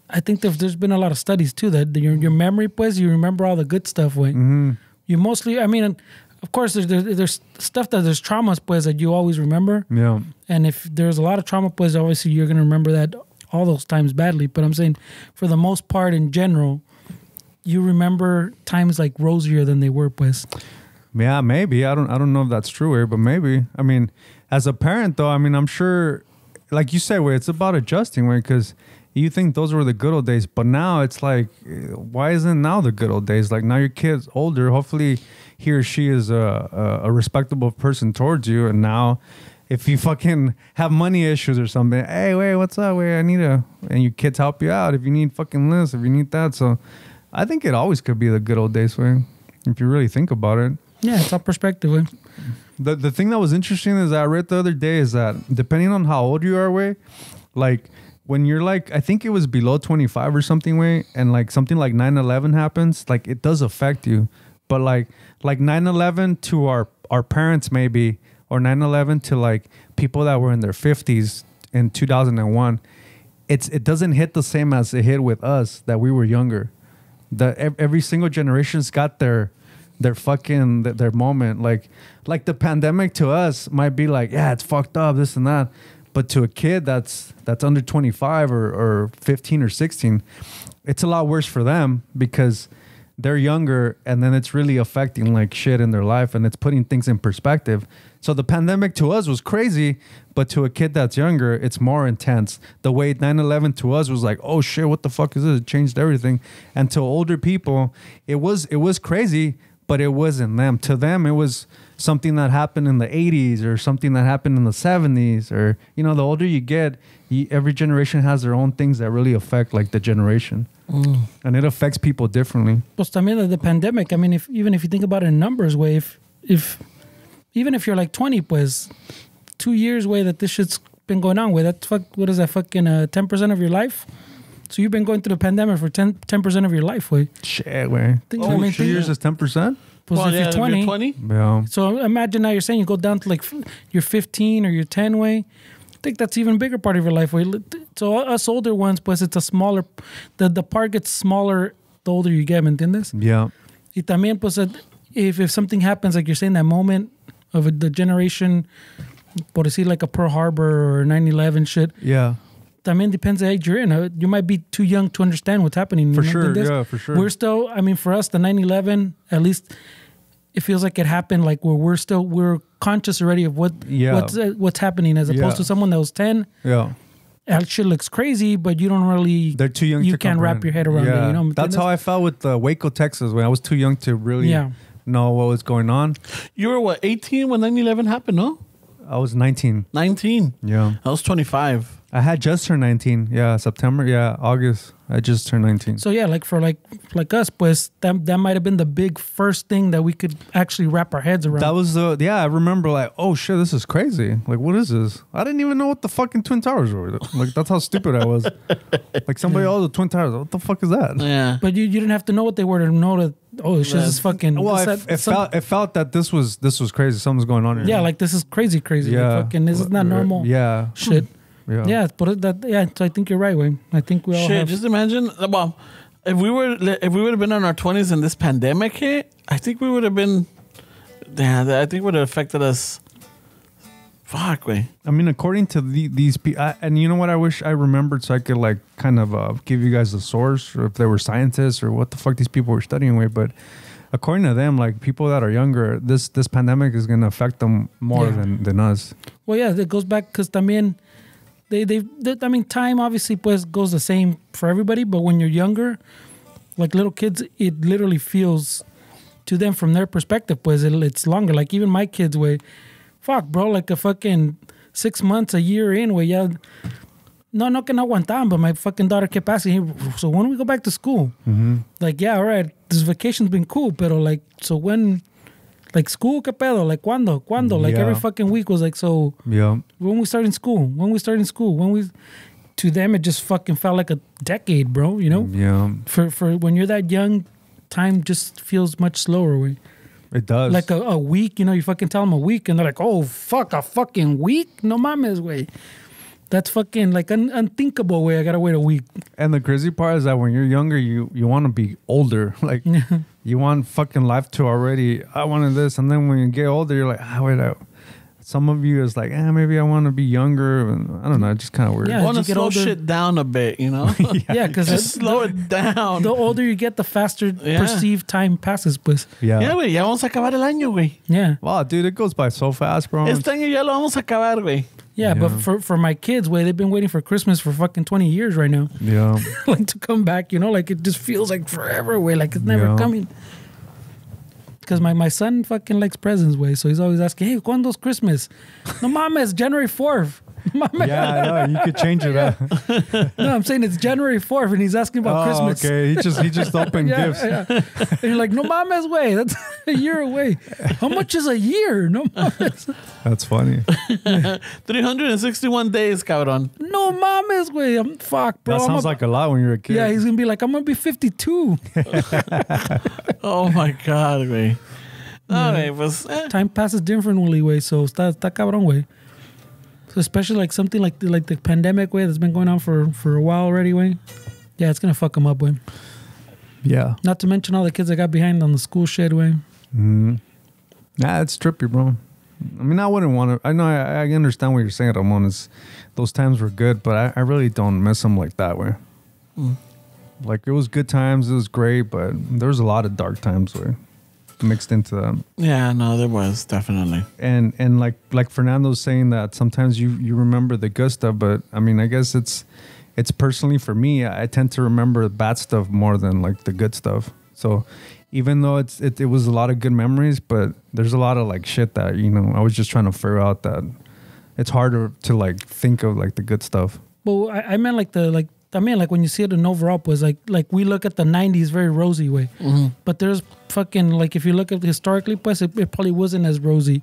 I think there's been a lot of studies too that your memory, pues, you remember all the good stuff, way. Mm-hmm. You mostly, I mean, of course, there's stuff there's traumas, pues, that you always remember. Yeah. And if there's a lot of trauma, pues, obviously you're going to remember that all those times badly. But I'm saying, for the most part, in general, you remember times like rosier than they were, pues. Yeah, maybe. I don't know if that's true, but maybe. I mean, as a parent, though, I mean, I'm sure, like you said, it's about adjusting, because you think those were the good old days, but now it's like, why isn't now the good old days? Like, now your kid's older. Hopefully he or she is a respectable person towards you. And now if you fucking have money issues or something, hey, wait, what's up? Wait, I need and your kids help you out if you need fucking this, if you need that. So I think it always could be the good old days, way, if you really think about it. Yeah, it's all perspective, way. The thing that was interesting is that I read the other day is that depending on how old you are, way, like, when you're like, I think it was below 25 or something, way, and like something like 9/11 happens, like it does affect you. But like 9/11 to our parents maybe, or 9/11 to like people that were in their 50s in 2001, it doesn't hit the same as it hit with us that we were younger. Every single generation's got their fucking their moment. Like the pandemic to us might be like, yeah, it's fucked up, this and that. But to a kid that's under 25 or 15 or 16, it's a lot worse for them because they're younger, and then it's really affecting like shit in their life, and it's putting things in perspective. So the pandemic to us was crazy, but to a kid that's younger, it's more intense. The way 9/11 to us was like, oh shit, what the fuck is this? It changed everything. And to older people, it was crazy, but it wasn't them. To them, it was something that happened in the 80s or something that happened in the 70s, or, you know, the older you get, every generation has their own things that really affect like the generation. And it affects people differently. Pues también the pandemic, I mean, even if you think about it in numbers, way, even if you're like 20, pues 2 years, way, that this shit's been going on, way, what is that, fucking 10% of your life? So you've been going through the pandemic for 10% of your life, way. Shit, way. 2 years is 10%? Well, if you're 20. Yeah. So imagine now you're saying you go down to like you're 15 or you're 10 way. I think that's even bigger part of your life way. So us older ones, pues it's a smaller, the part gets smaller the older you get, ¿me entiendes? Yeah. Y también, pues, if something happens, like you're saying, that moment of the generation, por decir like a Pearl Harbor or 9/11 shit. Yeah. También depends the age you're in. You might be too young to understand what's happening. For sure, yeah, for sure. We're still, I mean, for us, the 9/11, at least it feels like it happened like where we're conscious already of what's happening as opposed to someone that was 10. Yeah. That shit looks crazy, but you don't really. They're too young. You can't wrap your head around it. You know, that's how I felt with Waco, Texas, when I was too young to really know what was going on. You were what, 18 when 9/11 happened? No, I was 19. 19. Yeah, I was 25. I had just turned 19. Yeah, September. Yeah, August. I just turned 19. So yeah, like for like us, pues that might have been the big first thing that we could actually wrap our heads around. That was I remember like, oh shit, this is crazy. Like, what is this? I didn't even know what the fucking Twin Towers were. Like, that's how stupid I was. Like somebody, the Twin Towers. What the fuck is that? Yeah. But you didn't have to know what they were to know that. Oh, it's just this fucking. Well, it felt that this was crazy. Something's going on here. Yeah, like this is crazy. Yeah. Like, fucking, this is not normal. Yeah. Shit. Yeah, but so I think you're right, Wayne. I think we all have. Just imagine, well, if we would have been in our 20s and this pandemic hit, I think we would have been. Yeah, I think it would have affected us. Fuck, way. I mean, according to these people, and you know what? I wish I remembered so I could like kind of give you guys the source, or if they were scientists or what the fuck these people were studying with. But according to them, like people that are younger, this pandemic is going to affect them more than us. Well, yeah, it goes back because también. I mean, time obviously pues goes the same for everybody, but when you're younger, like little kids, it literally feels to them from their perspective, pues it's longer. Like even my kids, way, fuck, bro, like a fucking 6 months, a year in, way, yeah. No que no aguantaban, but my fucking daughter kept asking, hey, so when do we go back to school? Mm-hmm. Like, yeah, all right, this vacation's been cool, pero like, so when... Like school, ¿qué pedo? Like, ¿cuándo? Like every fucking week was like, so when we start in school? To them, it just fucking felt like a decade, bro, you know? Yeah. For when you're that young, time just feels much slower. Way. It does. Like a week, you know, you fucking tell them a week and they're like, oh, fuck, a fucking week? No mames, way. That's fucking like unthinkable way. I gotta wait a week. And the crazy part is that when you're younger, you want to be older. Like you want fucking life to already. I wanted this, and then when you get older, you're like, wait. Some of you is like, maybe I want to be younger. And I don't know. It's just kind of weird. Yeah, want to slow shit down a bit, you know? Yeah, because just slow it down. The older you get, the faster perceived time passes, pues. Yeah, güey, ya vamos a acabar el año, güey. Yeah. Wow, dude, it goes by so fast, bro. Este año ya lo vamos a acabar, güey. Yeah, but for my kids, way they've been waiting for Christmas for fucking 20 years right now. Yeah. Like to come back, you know, like it just feels like forever, way, like it's never coming. Because my son fucking likes presents, way, so he's always asking, hey, ¿cuándo's Christmas? No mames, January 4th. Yeah, no, you could change it up. No, I'm saying it's January 4th, and he's asking about Christmas. Okay, he just opened gifts. Yeah. And you're like, no mames, way, that's a year away. How much is a year? No mames. That's funny. 361 days, cabrón. No mames, way. I'm fuck, bro. That sounds like a lot when you're a kid. Yeah, he's gonna be like, I'm gonna be 52. Oh my God, güey. Okay, pues, Time passes differently, way. So está cabrón, way. So especially like something like the pandemic, way, that's been going on for a while already, way. Yeah, it's gonna fuck them up, way. Yeah. Not to mention all the kids that got behind on the school shit, way. Mm-hmm. Nah, it's trippy, bro. I mean, I wouldn't want to. I know I understand what you're saying, Ramon. Is those times were good, but I really don't miss them like that way. Like it was good times, it was great, but there was a lot of dark times where mixed into them. Yeah, no, there was definitely. And like Fernando's saying that sometimes you remember the good stuff, but I mean, I guess it's personally for me, I tend to remember bad stuff more than like the good stuff. So even though it was a lot of good memories, but there's a lot of like shit that, you know, I was just trying to figure out that it's harder to like think of like the good stuff. Well, I meant like like when you see it in overall, was like we look at the 90s very rosy way. Mm-hmm. But there's fucking, like if you look at it historically, pues it probably wasn't as rosy.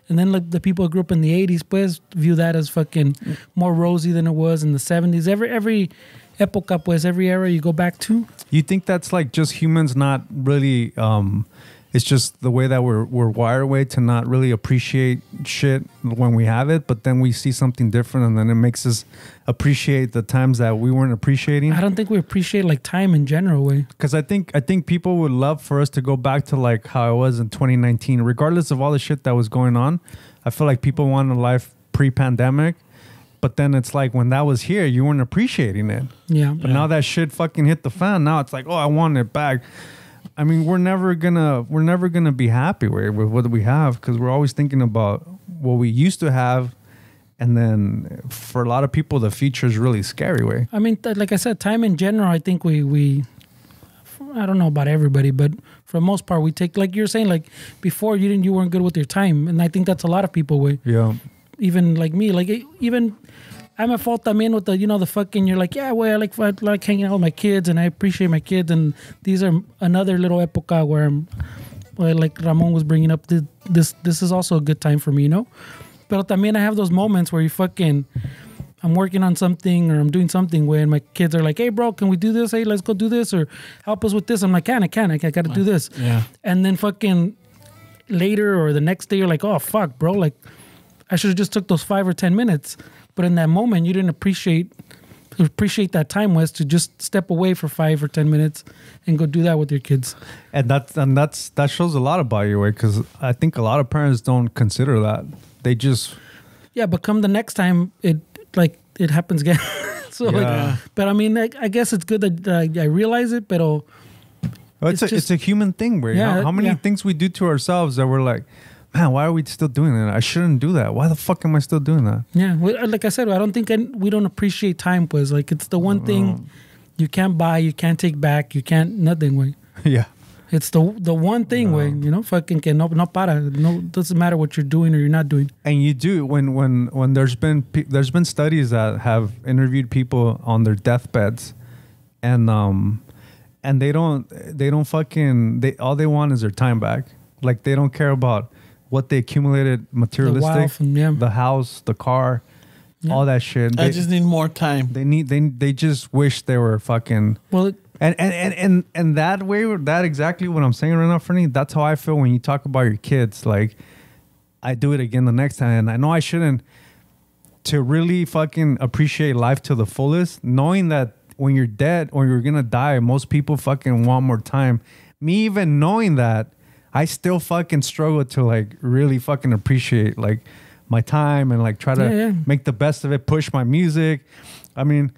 And then like the people who grew up in the 80s, pues view that as fucking more rosy than it was in the 70s. época, pues every era you go back to. You think that's like just humans not really it's just the way that we're wired way to not really appreciate shit when we have it, but then we see something different and then it makes us appreciate the times that we weren't appreciating. I don't think we appreciate like time in general way. Because I think people would love for us to go back to like how it was in 2019, regardless of all the shit that was going on. I feel like people want a life pre-pandemic, but then it's like when that was here, you weren't appreciating it. Yeah. But now that shit fucking hit the fan. Now it's like, oh, I want it back. I mean, we're never gonna be happy with what we have because we're always thinking about what we used to have, and then for a lot of people, the future is really scary. Way. I mean, like I said, time in general, I think we I don't know about everybody, but for the most part, we take, like you're saying, like before you weren't good with your time, and I think that's a lot of people way. Yeah. Even like me, like even I'm at fault también with the, the fucking, you're like, yeah, well, I like hanging out with my kids and I appreciate my kids. And these are another little época where like Ramon was bringing up, this is also a good time for me, But también I have those moments where I'm working on something or I'm doing something where my kids are like, hey, bro, can we do this? Hey, let's go do this or help us with this. I'm like, I got to do this. Yeah. And then fucking later or the next day, you're like, oh, fuck, bro. Like, I should have just took those 5 or 10 minutes. But in that moment, you didn't appreciate that time was to just step away for 5 or 10 minutes and go do that with your kids. And that shows a lot about you, way, because I think a lot of parents don't consider that. They just but come the next time, it happens again. So but I mean, I guess it's good that I realize it, but it's a human thing, where how many things we do to ourselves that we're like, man, why are we still doing that? I shouldn't do that. Why the fuck am I still doing that? Yeah, like I said, I don't think we don't appreciate time. Pues like it's the one thing you can't buy, you can't take back, you can't nothing. Way. Yeah, it's the one thing. Way fucking que no para. No, doesn't matter what you're doing or you're not doing. And you do when there's been studies that have interviewed people on their deathbeds, and they don't fucking all they want is their time back. Like they don't care about what they accumulated materialistic, the house, the car, all that shit. I just need more time. They just wish they were fucking. Well, and that way, that exactly what I'm saying right now, Fernie. That's how I feel when you talk about your kids. Like, I do it again the next time, and I know I shouldn't. To really fucking appreciate life to the fullest, knowing that when you're dead or you're gonna die, most people fucking want more time. Me even knowing that, I still fucking struggle to like really fucking appreciate like my time and like try to make the best of it, push my music. I mean,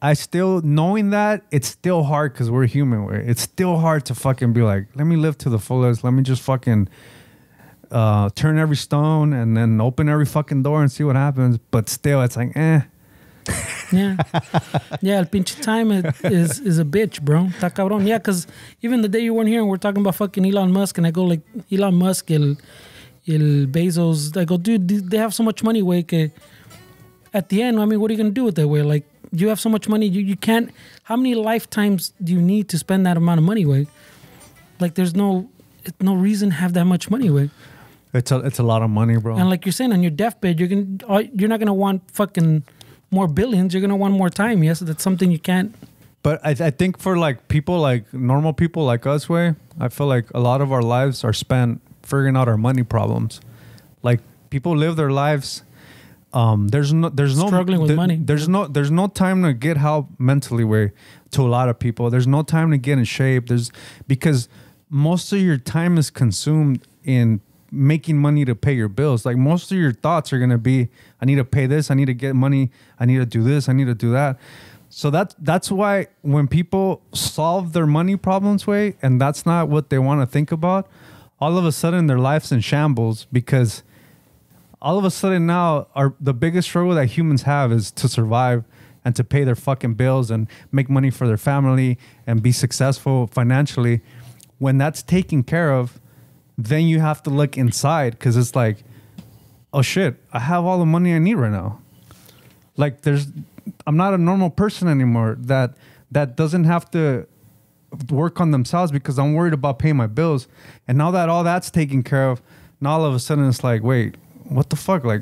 I still, knowing that, it's still hard because we're human. It's still hard to fucking be like, let me live to the fullest. Let me just fucking turn every stone and then open every fucking door and see what happens. But still, it's like, Yeah, el pinche time is a bitch, bro. Está cabrón. Yeah, because even the day you weren't here and we're talking about fucking Elon Musk, and I go like, Elon Musk, el Bezos, I go, dude, they have so much money, way, que at the end, I mean, what are you going to do with that, way? Like, you have so much money, you can't, how many lifetimes do you need to spend that amount of money, way? Like, there's no reason to have that much money, way. It's a lot of money, bro. And like you're saying, on your deathbed, you're not going to want fucking more billions, you're gonna want more time. Yes, that's something you can't. But I think for like people, like normal people like us, way, I feel like a lot of our lives are spent figuring out our money problems. Like people live their lives. There's no struggling with money. There's no time to get help mentally, way, to a lot of people. There's no time to get in shape. Because most of your time is consumed in making money to pay your bills. Like most of your thoughts are going to be, I need to pay this, I need to get money, I need to do this, I need to do that. So that's why when people solve their money problems, way, and that's not what they want to think about, all of a sudden their life's in shambles, because all of a sudden now the biggest struggle that humans have is to survive and to pay their fucking bills and make money for their family and be successful financially. When that's taken care of, then you have to look inside, because it's like, oh shit, I have all the money I need right now. Like I'm not a normal person anymore that doesn't have to work on themselves because I'm worried about paying my bills. And now that all that's taken care of, now all of a sudden it's like, wait, what the fuck? Like,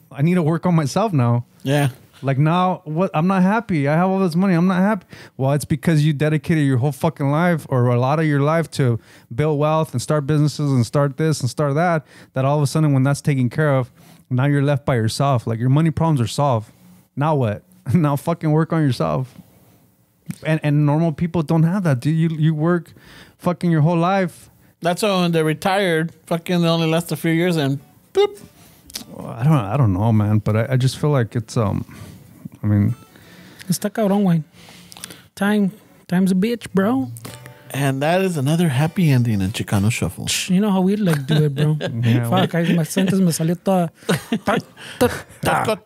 I need to work on myself now. Yeah. Like now, what? I'm not happy. I have all this money. I'm not happy. Well, it's because you dedicated your whole fucking life or a lot of your life to build wealth and start businesses and start this and start that. That all of a sudden, when that's taken care of, now you're left by yourself. Like your money problems are solved. Now what? Now fucking work on yourself. And normal people don't have that, dude. You work fucking your whole life. That's why when they're retired, fucking they only last a few years and boop. I don't know, man, but I just feel like it's I mean, está cabrón, güey. Time's a bitch, bro. And that is another happy ending in Chicano Shuffle. You know how we like do it, bro. Yeah, Fuck, my sentence me salió toda.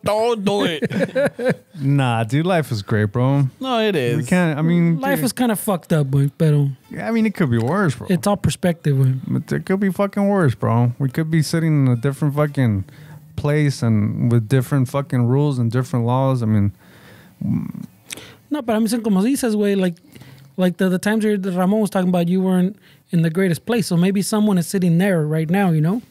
Todo it. Nah, dude, life is great, bro. No, it is. We can't. I mean, Life is kind of fucked up, güey, pero I mean, it could be worse, bro. it's all perspective, güey. It could be fucking worse, bro. We could be sitting in a different fucking place and with different fucking rules and different laws. I mean, No, but I'm saying, como dices, güey, like the times where Ramon was talking about, you weren't in the greatest place. So maybe someone is sitting there right now, you know?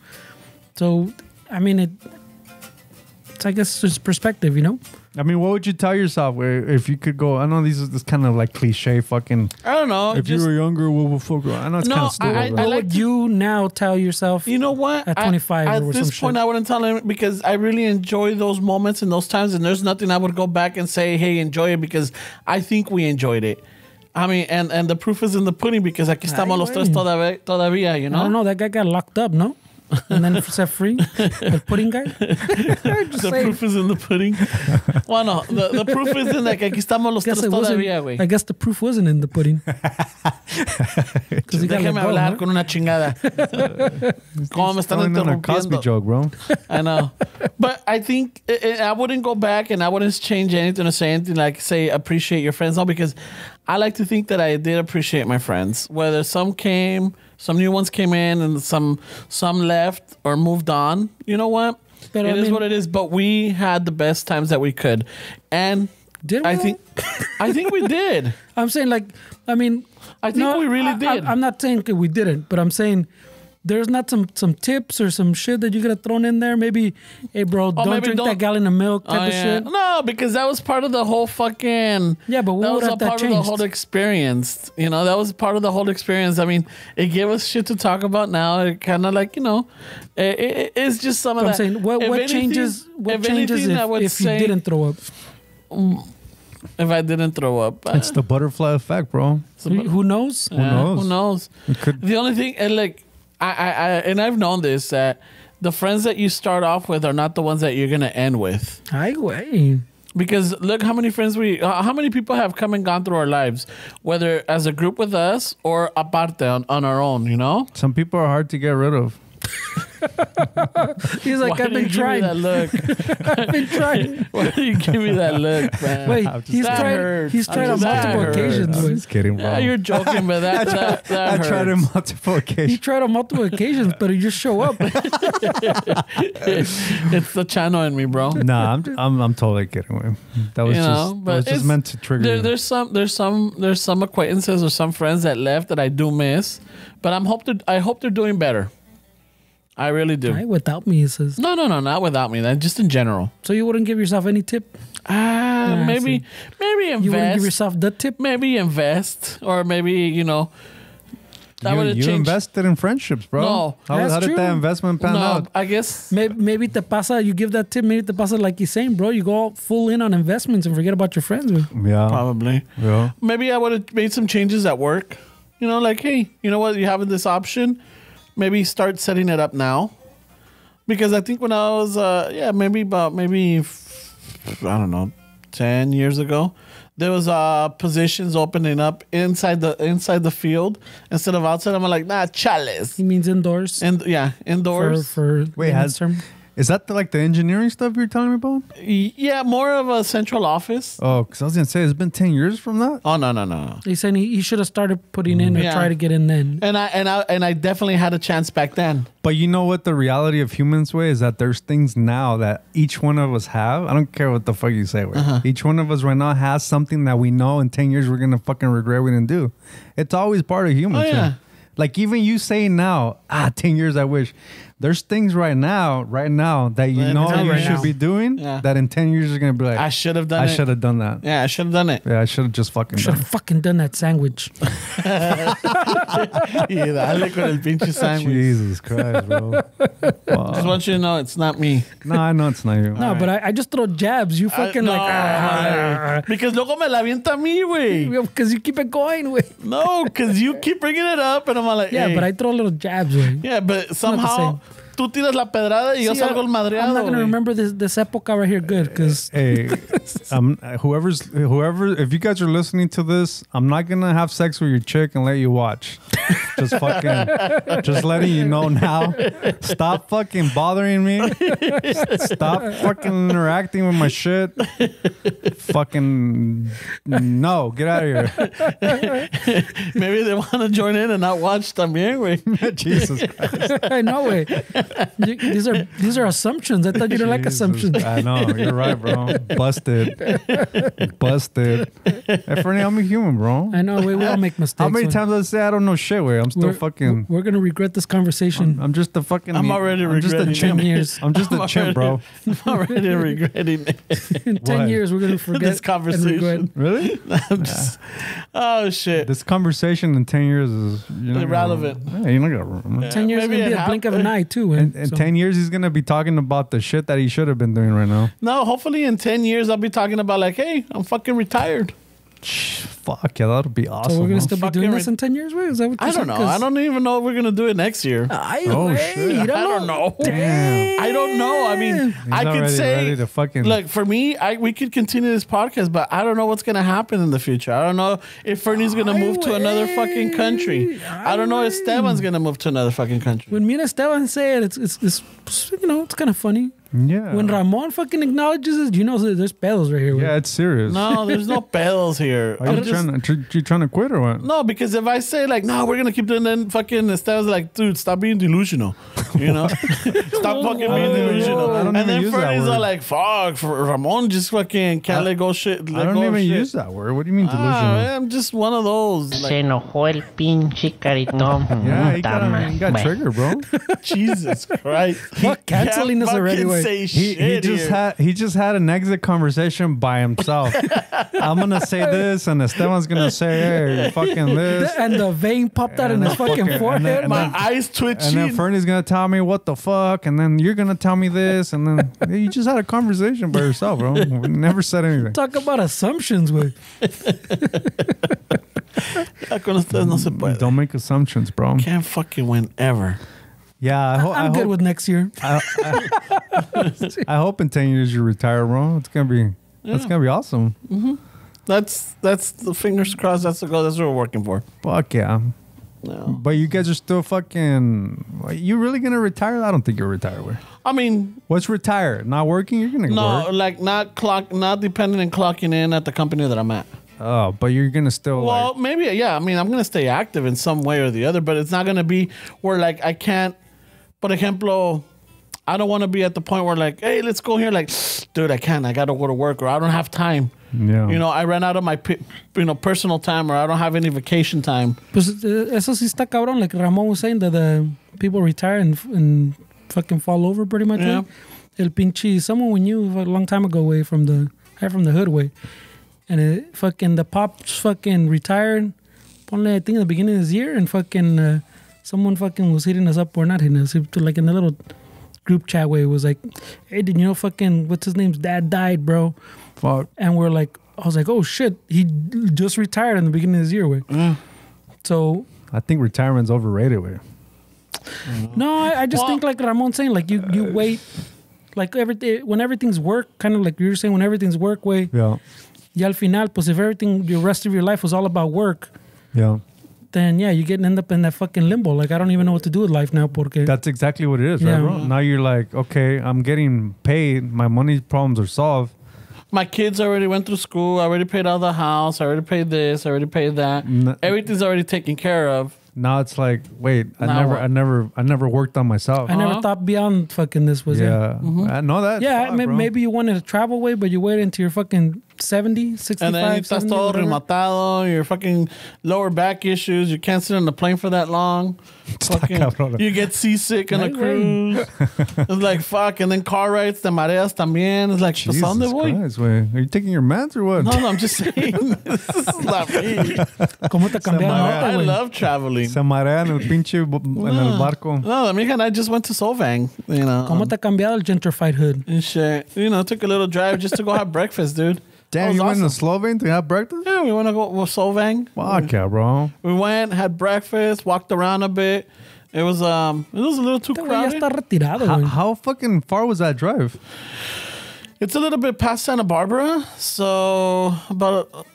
So, I mean, it's I guess, just perspective, you know? I mean, what would you tell yourself if you could go? I know this kind of like cliche fucking. I don't know. If you were younger, what would fuck? I know it's kind of stupid. What would you now tell yourself? You know what? At 25 at or this some point, shit? I wouldn't tell him because I really enjoy those moments and those times, and there's nothing I would go back and say, "Hey, enjoy it," because I think we enjoyed it. I mean, and the proof is in the pudding because aquí estamos los tres todavía, you know? I don't know. That guy got locked up, no? And then set free? The pudding guy? The proof is in the pudding. Well, no, the proof is in that aquí estamos los tres todavía, güey. I guess the proof wasn't in the pudding. Déjame hablar con una chingada. ¿Cómo me están a Cosby interrumpiendo? joke, bro. I know. But I think I wouldn't go back and I wouldn't change anything or say anything like, say, appreciate your friends. No, because I like to think that I did appreciate my friends. Whether some new ones came in and some left or moved on. You know what? But it is what it is. But we had the best times that we could. And I think we did. I'm saying, like, I mean... I think we really did. I'm not saying we didn't, but I'm saying... There's not some tips or some shit that you could have thrown in there. Maybe, hey, bro, don't drink that gallon of milk type of shit. No, because that was part of the whole fucking... Yeah, but what would have that part of the whole experience. You know, that was part of the whole experience. I mean, it gave us shit to talk about now. It kind of like, you know, it's just some of that. I'm saying, what changes if you didn't throw up? If I didn't throw up. It's the butterfly effect, bro. Who knows? Who knows? Who knows? The only thing, and like... and I've known this, that the friends that you start off with are not the ones that you're gonna end with. Ay, güey. Because look how many friends how many people have come and gone through our lives, whether as a group with us or aparte on our own, you know? Some people are hard to get rid of. He's like, I've been trying. That look. I've been trying. Why do you give me that look, man? Wait, he's tried on multiple occasions. I'm just kidding, bro. Yeah, you're joking, but that I tried on multiple occasions. He tried on multiple occasions, but he just show up. It's the channel in me, bro. Nah, I'm totally kidding with him. That was just meant to trigger you. There's some acquaintances or some friends that left that I do miss, but I hope they're doing better. I really do. Right, without me, he says. No, not without me. That just in general. So you wouldn't give yourself any tip? Maybe invest. You wouldn't give yourself the tip? Maybe invest, or maybe You invested in friendships, bro. No, how did that investment pan out? I guess maybe te pasa. You give that tip. Maybe te pasa like he's saying, bro. You go all full in on investments and forget about your friends. Yeah, probably. Yeah. Maybe I would have made some changes at work. You know, like, hey, you know what? You have this option. Maybe start setting it up now, because I think when I was maybe I don't know, 10 years ago, there was positions opening up inside the field instead of outside. I'm like, nah, chales. He means indoors. Indoors. For wait, is that like the engineering stuff you're telling me about? Yeah, more of a central office. Oh, because I was gonna say it's been 10 years from that. Oh no. He's saying he should have started putting in or try to get in then. And I definitely had a chance back then. But you know what the reality of humans way is that there's things now that each one of us have. I don't care what the fuck you say. Each one of us right now has something that we know in 10 years we're gonna fucking regret we didn't do. It's always part of humans. Oh, yeah. Like even you saying now, 10 years I wish. there's things right now that you should be doing that in 10 years you're going to be like, I should have done it. I should have done that. Yeah, I should have done it. Yeah, I should have just fucking done it. Should have fucking done that sandwich. Y dale con el pinche sandwich. Jesus Christ, bro. Wow. Just want you to know it's not me. No, I know it's not you. No, but I just throw jabs. You fucking because luego me la avienta a mí, güey. Because you keep it going, güey. No, because you keep bringing it up and I'm like, yeah, hey. but I throw little jabs, güey. Yeah, but somehow tú tiras la pedrada y yo salgo el madreado. I'm not gonna remember this época right here good because hey, whoever, if you guys are listening to this, I'm not gonna have sex with your chick and let you watch. Just letting you know now. Stop fucking bothering me. Stop fucking interacting with my shit. Fucking no, get out of here. Maybe they want to join in and not watch también, güey. Jesus Christ. I know, way. These are assumptions. I thought you didn't like assumptions. I know, you're right, bro. Busted. Hey, Fernie, I'm a human, bro. I know, we all make mistakes. How many times I say I don't know shit, way? I'm still fucking. We're gonna regret this conversation. I'm just a fucking. I'm already regretting just a chimp. 10 years. I'm just a chimp, bro. I'm already regretting it. In 10 years, we're gonna forget this conversation. Really? I'm just. Oh shit. This conversation in 10 years is irrelevant. Yeah, you're not gonna remember. 10 years is gonna be a blink of an eye too. In 10 years, he's gonna be talking about the shit that he should have been doing right now. No, hopefully in 10 years I'll be talking about like, hey, I'm fucking retired. Fuck yeah, that'll be awesome. So we're gonna still be doing this in 10 years, wait? Is that what I don't know. I don't even know if we're gonna do it next year. Shit. I don't know. Damn. I don't know. I mean, I could say, to fucking... look, for me, we could continue this podcast, but I don't know what's gonna happen in the future. I don't know if Fernie's gonna move to another fucking country. I don't know if Esteban's gonna move to another fucking country. When me and Esteban say it, it's you know, it's kind of funny. Yeah. When Ramon fucking acknowledges it, you know there's pedos right here. Yeah, it's serious. No, there's no pedos here. Are you trying to quit or what? No, because if I say like, no, we're gonna keep doing that, fucking Esteban's like, dude, stop being delusional. You know, stop fucking being delusional. And then Fernie's all like, fuck, Ramon just fucking can't let go shit. I don't even use that word. What do you mean delusional? I'm just one of those. Like, Se enojó el pinche caritón. Yeah, he got triggered, bro. Jesus Christ. Fuck canceling us already. Say he just had an exit conversation by himself. I'm gonna say this, and Esteban's gonna say, "Hey, fucking this," and the vein popped out in his fucking forehead. My eyes twitching. And then Fernie's gonna tell me what the fuck, and then you're gonna tell me this, and then you just had a conversation by yourself, bro. Never said anything. Talk about assumptions, güey. Con ustedes no se puede. Don't make assumptions, bro. Can't fucking win ever. Yeah, I'm good with next year. I hope in 10 years you retire, bro. It's gonna be awesome. Mm-hmm. That's the fingers crossed. That's the goal. That's what we're working for. Fuck yeah. No. But you guys are still fucking. You really gonna retire? I don't think you'll retire. I mean, what's retire? Not working? You're gonna work. Like not depending and clocking in at the company that I'm at. Oh, but you're gonna still. Well, maybe yeah. I mean, I'm gonna stay active in some way or the other, but it's not gonna be where like I can't. Por ejemplo, I don't want to be at the point where like, hey, let's go here. Like, dude, I can't. I got to go to work, or I don't have time. Yeah. You know, I ran out of my personal time, or I don't have any vacation time. Pues eso sí está cabrón. Like Ramon was saying that the people retire and fucking fall over pretty much. Yeah. Way. El pinche someone we knew a long time ago way from the hood way, and the pops fucking retired. Only I think at the beginning of this year, and fucking. Someone fucking was hitting us up or not hitting us, like in the little group chat way. It was like, hey, did you know fucking what's his name's dad died, bro? Fuck. And we're like, I was like, oh shit, he just retired in the beginning of this year, way. So I think retirement's overrated, way. No, I just think like Ramon's saying, like you wait, like when everything's work, kind of like you were saying, when everything's work way. Yeah. Y al final, pues if everything, the rest of your life was all about work. Yeah. Then yeah, you end up in that fucking limbo. Like I don't even know what to do with life now. Porque that's exactly what it is, right, bro? Now you're like, okay, I'm getting paid. My money problems are solved. My kids already went through school. I already paid out the house. I already paid this. I already paid that. Everything's already taken care of. Now it's like, wait, I never worked on myself. I never thought beyond fucking this was it. I know that. Yeah, maybe you wanted to travel away, but you waited until you're fucking 70, 65, and then estás 70, todo whatever. rematado, your fucking lower back issues, you can't sit on the plane for that long. Fucking, you get seasick on a cruise. It's like, fuck. And then car rides, te mareas también. It's like, Jesus ¿dónde voy? Christ, güey. Are you taking your meds or what? No, I'm just saying. This is not me. ¿Cómo te cambiaron? I love traveling. Se marea en el pinche en el barco. No, mija and I just went to Solvang, you know. ¿Cómo te ha cambiado el gentrified hood? And shit. You know, took a little drive just to go have breakfast, dude. Damn, you went to Slovene to have breakfast? Yeah, we went to go with Solvang. Fuck yeah, bro. We went, had breakfast, walked around a bit. It was a little too Ya crowded. está retirado, güey. How fucking far was that drive? It's a little bit past Santa Barbara, so about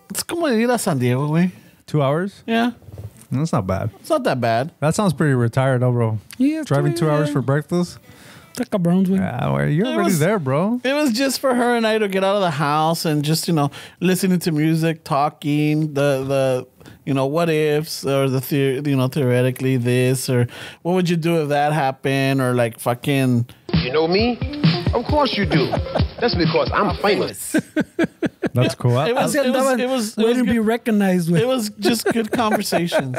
it's como ir a San Diego, güey. 2 hours? Yeah, That's not bad. it's not that bad. That sounds pretty retired, though, bro. Yeah, Driving 2 hours for breakfast? Está cabrón, güey. Yeah, well, you're It already was- there, bro. It was just for her and I to get out of the house and just, you know, listening to music, talking, the you know, what ifs or theoretically this or what would you do if that happened or like fucking. You know me? Of course you do. That's because I'm famous. That's cool. It was Waiting to be recognized, güey. It was just good conversations.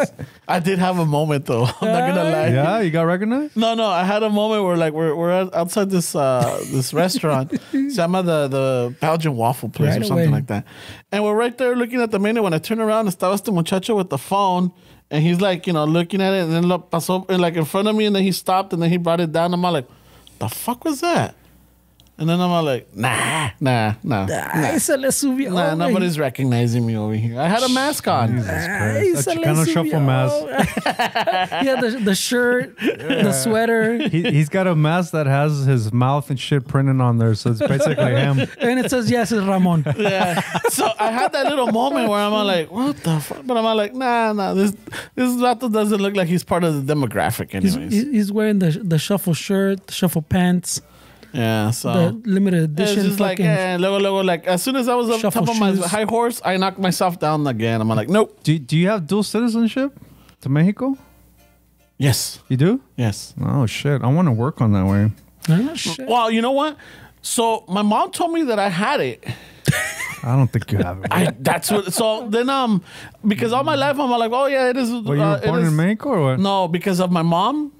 I did have a moment though. I'm not gonna lie. Yeah, you got recognized? No, I had a moment where like we're outside this this restaurant. Se llama the Belgian waffle place Right or something away. like that. And we're right there looking at the menu. When I turn around, estaba este muchacho with the phone, and he's like, you know, looking at it, and then lo pasó like in front of me, and then he stopped, and then he brought it down. I'm all like, the fuck was that? And then I'm all like, nah. Ay, se le subió, Nah, güey. nobody's recognizing me over here. I had a mask on. Ay, A se le Chicano subió. shuffle mask. Yeah, the shirt, the sweater, He's got a mask that has his mouth and shit printed on there, so it's basically him. and it says, yes, it's Ramon. Yeah. So I had that little moment where I'm all like, what the fuck? But I'm all like, nah, this vato doesn't look like he's part of the demographic anyways. He's wearing the shuffle shirt, the shuffle pants, Yeah, so the limited it's edition. just like, fucking luego, like, as soon as I was up Shuffle top of my shoes. high horse, I knocked myself down again. I'm like, nope. Do you have dual citizenship to Mexico? Yes. You do? Yes. Oh, shit. I want to work on that way. Oh, shit. Well, you know what? So my mom told me that I had it. I don't think you have it. That's what. So then, because all my life I'm like, oh yeah, it is. Well, you were born in Mexico or what? No, because of my mom.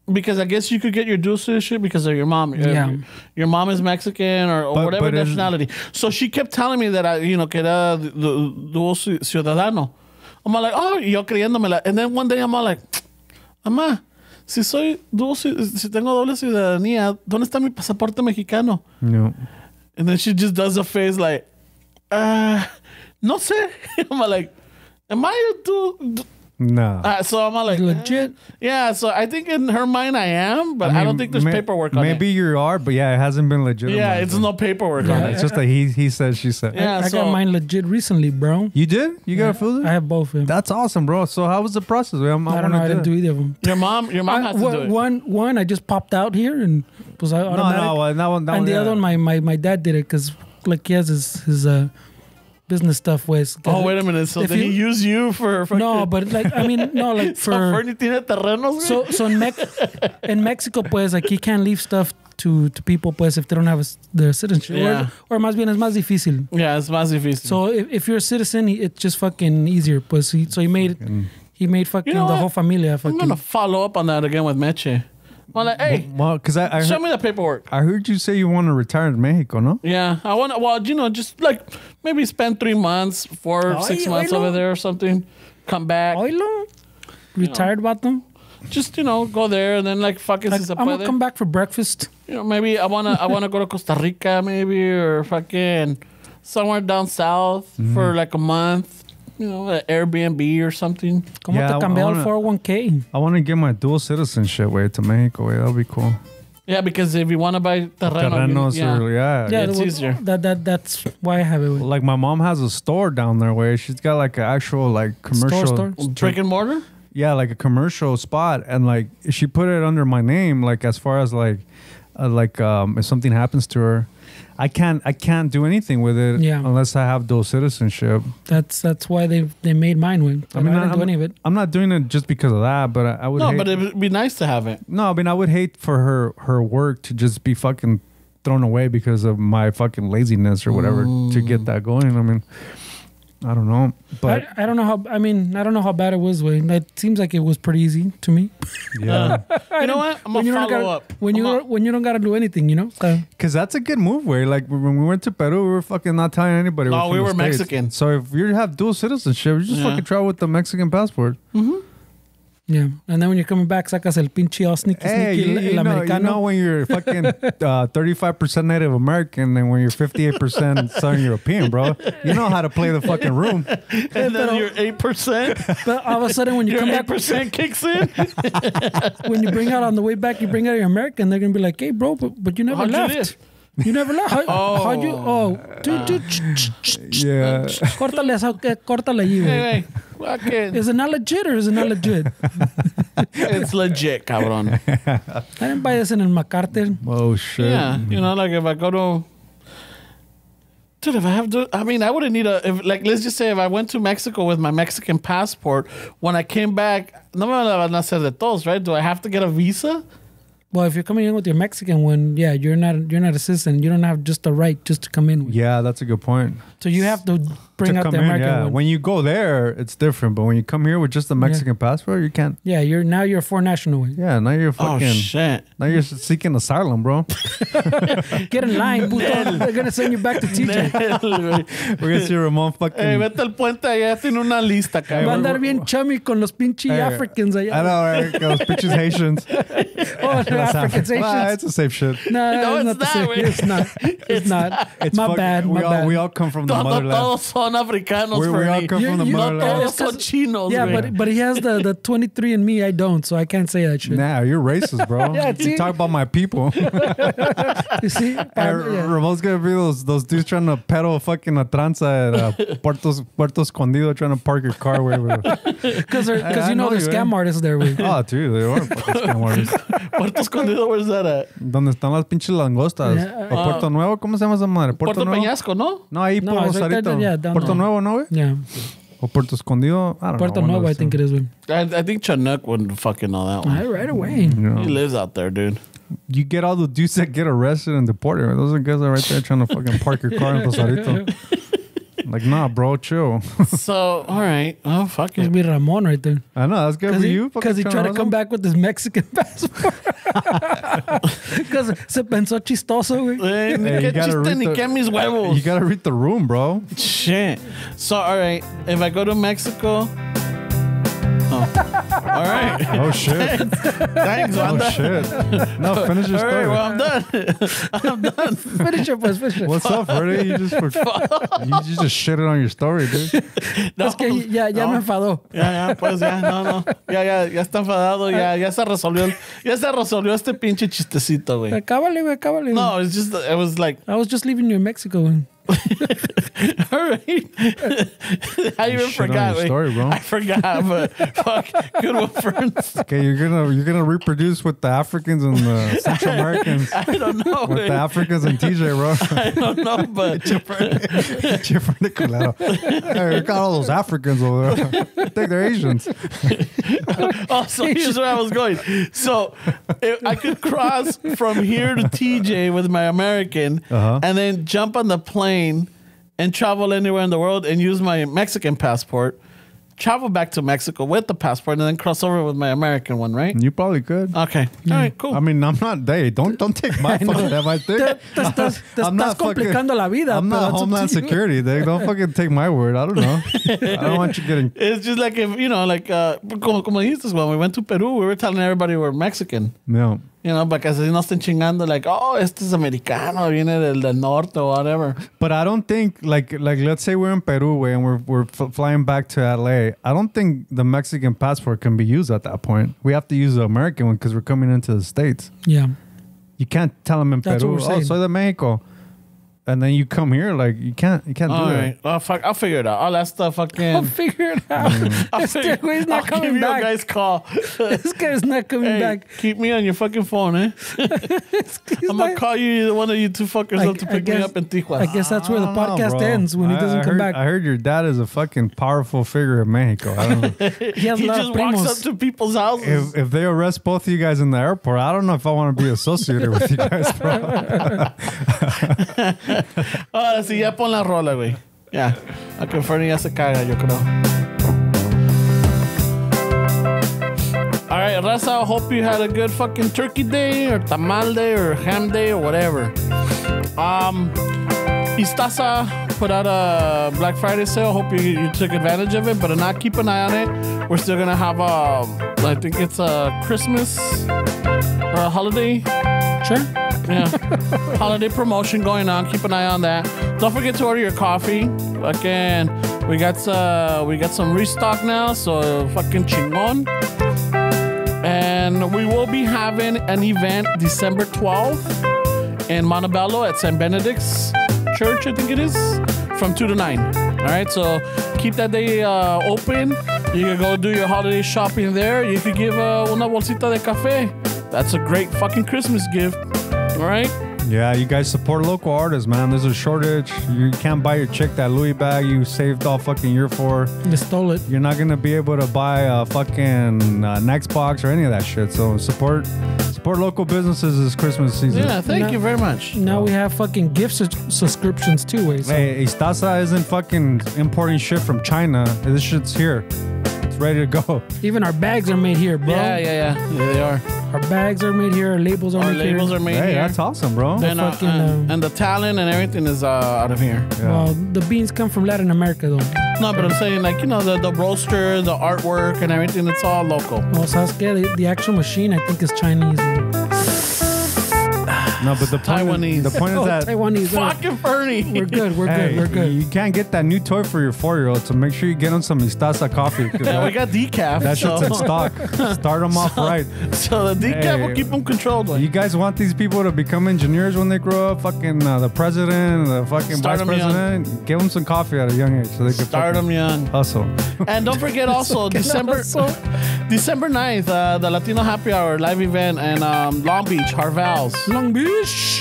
Because I guess you could get your dual citizenship because of your mom. Yeah. Your mom is Mexican or whatever but nationality. So she kept telling me that I, que era dual ciudadano. I'm like, oh, y yo creyéndomela. And then one day I'm all like, mamá, si tengo doble ciudadanía, ¿dónde está mi pasaporte mexicano? No. And then she just does a face like, no sé. I'm like, am I a dual? No. So I'm all like, Legit. Yeah, so I think in her mind I am, but I don't think there's paperwork on it. Maybe you are, but yeah, it hasn't been legitimate. Yeah, it's no paperwork on It's it. just a he said, she said. Yeah, I got mine legit recently, bro. You did? You got a food? I have both of them. That's awesome, bro. So how was the process? I don't know. I didn't do either of them. Your mom has to do it. One, I just popped out here and was automatic. that one. And the other one, my dad did it because like he has his business stuff with. Oh, wait a minute. So if did he use you for No, but like I mean, no, like So for Fernie tiene terrenos, güey? so in Mexico, pues like he can't leave stuff to people, pues if they don't have their citizenship. Yeah. Or más bien es más difícil. Yeah, it's más difícil. So if you're a citizen, it's just fucking easier. Pues so he made fucking You know the what? whole familia. I'm Fucking. gonna follow up on that again with Meche. I'm like, hey, Well, because I show heard, me the paperwork. I heard you say you want to retire in Mexico, no? Yeah, I want to, well, just like maybe spend 3 months, 6 months over there or something. Come back. Oilo. Retired about them. Just, go there and then like fucking Like, si se I'm gonna puede. come back for breakfast. Maybe I wanna go to Costa Rica maybe or fucking somewhere down south for like a month. An Airbnb or something. ¿Cómo Yeah, te I cambió el wanna- 401k? I want to get my dual citizenship way to Mexico way. That'll be cool. Yeah, because if you want to buy terreno, Terrenos or, Yeah, it's easier. That's why I have it. Like my mom has a store down there where she's got like an actual like commercial Store? brick and mortar. Yeah, like a commercial spot, and like she put it under my name. Like as far as like if something happens to her, I can't do anything with it unless I have dual citizenship. That's why they made mine win. I didn't do any of it. I'm not doing it just because of that, but I would. No, hate, but it would be nice to have it. no, I mean I would hate for her work to just be fucking thrown away because of my fucking laziness or whatever to get that going. I mean, I don't know, but I don't know how. I mean, I don't know how bad it was. Wayne. It seems like it was pretty easy to me. Yeah, you know what? I'm gonna follow up when you don't gotta do anything. You know, because that's a good move. Where like when we went to Peru, we were fucking not telling anybody. No, we were States. Mexican. So if you have dual citizenship, you just fucking travel with the Mexican passport. Mm-hmm. Yeah, and then when you're coming back, sacas el pinche all sneaky el americano. You know when you're fucking 35% Native American and when you're 58% Southern European, bro. You know how to play the fucking room. And then you're 8%. But all of a sudden, when you come back, 8% kicks in. When you bring out on the way back, you bring out your American. They're gonna be like, "Hey, bro, but you never left. You never left. How'd you? Yeah. Córtale ahí, Hey, Is it not legit or is it not legit? it's legit, cabrón. I didn't buy this in el MacArthur. Oh shit. Yeah, you know, like if I go to, dude, if I have to, I mean, I wouldn't need like, let's just say if I went to Mexico with my Mexican passport, when I came back, no me la van a hacer de todos, right? Do I have to get a visa? Well, if you're coming in with your Mexican one, yeah, you're not a citizen. You don't have just the right just to come in with. Yeah, that's a good point. So you have to bring out the American one. When you go there, it's different. But when you come here with just the Mexican passport, you can't. Yeah, you're a foreign national. Yeah, now you're fucking. Oh shit! Now you're seeking asylum, bro. Get in line, puto. They're gonna send you back to TJ. We're gonna see Ramon fucking. Hey, vete al puente allá, tiene una lista, cabrón. Va a andar bien chummy con los pinche Africans allá. I know, right? Those bitches Haitians. Oh, no, Africans, Haitians. Well, it's the same shit. No, it's not the same. It's not. It's not. My bad. We all come from the motherland. Todos son africanos. We all come from the motherland. Todos son chinos. Yeah, but he has the 23 and me. I don't, so I can't say that shit. Nah, you're racist, bro. Yeah, you talk about my people. You see, Ramon's gonna be those dudes trying to pedal fucking a tranza at Puerto Escondido, trying to park your car wherever. Because you know there's scam artists there. Oh, dude, they are fucking scam artists. Puerto Escondido, where's that at? Donde están las pinches langostas. Yeah. O Puerto Nuevo, ¿cómo se llama esa madre? Puerto Nuevo? Peñasco, ¿no? No, ahí por it's right Rosarito. there, yeah, down Puerto there. Nuevo, ¿no, güey? Yeah. O Puerto Escondido, I don't Puerto know. Nuevo, I think it is. I think Chinook wouldn't fucking know that one. Right away. Yeah. He lives out there, dude. You get all the dudes that get arrested and deported. Those are guys that are right there trying to fucking park your car in Rosarito. Like, nah, bro, chill. So, all right. Oh, fuck It's it. be Ramon right there. I know, that's good for you. Because he tried to come back with his Mexican passport. Because se pensó chistoso, güey. Ni que chiste, ni que mis huevos. You gotta read the room, bro. Shit. So, all right. If I go to Mexico... Oh. All right. Oh, shit. Thanks, Oh, Wanda. shit. No, finish your All story. right, well, I'm done. I'm done. Finish it, pues, finish it. What's up, Freddie? You just shitted on your story, dude. Es que ya me enfadó. Ya, pues ya, no. Ya está enfadado, ya se resolvió este pinche chistecito, güey. Acábale. No, it was like, I was just leaving you in Mexico, güey. all right. I even forgot, your story, bro. I forgot, but fuck, good one, friends. Okay, you're gonna reproduce with the Africans and the Central Americans. I don't know. With the Africans and TJ, bro. I don't know, but Hey, we got all those Africans over there. I think they're Asians. oh, so here's where I was going. So if I could cross from here to TJ with my American, and then jump on the plane and travel anywhere in the world and use my Mexican passport, travel back to Mexico with the passport, and then cross over with my American one, right? You probably could. Okay. All right, cool. I mean, I'm not. Don't take my fucking advice. Te estás complicando la vida. I'm not Homeland Security. Don't fucking take my word. I don't know. I don't want you getting. It's just like if como dijiste, when we went to Peru, we were telling everybody we're Mexican. No. You know, because no estén chingando like, oh, este es americano, viene del norte or whatever. But I don't think like let's say we're in Peru and we're flying back to LA. I don't think the Mexican passport can be used at that point. We have to use the American one because we're coming into the States. Yeah. You can't tell them in That's Peru, what we're saying. soy de Mexico. and then you come here, like you can't do that. Oh, fuck, I'll figure it out. I'll ask the fucking. I'll figure it out. This guy's not coming give back. You a guy's call. This guy's not coming back. Keep me on your fucking phone, eh? I'm gonna call you, one of you two fuckers up to pick me up in Tijuana. I guess that's where the podcast ends when he doesn't come back. I heard your dad is a fucking powerful figure in Mexico. I don't know. He just walks up to people's houses. If they arrest both of you guys in the airport, I don't know if I want to be associated with you guys, bro. Ahora sí, ya pon la rola, güey. Ya. A que Fernie ya se caga, yo creo. All right, Raza, hope you had a good fucking turkey day or tamal day or ham day or whatever. Istasa put out a Black Friday sale. Hope you took advantage of it, but not keep an eye on it. We're still gonna have I think it's a Christmas or a holiday. Sure. Yeah. Holiday promotion going on. Keep an eye on that. Don't forget to order your coffee. Again, we got some restock now, so fucking chingon. And we will be having an event December 12th in Montebello at St. Benedict's Church, I think it is, from 2 to 9. All right, so keep that day open. You can go do your holiday shopping there. You could give una bolsita de café. That's a great fucking Christmas gift. All right? Yeah, you guys support local artists, man. There's a shortage. You can't buy your chick that Louis bag you saved all fucking year for. You stole it. You're not going to be able to buy a fucking an Xbox or any of that shit. So support local businesses this Christmas season. Yeah, thank you very much. Now we have fucking gift subscriptions too, way. So. Hey, Istasa isn't fucking importing shit from China. This shit's here. It's ready to go. Even our bags are made here, bro. Yeah, they are. Our bags are made here. Our labels are made here. Hey, that's awesome, bro. And the talent and everything is out of here. Yeah. Well, the beans come from Latin America, though. No, but I'm saying, like, the roaster, the artwork, and everything, it's all local. Well, ¿sabes qué? The actual machine, I think, is Chinese. No, but the point Taiwanese. The point is that Taiwanese. Fucking Fernie. We're good. We're good. You can't get that new toy for your 4-year-old, so make sure you get him some Istasa coffee. Yeah, we got decaf. That shit's in stock. Start them off right. So the decaf will keep them controlled. You guys want these people to become engineers when they grow up? Fucking the president, the fucking vice president. Young. Give them some coffee at a young age so they can start them young. Hustle. And don't forget also December 9th, the Latino Happy Hour live event in Long Beach, Harval's. Long Beach.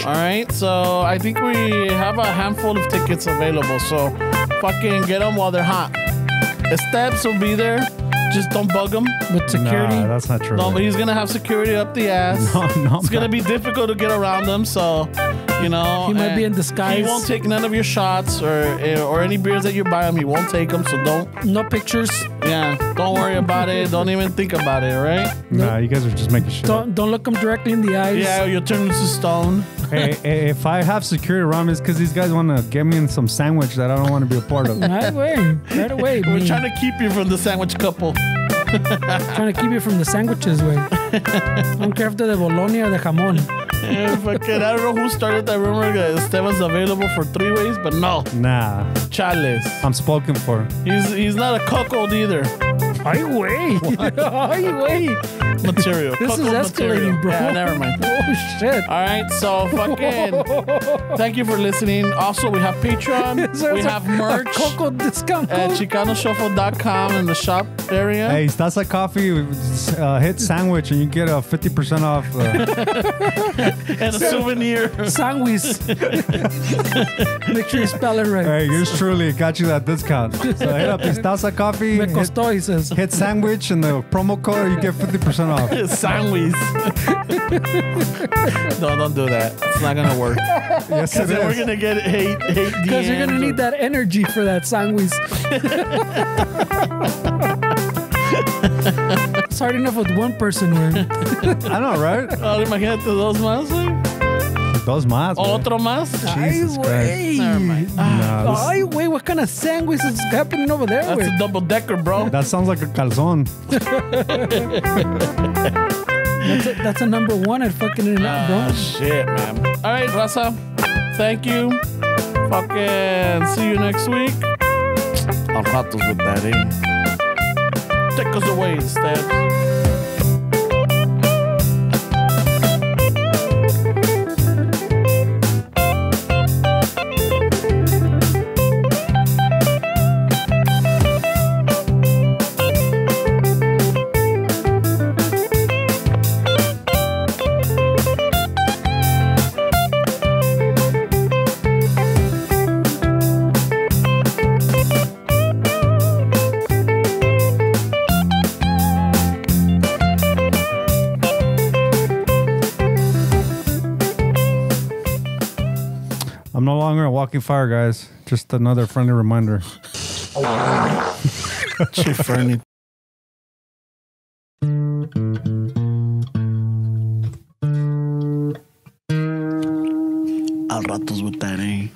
All right, so I think we have a handful of tickets available. So fucking get them while they're hot. The steps will be there. Just don't bug him. With security? Nah, that's not true. No, but he's going to have security up the ass. No, it's going to be difficult to get around them, so, you know. He might be in disguise. He won't take none of your shots or any beers that you buy him. He won't take them, so don't. No pictures. Yeah, don't worry about it. Don't even think about it, all right? Nah, you guys are just making shit Don't look him directly in the eyes. Yeah, you'll turn into stone. Hey, if I have security around me, it's because these guys want to get me in some sandwich that I don't want to be a part of. Right away. We're trying to keep you from the sandwich couple. Trying to keep you from the sandwiches, way. I don't care if they're de Bologna or de jamón. Yeah, fucking, I don't know who started that rumor that Esteban's available for 3-ways, but no. Nah. Chales. I'm spoken for. He's not a cuckold either. Ay, güey. Ay, güey. Material. This is escalating, material. bro. Yeah, never mind. Oh, shit. All right, so fucking thank you for listening. Also, we have Patreon. We have merch Coco discount at code. ChicanoShuffle.com in the shop area. Hey, Stasa Coffee, hit sandwich and you get a 50% off. And a souvenir. Sandwich. Make sure you spell it right. Hey, yours truly got you that discount. So hit up Istasa Coffee. Me costó, he says. Hit sandwich and the promo code, you get 50% off. Sandwich. No, don't do that. It's not gonna work. Yes, it Then we're is. gonna get hate Because you're going to need that energy for that sandwich. It's hard enough with one person, man. I know, right? Oh, imagínate dos más, güey. Dos más. güey. Otro más. Jesus Christ. Never mind. Ay, wait, what kind of sandwich is happening over there, That's güey? a double decker, bro. That sounds like a calzone. That's a number one at fucking In-N-Out, bro. Shit, man. All right, Raza. Thank you. Fucking see you next week. Al ratos with that, eh? Take us away instead. I'm no longer a walking fire, guys. Just another friendly reminder. Che Fernie. Al ratos with that, eh?